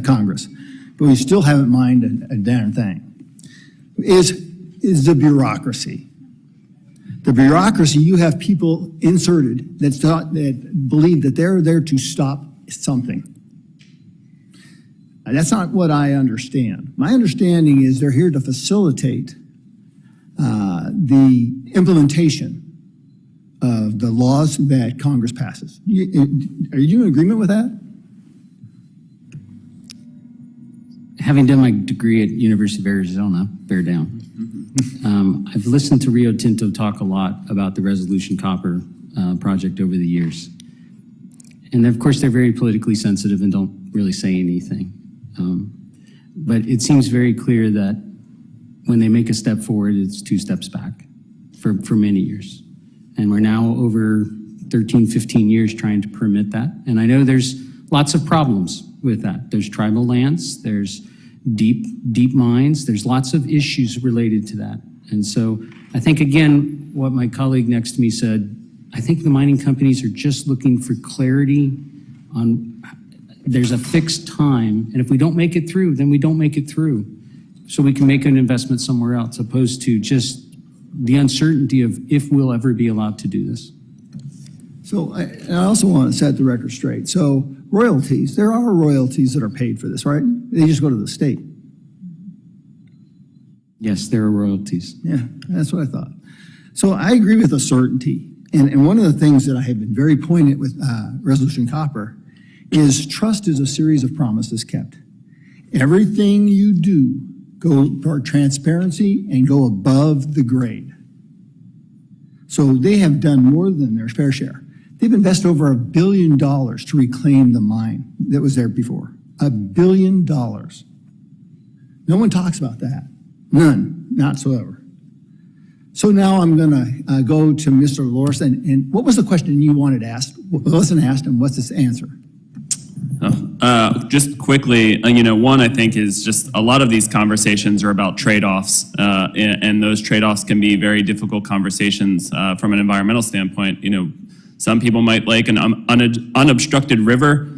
Congress, but we still haven't mined a darn thing, is the bureaucracy. The bureaucracy, you have people inserted that believe that they're there to stop something. That's not what I understand. My understanding is they're here to facilitate the implementation of the laws that Congress passes. Are you in agreement with that? Having done my degree at University of Arizona, bear down. I've listened to Rio Tinto talk a lot about the Resolution Copper project over the years. And of course, they're very politically sensitive and don't really say anything. But it seems very clear that when they make a step forward, it's 2 steps back for many years. And we're now over 13, 15 years trying to permit that. And I know there's lots of problems with that. There's tribal lands, there's deep mines, there's lots of issues related to that. And so I think, again, what my colleague next to me said, I think the mining companies are just looking for clarity on, there's a fixed time, and if we don't make it through, then we don't make it through. So we can make an investment somewhere else, opposed to just the uncertainty of if we'll ever be allowed to do this. So I also want to set the record straight. So royalties, there are royalties that are paid for this, right? They just go to the state. Yes, there are royalties. Yeah, that's what I thought. So I agree with the certainty. And one of the things that I have been very poignant with Resolution Copper is trust is a series of promises kept. Everything you do, go for transparency and go above the grade. So they have done more than their fair share. They've invested over $1 billion to reclaim the mine that was there before. $1 billion. No one talks about that. None, not so ever. So now I'm going to go to Mr. Loris. And what was the question you wanted asked? What wasn't asked, and what's this answer? Just quickly, one I think is just a lot of these conversations are about trade-offs, and those trade-offs can be very difficult conversations from an environmental standpoint. Some people might like an unobstructed river.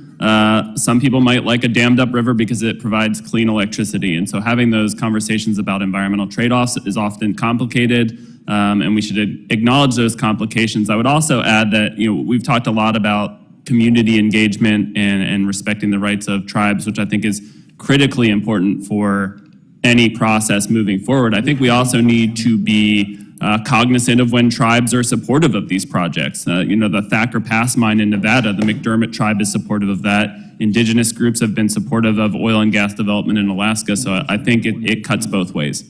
Some people might like a dammed up river because it provides clean electricity. And so having those conversations about environmental trade-offs is often complicated, and we should acknowledge those complications. I would also add that, we've talked a lot about community engagement and respecting the rights of tribes, which I think is critically important for any process moving forward. I think we also need to be cognizant of when tribes are supportive of these projects. The Thacker Pass mine in Nevada, the McDermott tribe is supportive of that. Indigenous groups have been supportive of oil and gas development in Alaska, so I think it cuts both ways.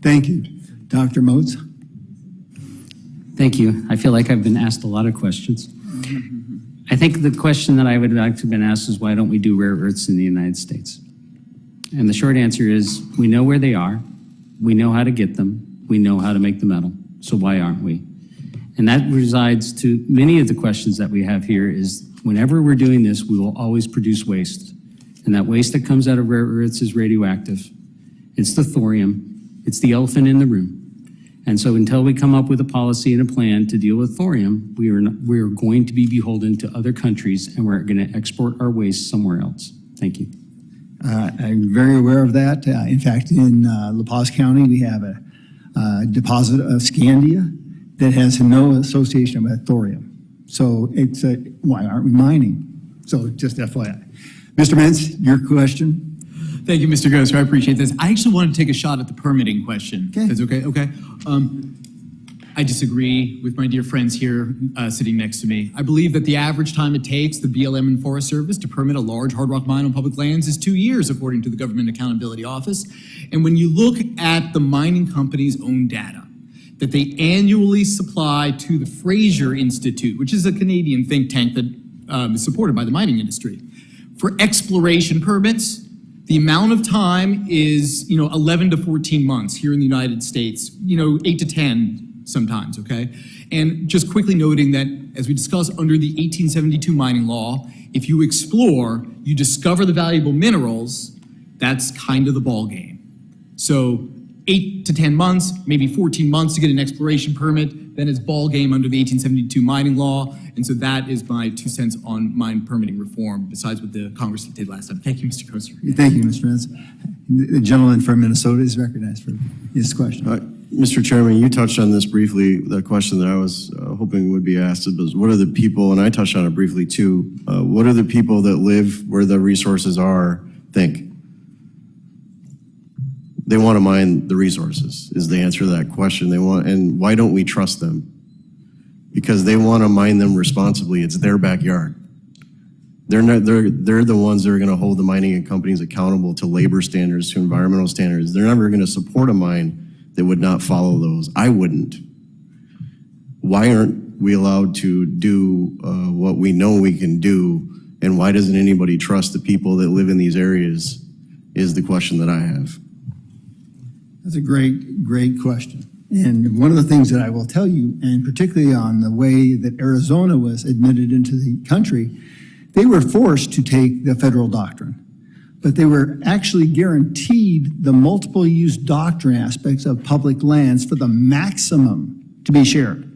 Thank you. Dr. Moats? Thank you. I feel like I've been asked a lot of questions. I think the question that I would like to have been asked is, why don't we do rare earths in the United States? And the short answer is, we know where they are, we know how to get them, we know how to make the metal, so why aren't we? And that resides to many of the questions that we have here is, whenever we're doing this, we will always produce waste. And that waste that comes out of rare earths is radioactive. It's the thorium, it's the elephant in the room. And so until we come up with a policy and a plan to deal with thorium, we are going to be beholden to other countries, and we're going to export our waste somewhere else. Thank you. I'm very aware of that. In fact, in La Paz County, we have a deposit of scandia that has no association with thorium. So it's why aren't we mining? So just FYI. Mr. Mintz, your question. Thank you, Mr. Gosar. I appreciate this. I actually want to take a shot at the permitting question. Okay. That's okay? Okay. I disagree with my dear friends here sitting next to me. I believe that the average time it takes the BLM and Forest Service to permit a large hard rock mine on public lands is 2 years, according to the Government Accountability Office. And when you look at the mining company's own data that they annually supply to the Fraser Institute, which is a Canadian think tank that is supported by the mining industry, for exploration permits, the amount of time is, 11 to 14 months here in the United States, 8 to 10 sometimes, okay? And just quickly noting that, as we discussed under the 1872 mining law, if you explore, you discover the valuable minerals, that's kind of the ball game. So 8 to 10 months, maybe 14 months to get an exploration permit, then it's ball game under the 1872 mining law. And so that is my 2 cents on mine permitting reform, besides what the Congress did last time. Thank you, Mr. Koster. Thank you, Mr. Mintz. The gentleman from Minnesota is recognized for his question. Mr. Chairman, you touched on this briefly. The question that I was hoping would be asked was, what are the people, and I touched on it briefly too, what are the people that live where the resources are think? They want to mine the resources, is the answer to that question. And why don't we trust them? Because they want to mine them responsibly. It's their backyard. They're the ones that are going to hold the mining companies accountable to labor standards, to environmental standards. They're never going to support a mine that would not follow those. I wouldn't. Why aren't we allowed to do what we know we can do, and why doesn't anybody trust the people that live in these areas is the question that I have. That's a great question. And one of the things that I will tell you, and particularly on the way that Arizona was admitted into the country, they were forced to take the federal doctrine, but they were actually guaranteed the multiple use doctrine aspects of public lands for the maximum to be shared.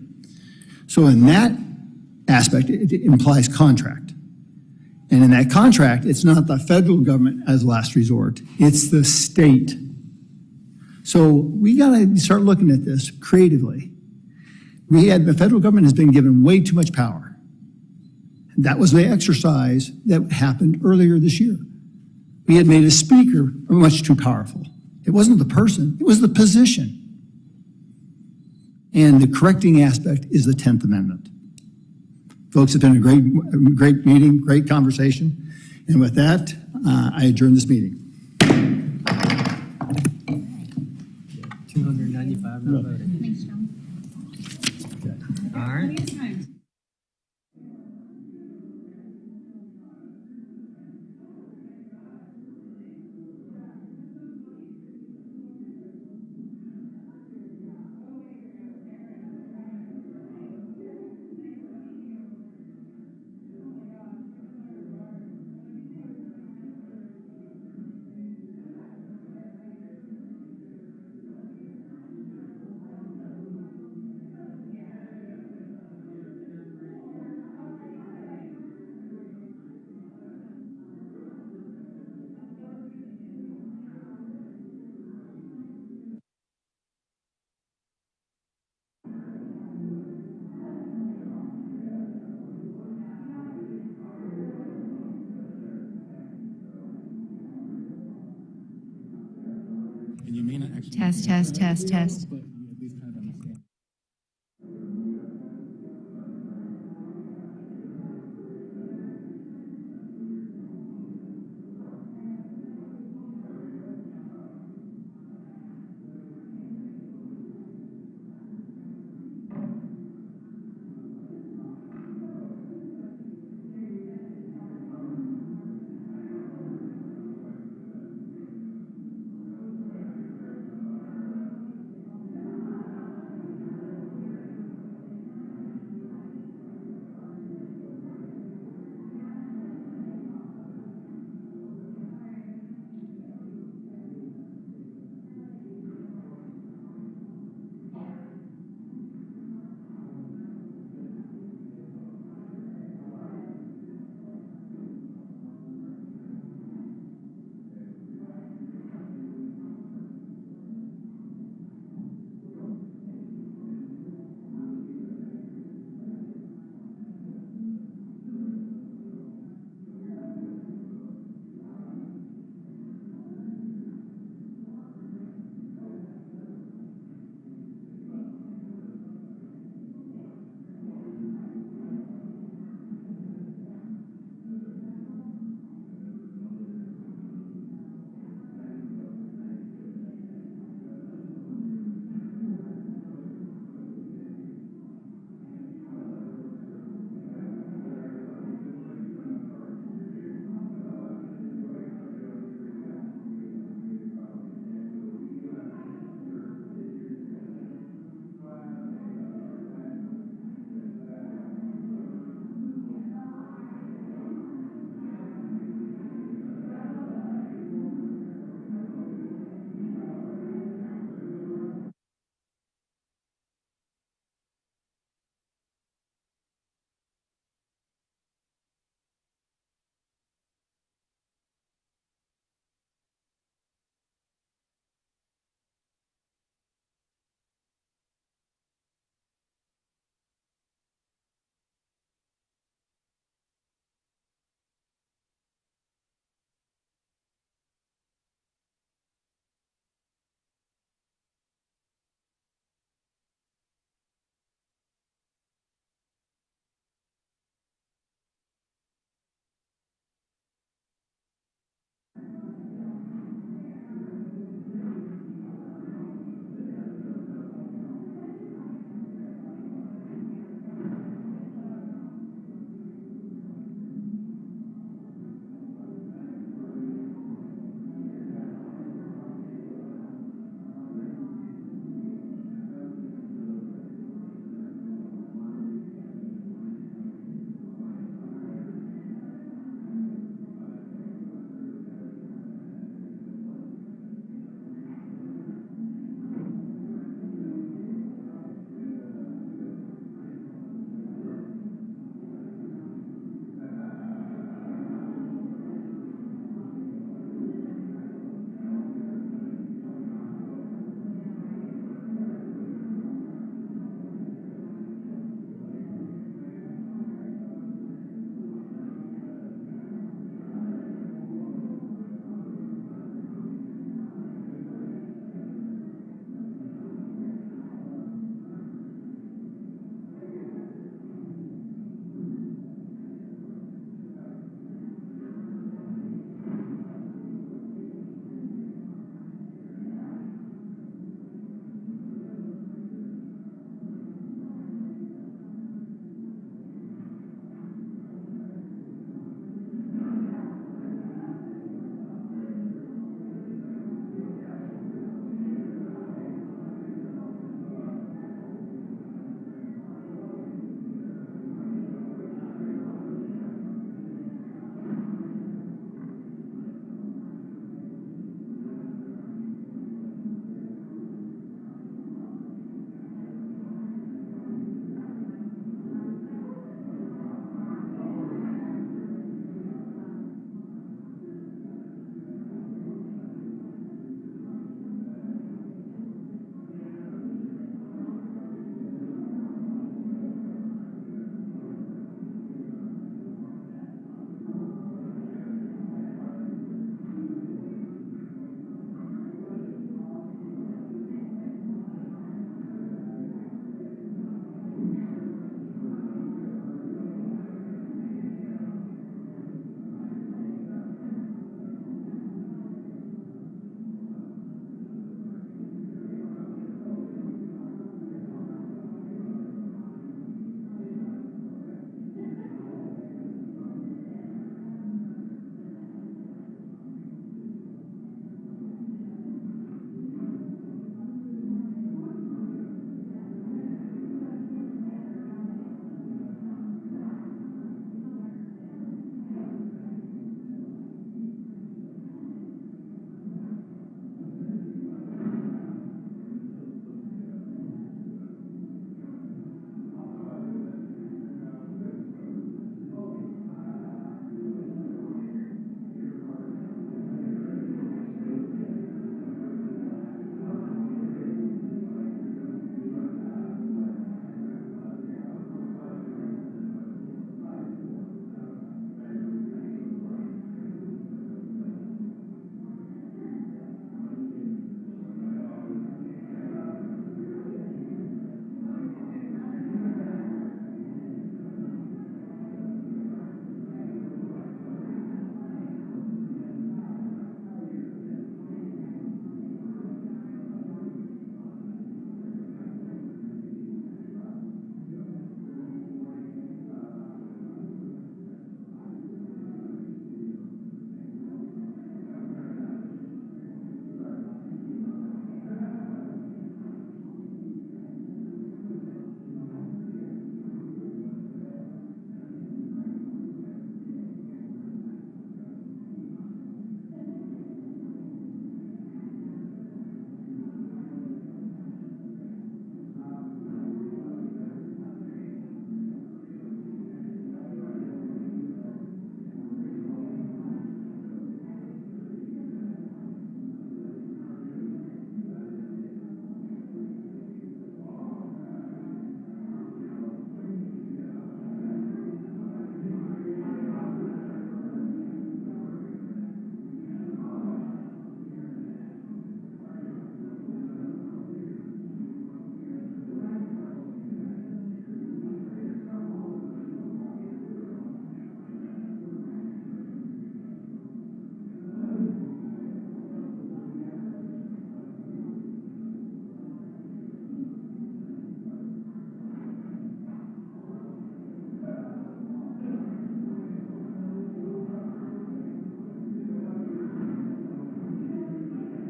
So in that aspect, it implies contract. And in that contract, it's not the federal government as last resort, it's the state. So we gotta start looking at this creatively. The federal government has been given way too much power. That was the exercise that happened earlier this year. We had made a speaker much too powerful. It wasn't the person, it was the position. And the correcting aspect is the 10th Amendment. Folks, it's been a great meeting, great conversation. And with that, I adjourn this meeting. 295 no voted. All right. And you may not actually. Test, test, test, test.